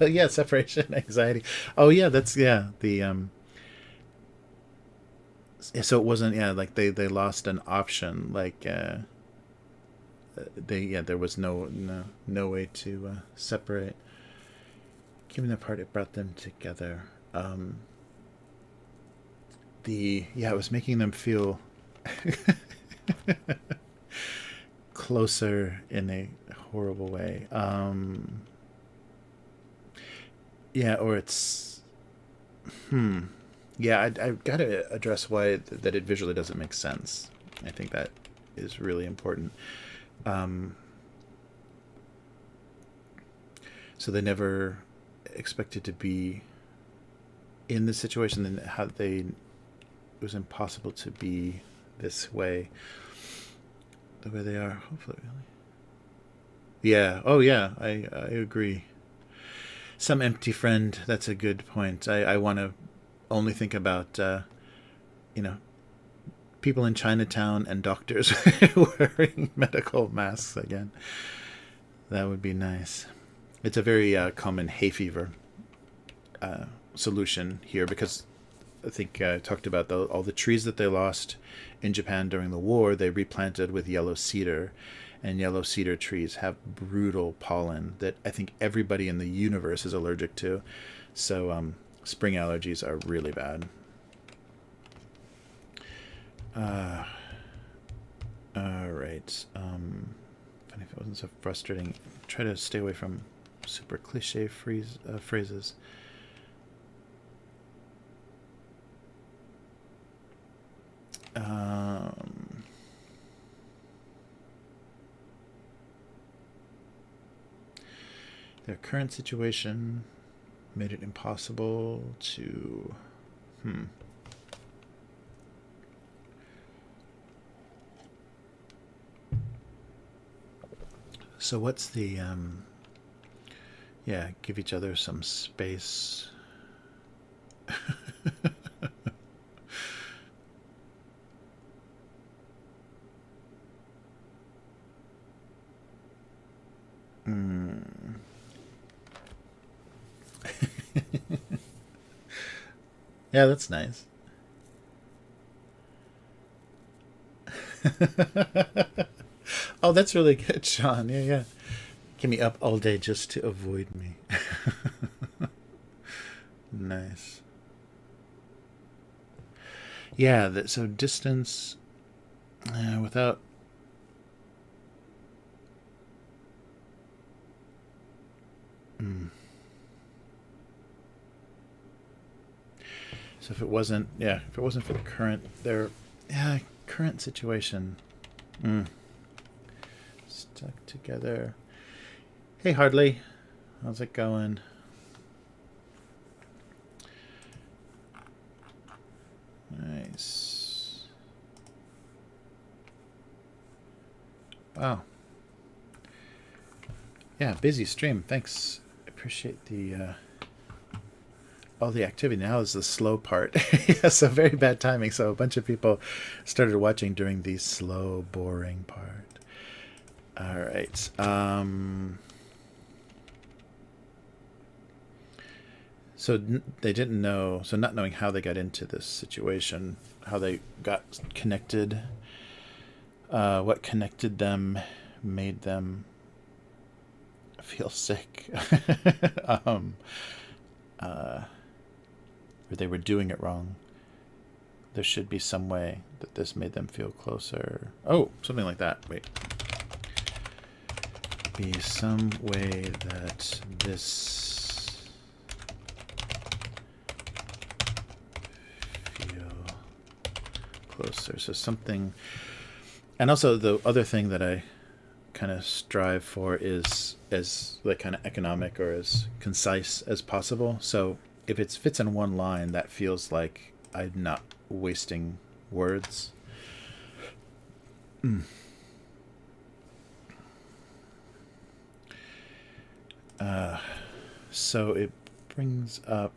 Yeah, separation anxiety. Oh yeah, that's the so it wasn't, like they lost an option, like there was no way to separate. Keeping them apart, it brought them together. It was making them feel closer in a horrible way. Yeah, or it's yeah, I've got to address why that it visually doesn't make sense. I think that is really important. So they never expected to be in this situation, and how it was impossible to be this way, the way they are. Hopefully, really. Yeah. Oh, yeah. I agree. Some empty friend. That's a good point. I want to only think about, you know, people in Chinatown and doctors wearing medical masks again. That would be nice. It's a very common hay fever solution here, because I think I talked about all the trees that they lost in Japan during the war. They replanted with yellow cedar, and yellow cedar trees have brutal pollen that I think everybody in the universe is allergic to. So spring allergies are really bad. All right. Funny if it wasn't so frustrating. Try to stay away from super cliche phrases. Their current situation made it impossible to... So what's the... yeah, give each other some space. Yeah, that's nice. Oh, that's really good, Sean. Yeah, yeah. Get me up all day just to avoid me. Nice. Yeah, so distance without... So if it wasn't, if it wasn't for the current situation, stuck together. Hey, Hardly, how's it going? Nice. Wow. Yeah, busy stream. Thanks. Appreciate the all the activity. Now is the slow part. Yeah, so very bad timing. So a bunch of people started watching during the slow, boring part. All right. So they didn't know. So not knowing how they got into this situation, how they got connected, what connected them, made them feel sick. Or they were doing it wrong. There should be some way that this made them feel closer. Oh, something like that. Wait. Be some way that this feel closer. So something... And also the other thing that I kind of strive for is as like kind of economic or as concise as possible. So if it fits in one line, that feels like I'm not wasting words. So it brings up...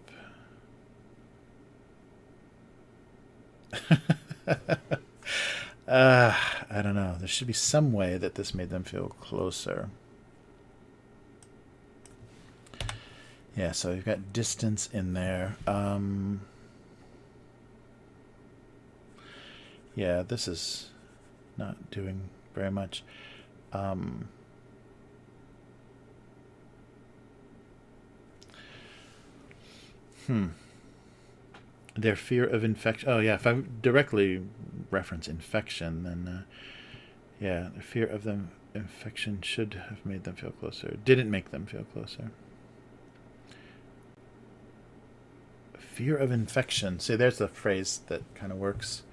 I don't know. There should be some way that this made them feel closer. Yeah, so you've got distance in there. Yeah, this is not doing very much. Their fear of infection. Oh, yeah, if I directly reference infection, then, yeah, the fear of them infection should have made them feel closer. Didn't make them feel closer. Fear of infection. See, there's the phrase that kind of works.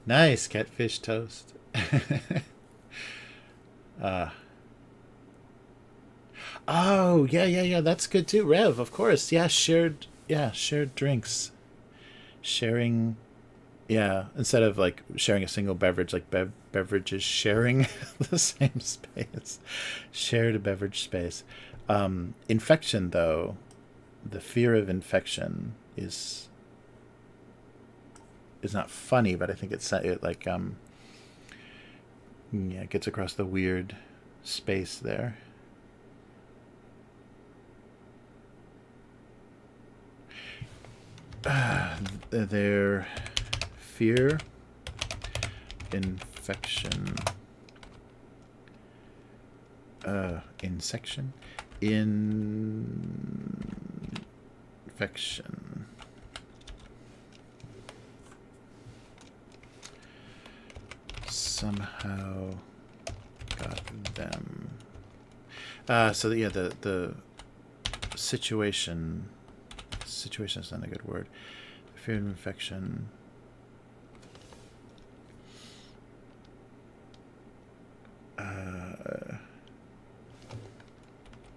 Nice, catfish toast. Oh, yeah, that's good too. Rev, of course. Yeah, shared drinks. Sharing, Yeah, instead of like sharing a single beverage, like beverages sharing the same space, shared a beverage space. Infection, though, the fear of infection is not funny, but I think it like yeah, it gets across the weird space there. Their fear infection insection infection somehow got them. So yeah, the situation is not a good word. Fear of infection.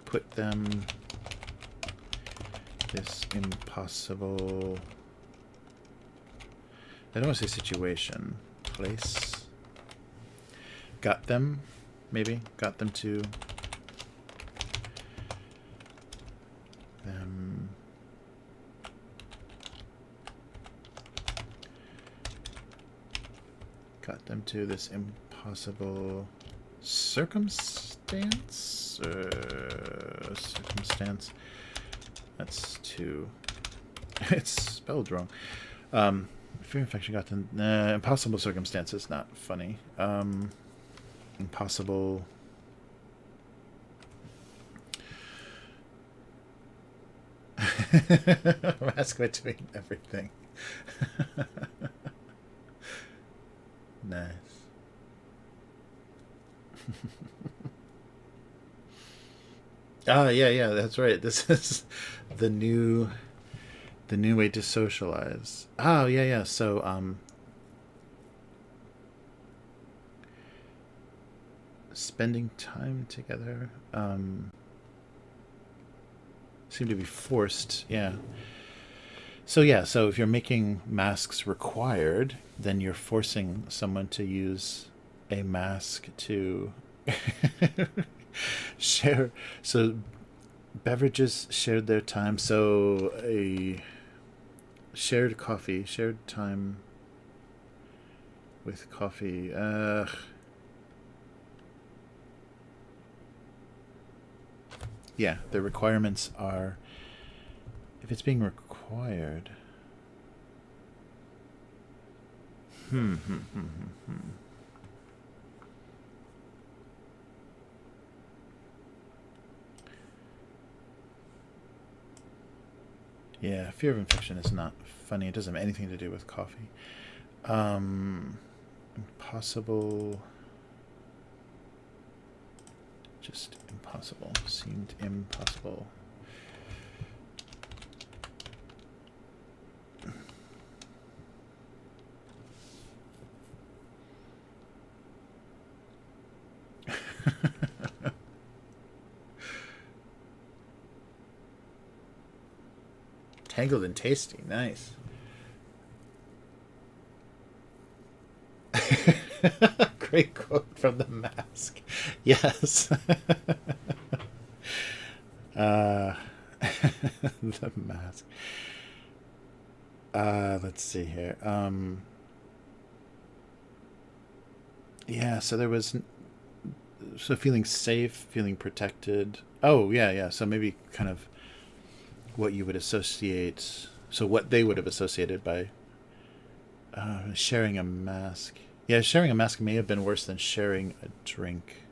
Put them this impossible. I don't want to say situation. Place. Got them, maybe. Got them to them. Got them to this impossible circumstance. Circumstance. That's too. It's spelled wrong. Fear infection got them. Impossible circumstances. Not funny. Impossible. Mask between everything. Nice. Yeah, that's right. This is the new way to socialize. Oh, yeah. So spending time together seem to be forced. Yeah. So yeah, so if you're making masks required, then you're forcing someone to use a mask to share. So beverages shared their time. So a shared coffee, shared time with coffee. Yeah, the requirements are, if it's being required. Yeah, fear of infection is not funny. It doesn't have anything to do with coffee. Impossible. Just impossible. Seemed impossible. Tangled and tasty. Nice. Great quote from The Mask. Yes. The Mask. Let's see here. Yeah, so there was. So feeling safe, feeling protected. Oh, yeah. So maybe kind of what you would associate. So what they would have associated by sharing a mask. Yeah, sharing a mask may have been worse than sharing a drink.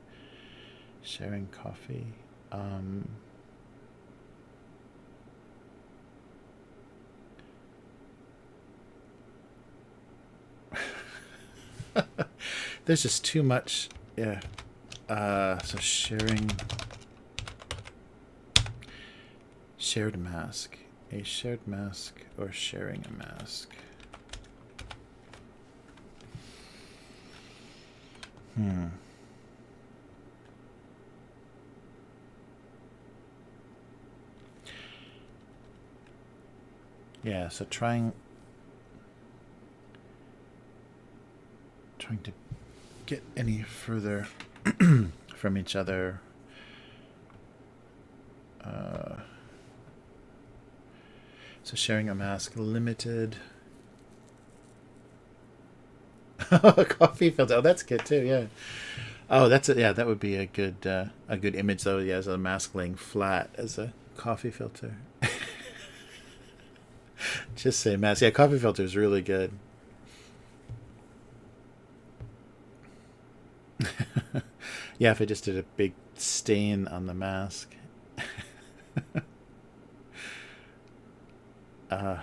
Sharing coffee. There's just too much. Yeah. So shared mask. A shared mask or sharing a mask. Yeah, so trying get any further from each other. So sharing a mask limited. Coffee filter. Oh, that's good too. Yeah. Oh, that's it. Yeah, that would be a good image though. Yeah, as a mask laying flat as a coffee filter. Just say mask. Yeah, coffee filter is really good. Yeah, if I just did a big stain on the mask. uh,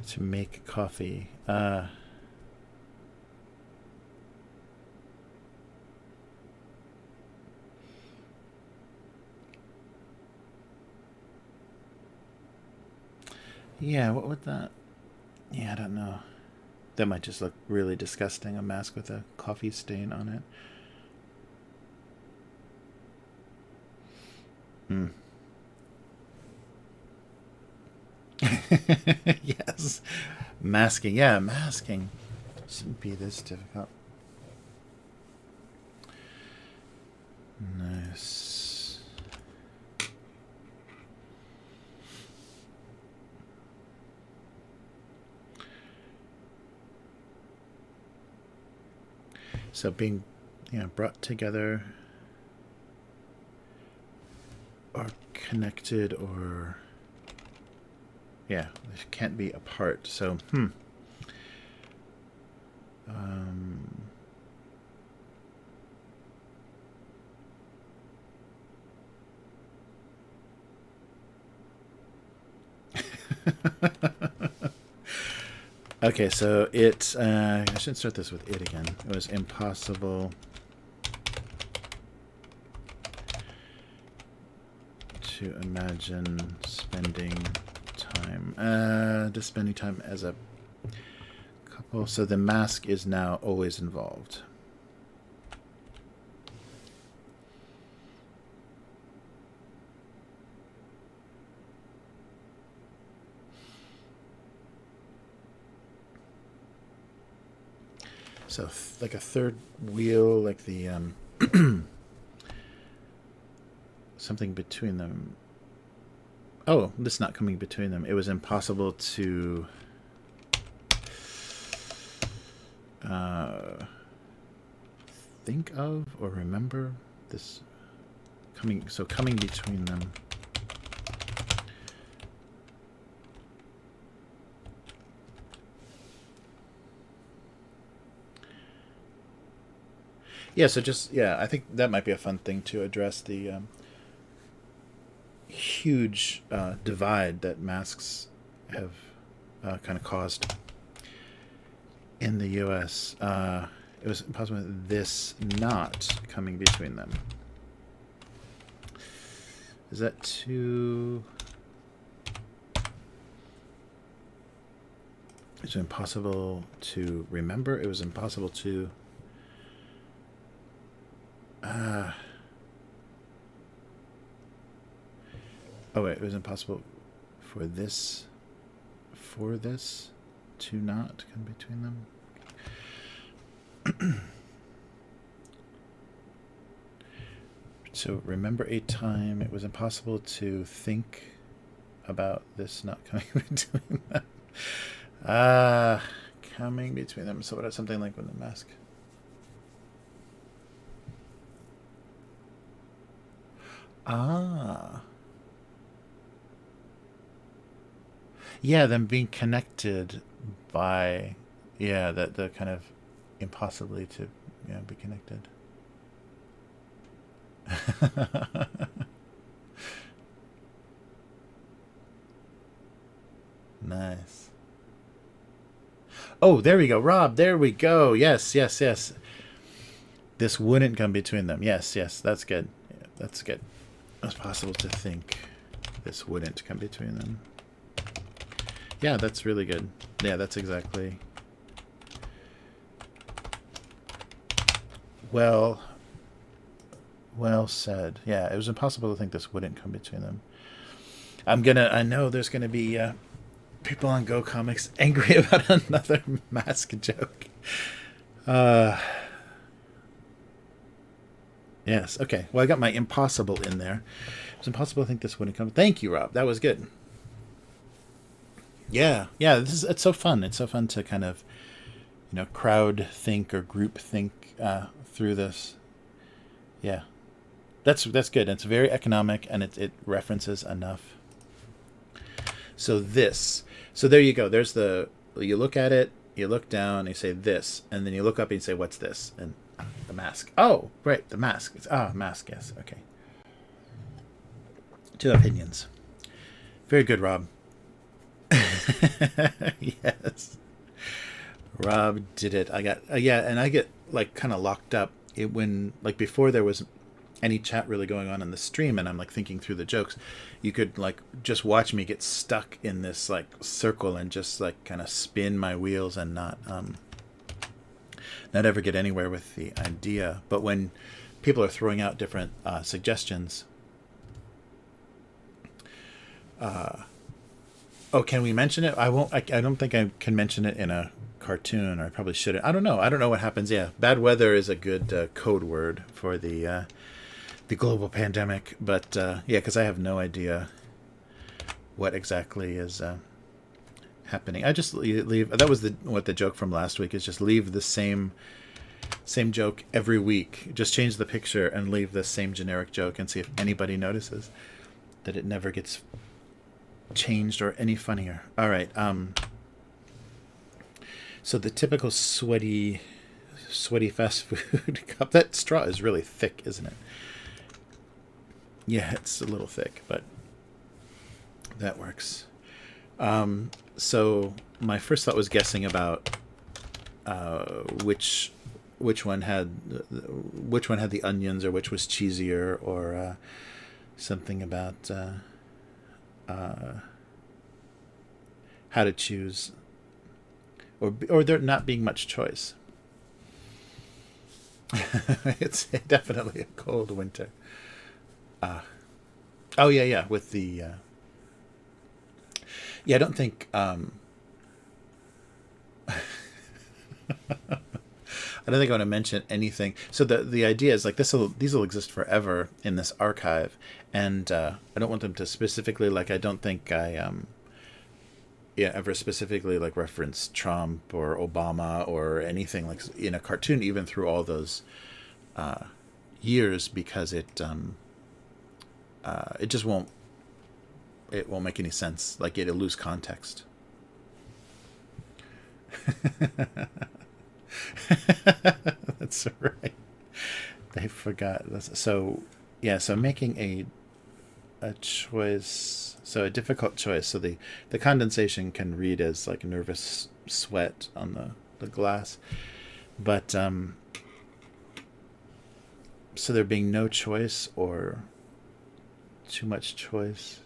to make coffee. Yeah, what would that... Yeah, I don't know. That might just look really disgusting, a mask with a coffee stain on it. Hmm. Yes. Masking. Yeah, masking. Shouldn't be this difficult. Nice. So being, brought together or connected or... Yeah, it can't be apart. So, Okay, so it... I should start this with it again. It was impossible to imagine spending time... just spending time as a couple. So the mask is now always involved. So like a third wheel, like the something between them. Oh, this is not coming between them. It was impossible to think of or remember this coming. So coming between them. Yeah, so just, I think that might be a fun thing to address, the huge divide that masks have kind of caused in the U.S. It was impossible this not coming between them. Is that too... It's impossible to remember. It was impossible to... Oh wait, it was impossible for this to not come between them. So remember a time it was impossible to think about this not coming between them. Coming between them. So what is something like with the mask? Yeah, them being connected by, that the kind of impossibly to, be connected. Nice. Oh, there we go, Rob. There we go. Yes, yes, yes. This wouldn't come between them. Yes, yes, that's good. Yeah, that's good. It was possible to think this wouldn't come between them. Yeah, that's really good. Yeah, that's exactly... Well said. Yeah, it was impossible to think this wouldn't come between them. I know there's gonna be people on Go Comics angry about another mask joke. Uh, yes. Okay. Well, I got my impossible in there. It's impossible to think this wouldn't come. Thank you, Rob. That was good. Yeah. Yeah. It's so fun. It's so fun to kind of crowd think or group think through this. Yeah. That's good. It's very economic, and it references enough. So this. So there you go. There's you look at it, you look down, you say this, and then you look up and you say, what's this? And the mask. Oh, right, the mask. It's mask, yes. Okay. Two opinions. Very good, Rob. Yes. Rob did it. I got and I get like kind of locked up when like before there was any chat really going on in the stream, and I'm like thinking through the jokes. You could like just watch me get stuck in this like circle and just like kind of spin my wheels and not ever get anywhere with the idea. But when people are throwing out different suggestions, can we mention it? I won't. I don't think I can mention it in a cartoon, or I probably shouldn't. I don't know. I don't know what happens. Yeah, bad weather is a good code word for the global pandemic. But yeah, because I have no idea what exactly is happening. I just leave. That was what the joke from last week is. Just leave the same joke every week. Just change the picture and leave the same generic joke and see if anybody notices that it never gets changed or any funnier. All right. So the typical sweaty fast food cup. That straw is really thick, isn't it? Yeah, it's a little thick, but that works. So my first thought was guessing about which one had the onions, or which was cheesier, or something about how to choose, or there not being much choice. It's definitely a cold winter. Oh yeah, with the I don't think I want to mention anything. So the idea is like these will exist forever in this archive, and I don't want them to specifically I don't think I ever specifically like reference Trump or Obama or anything like in a cartoon, even through all those years, because it just won't make any sense. Like it'll lose context. That's right. They forgot. So yeah. So making a choice. So a difficult choice. So the condensation can read as like nervous sweat on the glass, but so there being no choice or too much choice,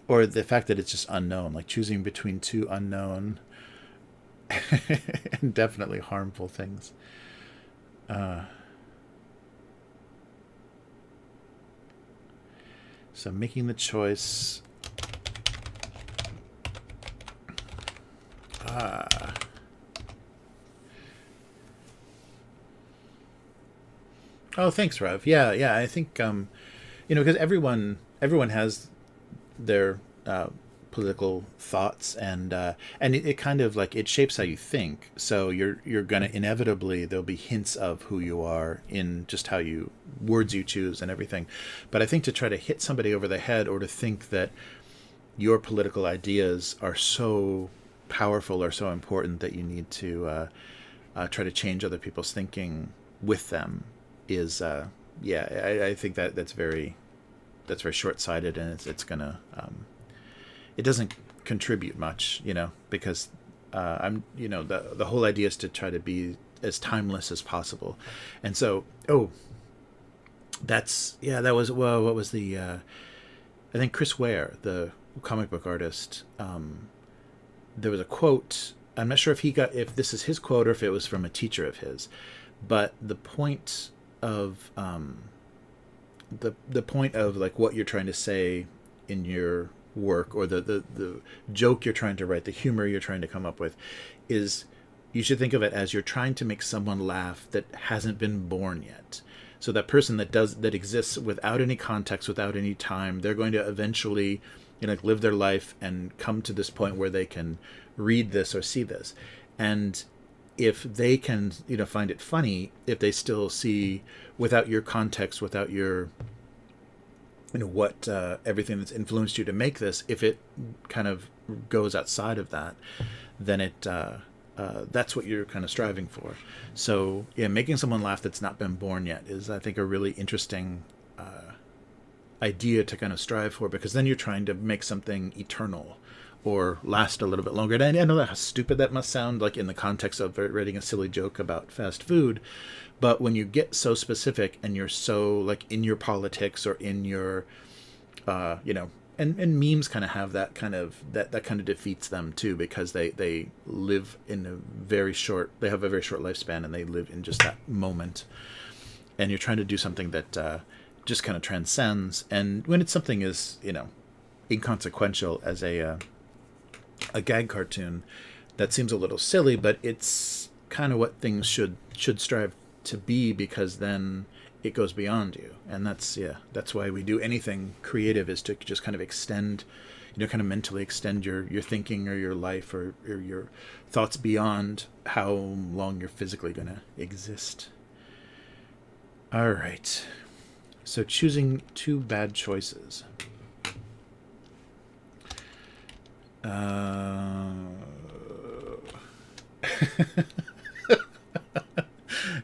or the fact that it's just unknown, like choosing between two unknown and definitely harmful things. So making the choice. Oh, thanks, Rev. Yeah. I think because everyone has their political thoughts, and it kind of like it shapes how you think. So you're gonna inevitably, there'll be hints of who you are in just how you words you choose and everything. But I think to try to hit somebody over the head, or to think that your political ideas are so powerful or so important that you need to try to change other people's thinking with them is I think that's very short-sighted, and it's gonna it doesn't contribute much, because the whole idea is to try to be as timeless as possible. And so that was, well, what was the I think Chris Ware, the comic book artist, there was a quote. I'm not sure if this is his quote or if it was from a teacher of his, but the point of the point of like what you're trying to say in your work, or the joke you're trying to write, the humor you're trying to come up with, is you should think of it as you're trying to make someone laugh that hasn't been born yet. So that person that exists without any context, without any time, they're going to eventually, live their life and come to this point where they can read this or see this. And if they can, find it funny, if they still see, without your context, without your, what everything that's influenced you to make this, if it kind of goes outside of that, then it that's what you're kind of striving for. So yeah, making someone laugh that's not been born yet is, I think, a really interesting idea to kind of strive for, because then you're trying to make something eternal or last a little bit longer. And I know how stupid that must sound, like in the context of writing a silly joke about fast food, but when you get so specific and you're so like in your politics or in your and memes kind of have that kind of that kind of defeats them too, because they live in they have a very short lifespan, and they live in just that moment. And you're trying to do something that just kind of transcends. And when it's something as inconsequential as a gag cartoon, that seems a little silly, but it's kind of what things should strive to be, because then it goes beyond you. And that's why we do anything creative, is to just kind of extend, kind of mentally extend your thinking or your life or your thoughts beyond how long you're physically going to exist. All right. So choosing two bad choices.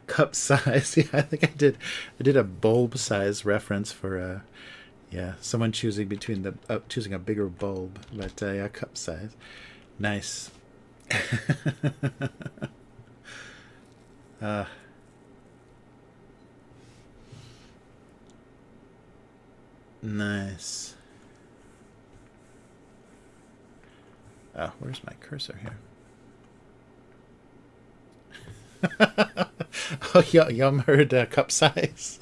Cup size. Yeah, I think I did a bulb size reference for someone choosing between choosing a bigger bulb, but cup size. Nice. Nice. Oh, where's my cursor here? Oh, Yum heard cup size.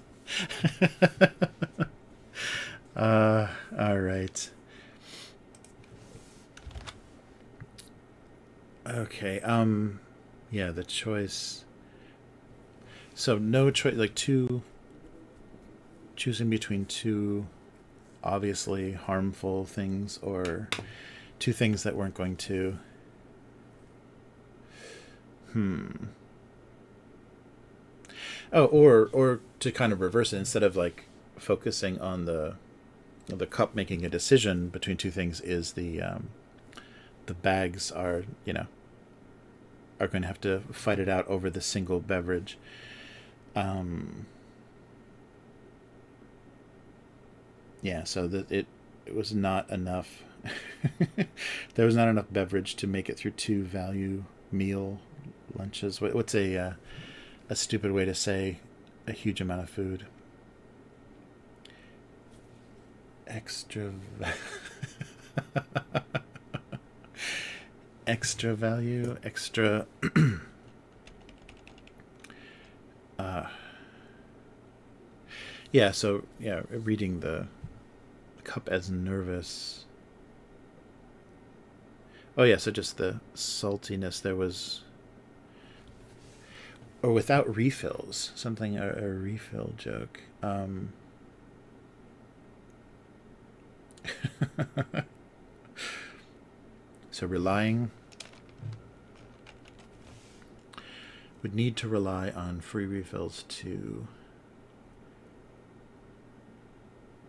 All right. Okay. Yeah, the choice. So no choice, like choosing between two obviously harmful things, or two things that weren't going to. Oh, or to kind of reverse it, instead of like focusing on the cup making a decision between two things, is the bags are going to have to fight it out over the single beverage. Yeah, so that it was not enough. There was not enough beverage to make it through two value meal lunches. What's a stupid way to say a huge amount of food? Extra extra value, extra yeah, so yeah, reading the cup as nervous. Oh yeah, so just the saltiness. There was, or without refills, something, a refill joke. So would need to rely on free refills to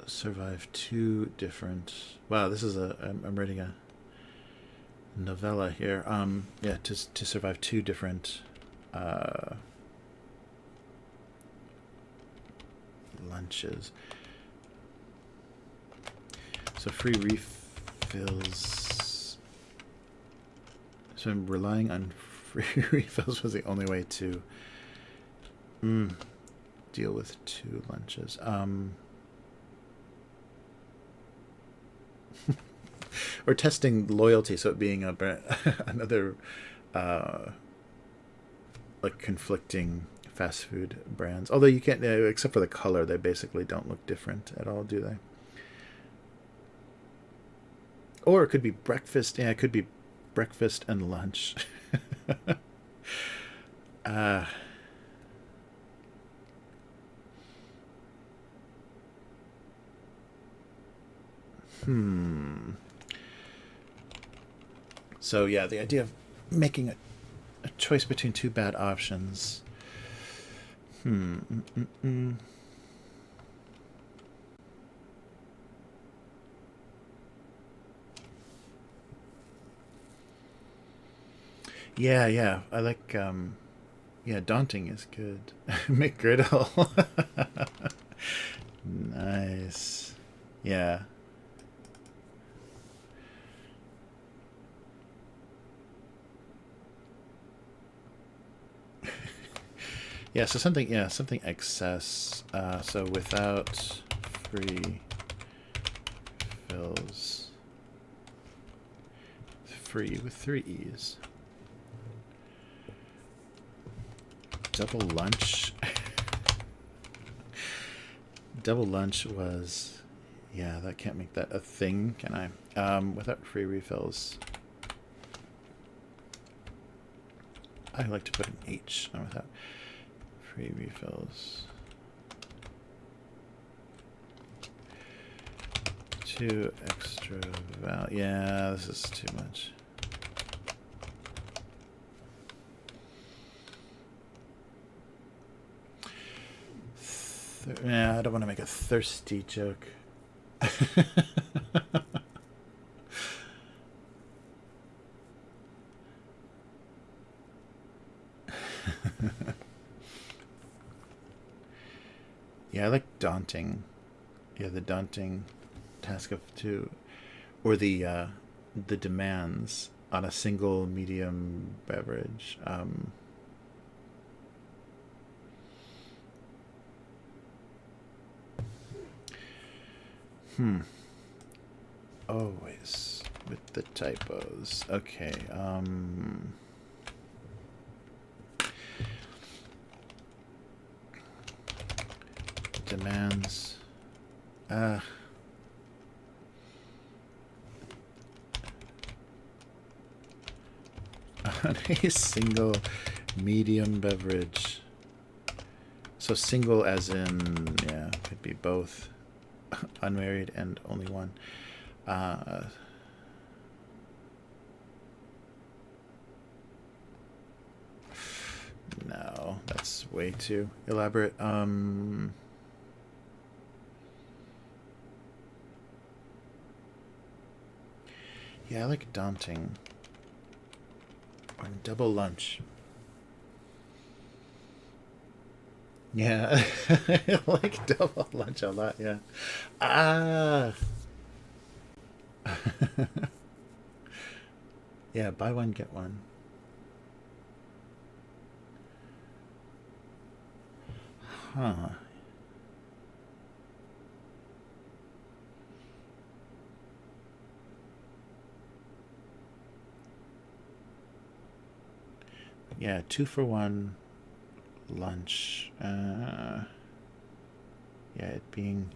survive two different. Wow, this is I'm writing a novella here. Yeah, to survive two different lunches. So free refills. So I'm relying on free refills was the only way to deal with two lunches. Or testing loyalty, so it being another like conflicting fast food brands. Although you can't, except for the color, they basically don't look different at all, do they? Or it could be breakfast. Yeah, it could be breakfast and lunch. uh, So yeah, the idea of making a choice between two bad options. Yeah, yeah. I like yeah, daunting is good. McGriddle. Nice. Yeah. Yeah, so something excess. So without free fills. Free with 3 E's. Double lunch. Double lunch was, yeah, that can't make that a thing, can I? Without free refills. I like to put an H without free refills. 2 extra value. Yeah, this is too much. Yeah, I don't want to make a thirsty joke. Yeah, I like daunting. Yeah, the daunting task of two, or the demands on a single medium beverage. Always with the typos. Okay. Demands. On a single medium beverage. So single as in, yeah, could be both unmarried and only one. No, that's way too elaborate. Yeah, I like daunting. Or double lunch. Yeah, I like double lunch a lot, yeah. Ah! Yeah, buy one, get one. Huh. Yeah, 2-for-1 lunch. Yeah, it being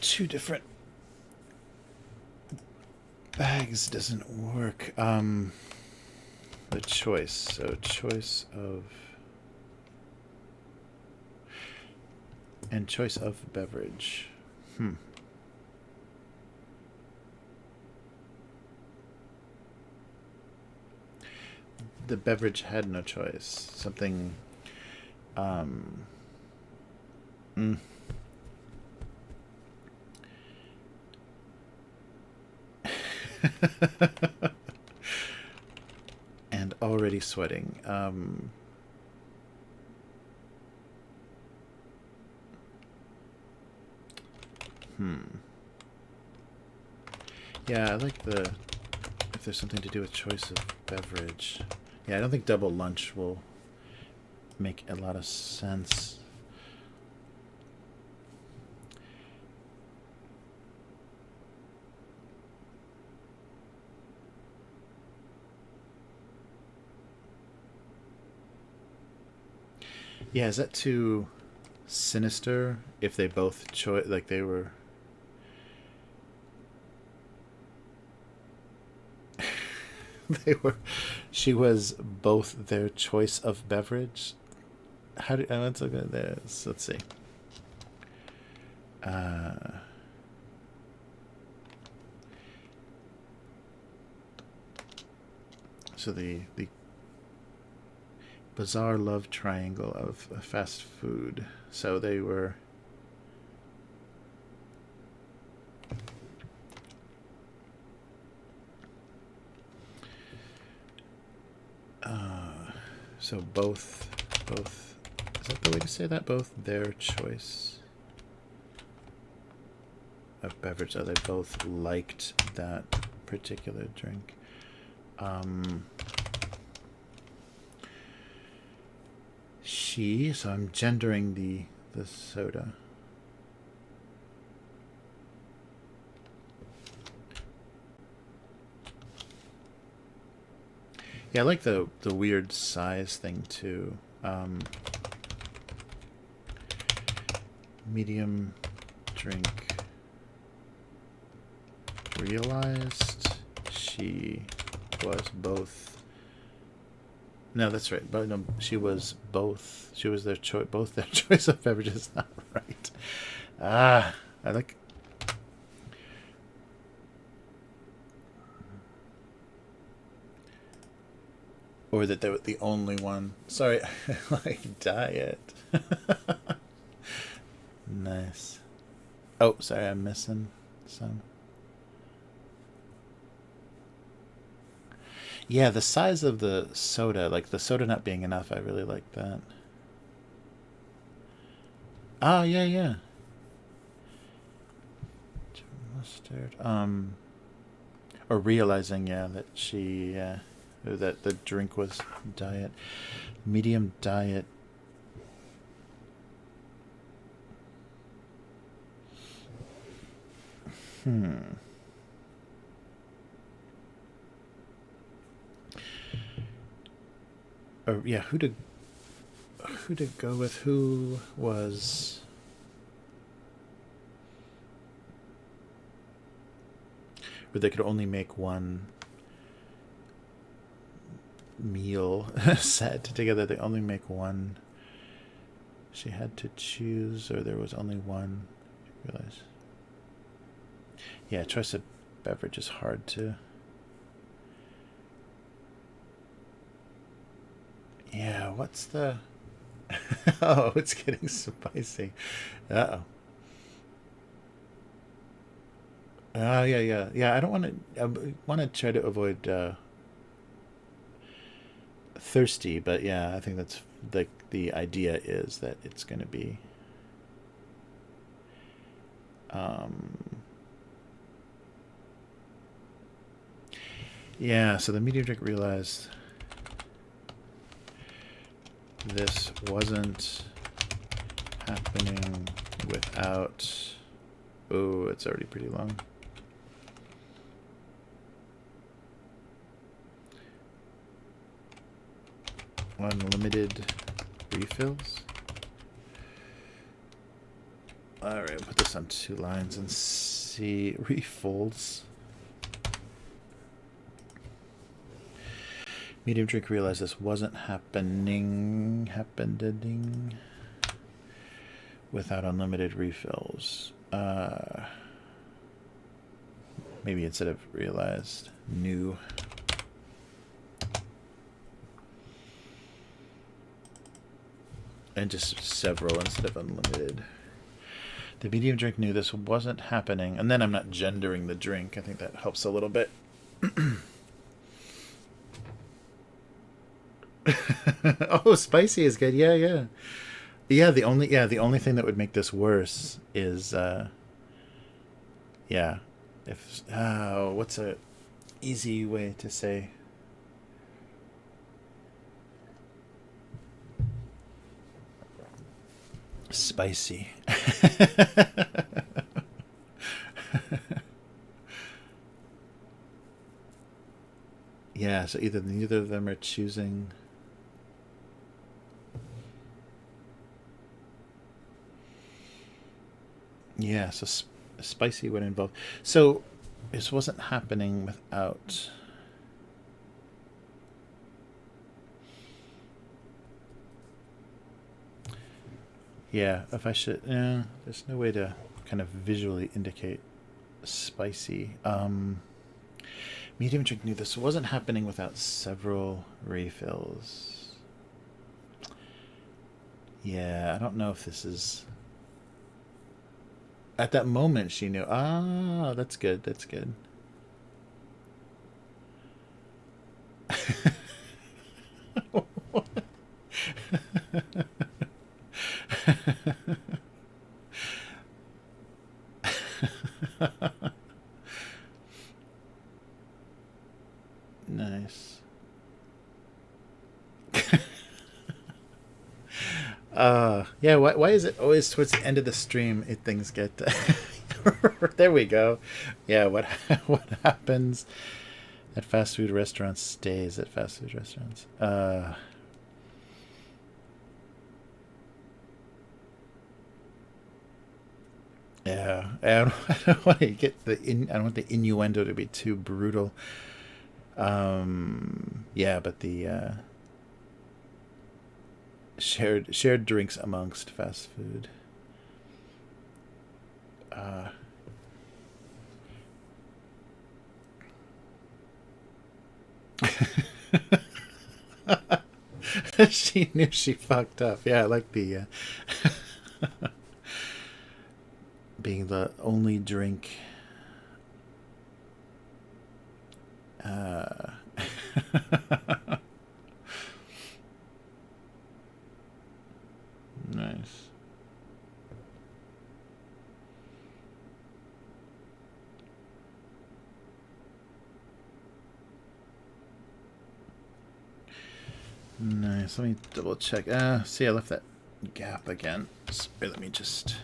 two different bags doesn't work. The choice. So choice of and choice of beverage. The beverage had no choice. Something and already sweating. Yeah, I like the if there's something to do with choice of beverage. Yeah, I don't think double lunch will make a lot of sense. Yeah, is that too sinister if they both like they were They were. She was both their choice of beverage. How do? Let's look at this. Let's see. So the bizarre love triangle of fast food. So they were. So both, is that the way to say that? Both their choice of beverage. Oh, they both liked that particular drink. So I'm gendering the soda. Yeah, I like the weird size thing too. Medium drink realized she was both. No, that's right. But no, she was both. She was their choice. Both their choice of beverages. Not right. I like. Or that they were the only one. Sorry, like diet. Nice. Oh, sorry, I'm missing some. Yeah, the size of the soda, like the soda not being enough, I really like that. Oh, yeah, yeah. Mustard. Or realizing, yeah, that that the drink was diet. Medium diet. Or yeah, who to go with? Who was? Where they could only make one meal set together. They only make one. She had to choose, or there was only one. I realize. Yeah, choice of beverage is hard to. Yeah, what's the. Oh, it's getting spicy. Uh oh. Yeah. I don't want to. I want to try to avoid thirsty, but yeah, I think that's the idea is that it's going to be. Yeah, so the medium drink realized this wasn't happening without. Oh, it's already pretty long. Unlimited refills. Alright, put this on 2 lines and see. Refolds. Medium drink realized this wasn't happening without unlimited refills. Maybe instead of realized, new. And just several instead of unlimited. The medium drink knew this wasn't happening. And then I'm not gendering the drink. I think that helps a little bit. Oh, spicy is good. Yeah. The only thing that would make this worse is if what's a easy way to say spicy. Yeah, so either neither of them are choosing. Yeah, so spicy would involve. So this wasn't happening without. Yeah, if I should, there's no way to kind of visually indicate spicy. Medium drink knew this wasn't happening without several refills. Yeah, I don't know if this is... At that moment, she knew. Ah, that's good. That's good. Nice. Yeah, why is it always towards the end of the stream things get there we go. Yeah, what happens at fast food restaurants stays at fast food restaurants. Yeah, I don't want to get I don't want the innuendo to be too brutal. Yeah, but the shared drinks amongst fast food. She knew she fucked up. Yeah, I like the being the only drink. Nice. Nice. Let me double check. See, I left that gap again. Sorry, let me just...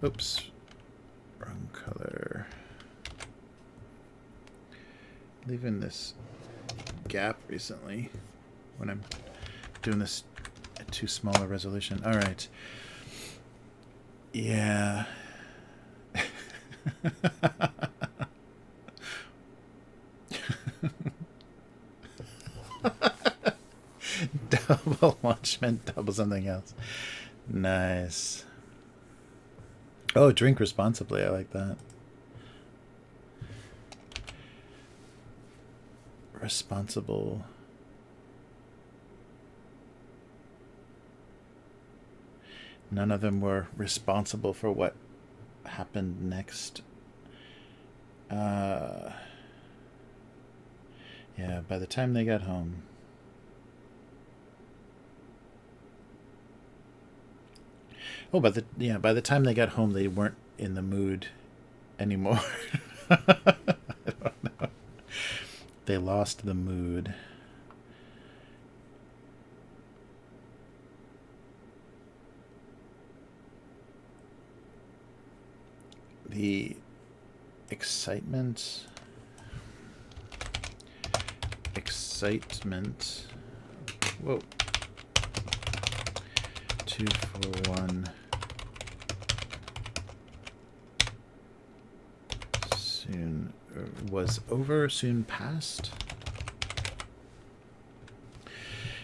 Oops. Wrong color. Leaving this gap recently when I'm doing this at too small a resolution. All right. Yeah. Double lunch meant double something else. Nice. Oh, drink responsibly. I like that. Responsible. None of them were responsible for what happened next. Yeah, by the time they got home. Oh, by the time they got home, they weren't in the mood anymore. I don't know. They lost the mood. The excitement. Whoa. 2 for 1. Soon was over, soon passed.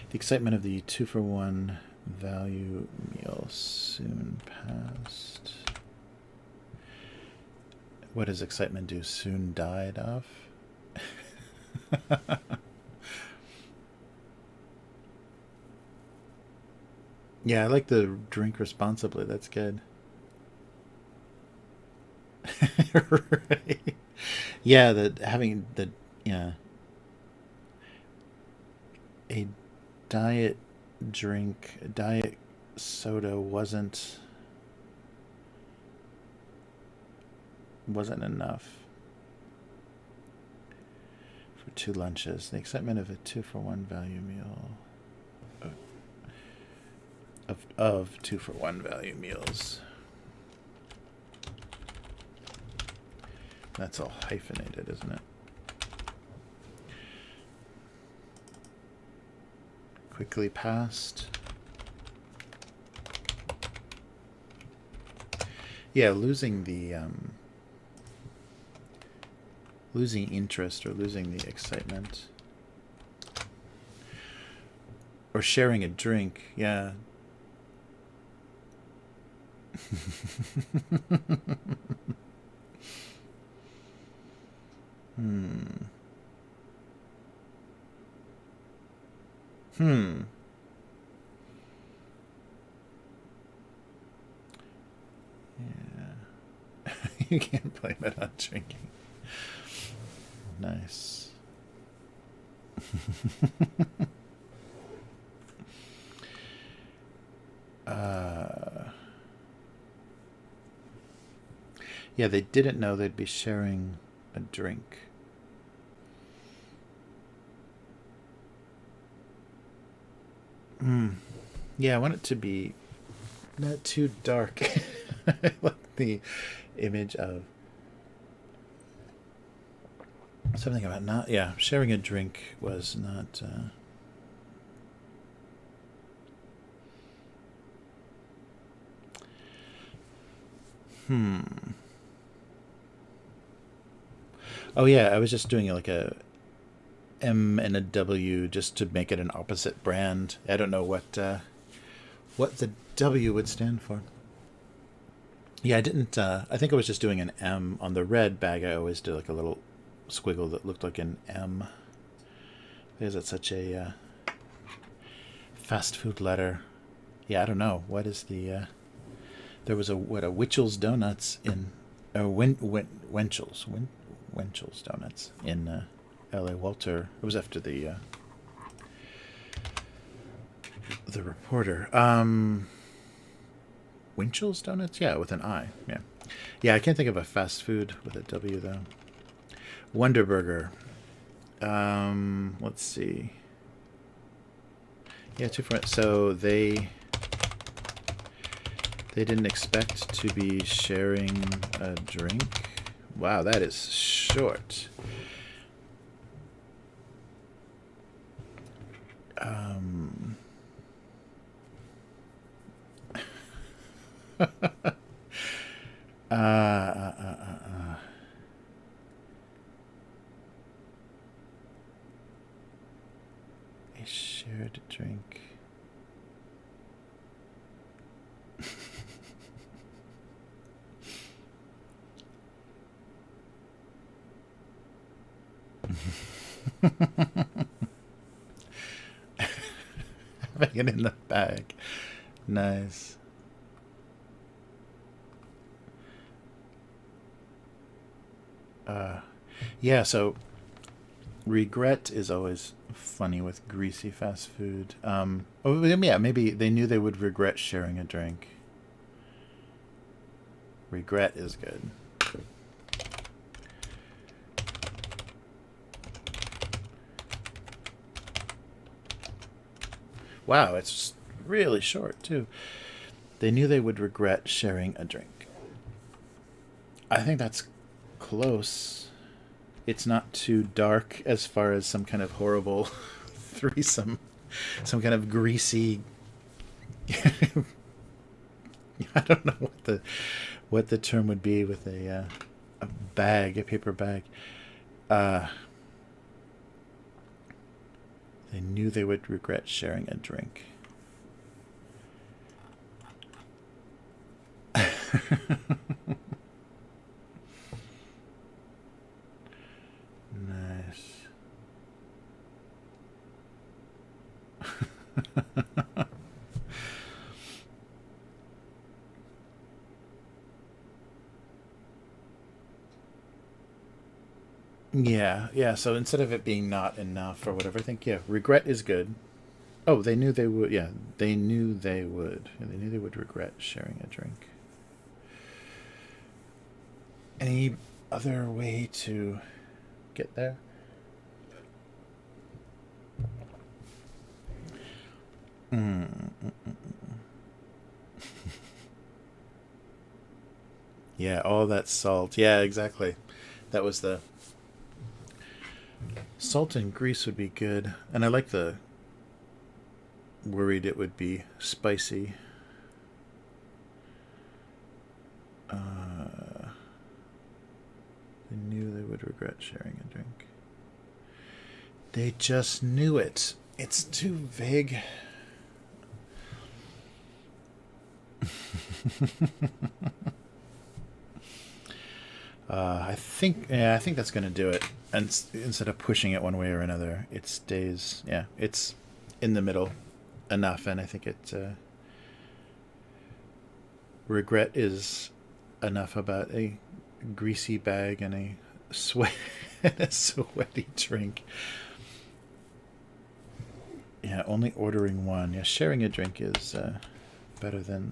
The excitement of the 2 for 1 value meal soon passed. What does excitement do? Soon died of? Yeah, I like the drink responsibly. That's good. Right. Yeah, a diet soda wasn't enough for 2 lunches. The excitement of a 2 for 1 value meal. Of 2 for 1 value meals. That's all hyphenated, isn't it? Quickly passed. Yeah, losing the losing interest or losing the excitement. Or sharing a drink, yeah. Hmm. Hmm. Yeah. You can't blame it on drinking. Nice. uh, yeah, they didn't know they'd be sharing a drink. Hmm. Yeah, I want it to be not too dark. I like the image of something about not, yeah, sharing a drink was not. Hmm. Oh yeah, I was just doing like a M and a W just to make it an opposite brand. I don't know what the W would stand for. Yeah, I didn't. I think I was just doing an M on the red bag. I always do like a little squiggle that looked like an M because it's such a fast food letter. Yeah, I don't know what is the. There was a Witchel's Donuts in, Wenchels Donuts in L.A. Walter. It was after the reporter. Winchell's Donuts? Yeah, with an I. Yeah. Yeah, I can't think of a fast food with a W, though. Wonder Burger. Let's see. Yeah, two for it. So they didn't expect to be sharing a drink. Wow, that is short. They shared a drink. Having it in the bag. Nice. Yeah, so regret is always funny with greasy fast food. Oh, yeah, maybe they knew they would regret sharing a drink. Regret is good. Wow, it's really short, too. They knew they would regret sharing a drink. I think that's close. It's not too dark as far as some kind of horrible threesome, some kind of greasy. I don't know what the term would be with a bag, a paper bag. Uh, they knew they would regret sharing a drink. Nice. Yeah, yeah. So instead of it being not enough or whatever, I think, yeah, regret is good. Oh, they knew they would. Yeah, they knew they would. Yeah, they knew they would regret sharing a drink. Any other way to get there? Yeah, all that salt. Yeah, exactly. That was the salt and grease would be good, and I like the worried it would be spicy. They knew they would regret sharing a drink. They just knew it. It's too vague. I think that's going to do it. And instead of pushing it one way or another, it stays. Yeah, it's in the middle enough, and I think it regret is enough about a greasy bag and a a sweaty drink. Yeah, only ordering one. Yeah, sharing a drink is better than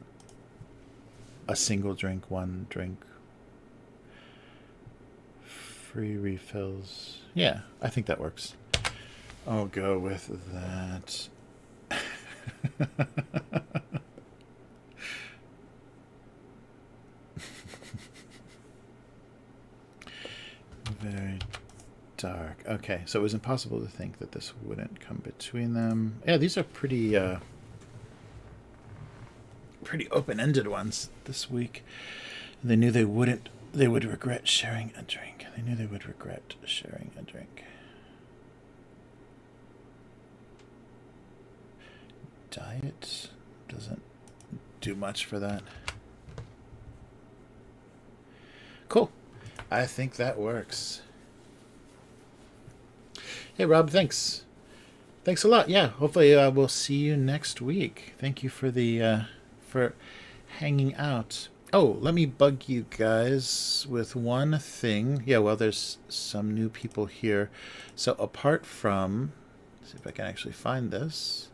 a single drink, one drink. Free refills. Yeah, I think that works. I'll go with that. Very dark. Okay, so it was impossible to think that this wouldn't come between them. Yeah, these are pretty open-ended ones this week. They knew they would regret sharing a drink. They knew they would regret sharing a drink. Diet doesn't do much for that. Cool. I think that works. Hey, Rob, thanks. Thanks a lot. Yeah, hopefully we'll see you next week. Thank you for the for hanging out. Oh, let me bug you guys with one thing. Yeah, well, there's some new people here. So apart from, let's see if I can actually find this.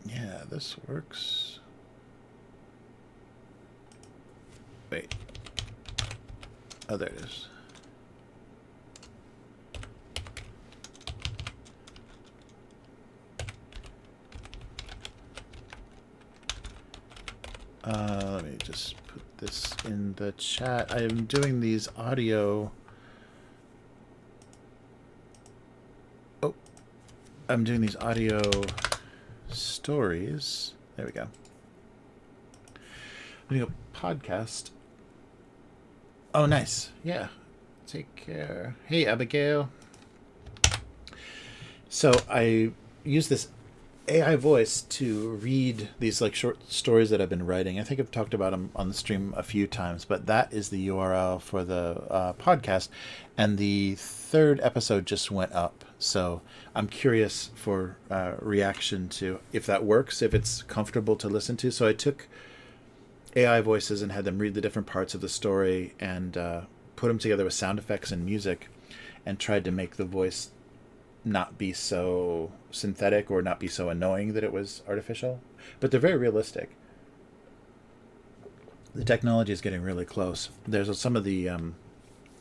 Yeah, this works. Wait. Oh, there it is. Let me just put this in the chat. I am doing these audio. Oh, I'm doing these audio stories. There we go. I'm doing a podcast. Oh, nice. Yeah. Take care. Hey, Abigail. So I use this AI voice to read these like short stories that I've been writing. I think I've talked about them on the stream a few times, but that is the URL for the podcast. And the third episode just went up. So I'm curious for reaction to if that works, if it's comfortable to listen to. So I took AI voices and had them read the different parts of the story and put them together with sound effects and music and tried to make the voice not be so synthetic or not be so annoying that it was artificial. But they're very realistic. The technology is getting really close. There's some of the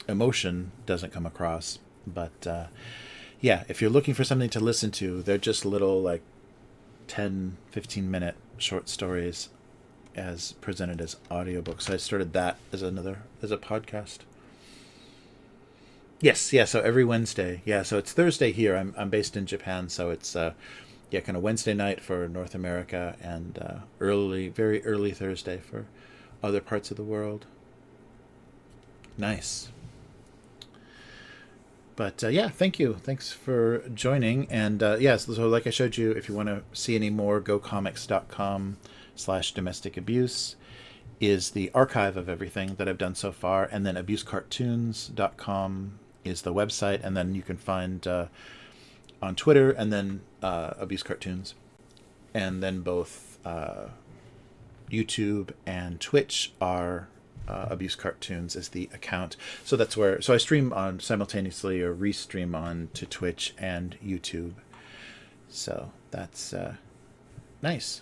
emotion doesn't come across. But yeah, if you're looking for something to listen to, they're just little like 10, 15-minute short stories as presented as audiobooks. So I started that as a podcast. Yes, yeah, so every Wednesday. Yeah, so it's Thursday here. I'm based in Japan, so it's kind of Wednesday night for North America and very early Thursday for other parts of the world. Nice. But yeah, thank you. Thanks for joining. And so like I showed you, if you want to see any more, gocomics.com/domestic abuse is the archive of everything that I've done so far. And then abusecartoons.com is the website, and then you can find on Twitter and then Abuse Cartoons, and then both YouTube and Twitch are Abuse Cartoons is the account. So that's where I stream on simultaneously or restream on to Twitch and YouTube. So that's nice.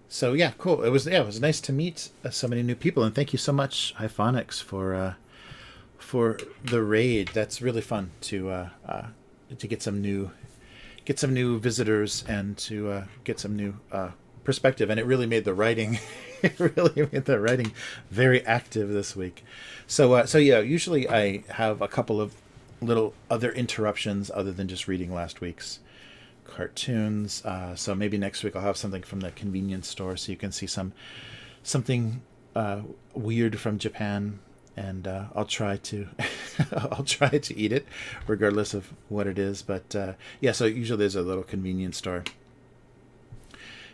So yeah, cool. It was nice to meet so many new people, and thank you so much, Hyphonics, for the raid. That's really fun to get some new visitors and to get some new perspective. And it really made the writing very active this week. So yeah, usually I have a couple of little other interruptions other than just reading last week's cartoons. So maybe next week I'll have something from the convenience store so you can see something weird from Japan. and I'll try to I'll try to eat it regardless of what it is. But yeah, so usually there's a little convenience store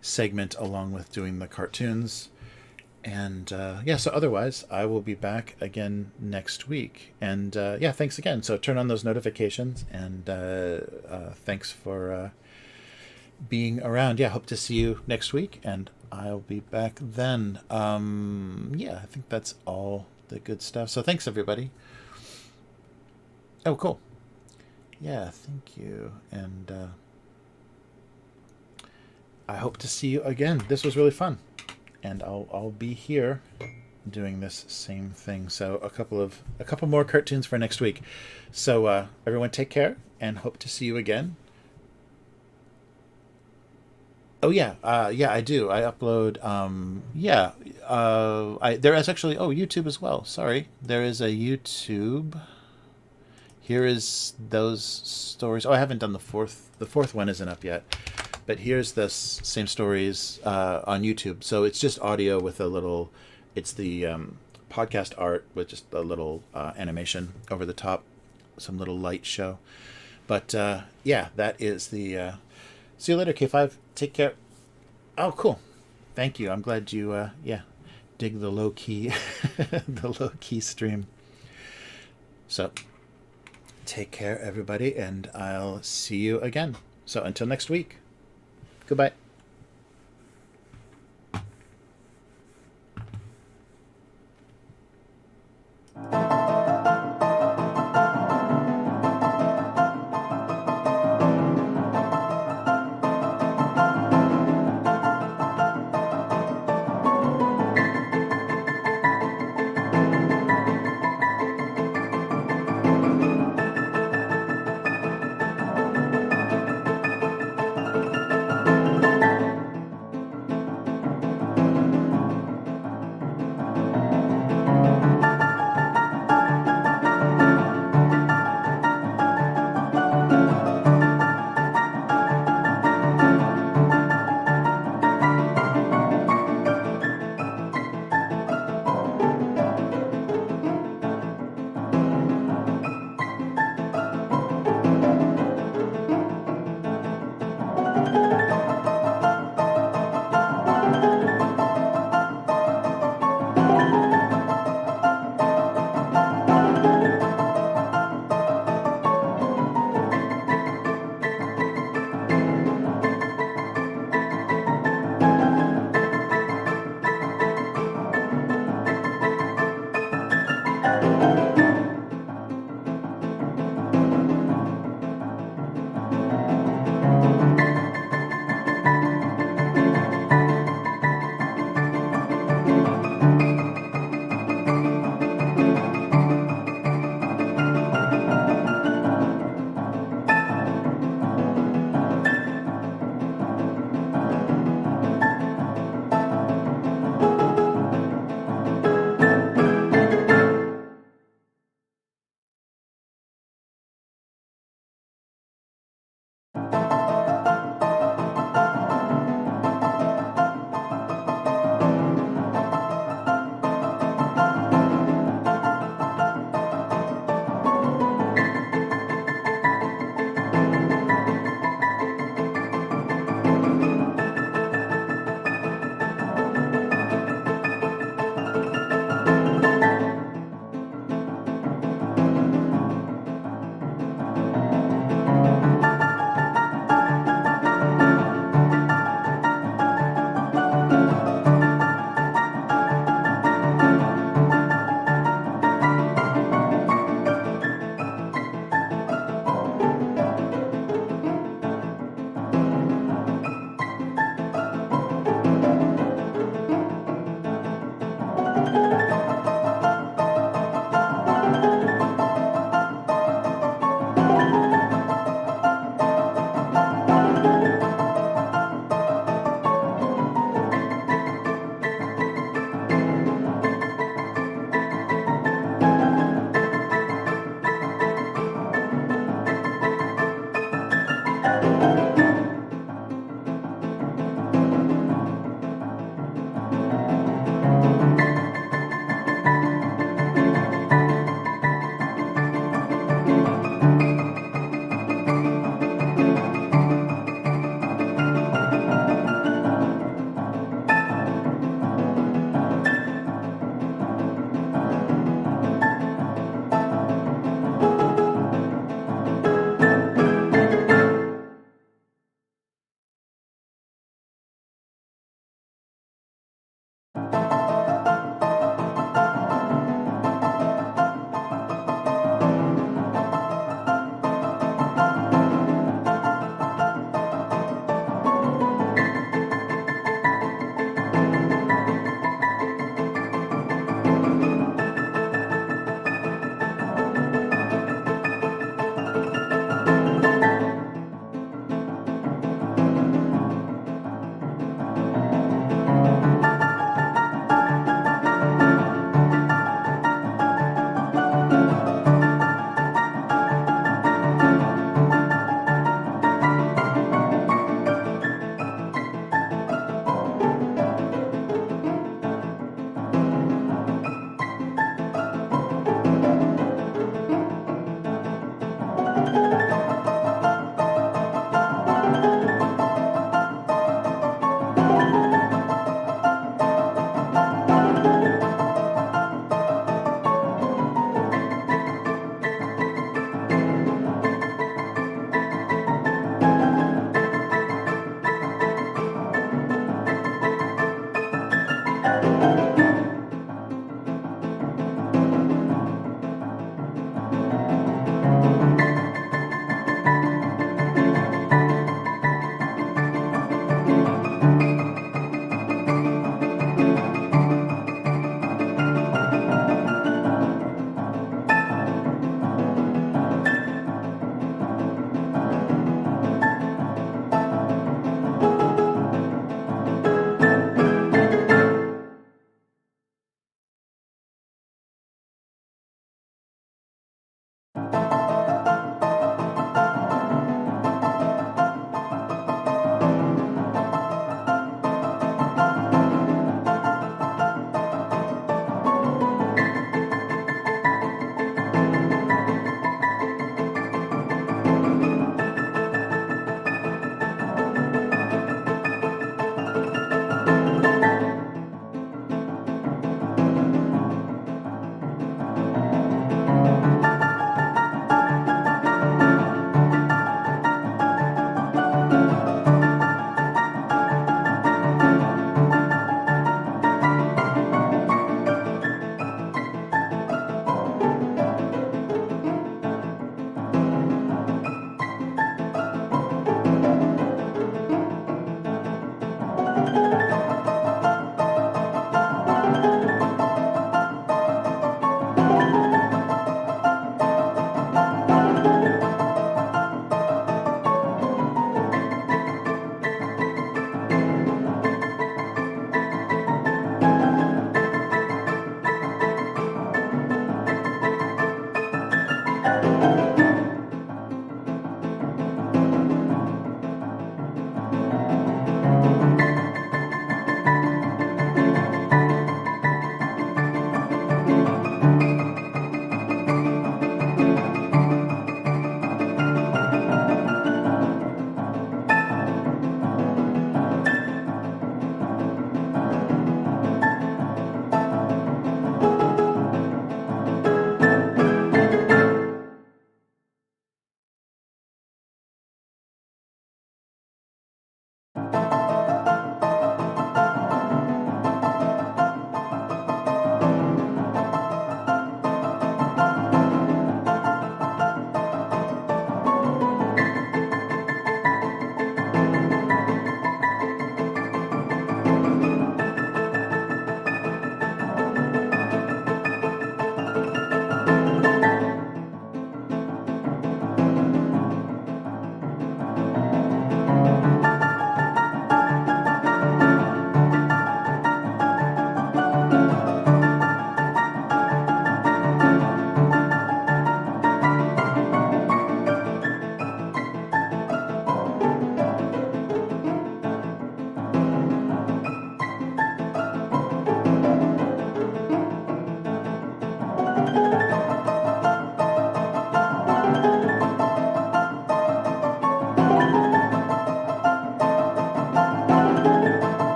segment along with doing the cartoons. And yeah, so otherwise I will be back again next week. And yeah, thanks again. So turn on those notifications, and thanks for being around. Yeah, hope to see you next week, and I'll be back then. Yeah, I think that's all the good stuff. So thanks, everybody. Oh, cool. Yeah, thank you. And I hope to see you again. This was really fun. And I'll be here doing this same thing. So a couple more cartoons for next week. So everyone take care, and hope to see you again. Oh yeah, yeah, I do. I upload. Yeah, there is actually YouTube as well. Sorry, there is a YouTube. Here is those stories. Oh, I haven't done the fourth. The fourth one isn't up yet, but here's the same stories on YouTube. So it's just audio with a little. It's the podcast art with just a little animation over the top, some little light show. But yeah, that is the. See you later, K5. Take care. Oh, cool. Thank you. I'm glad you, yeah, dig the low key, the low key stream. So, take care, everybody, and I'll see you again. So until next week. Goodbye.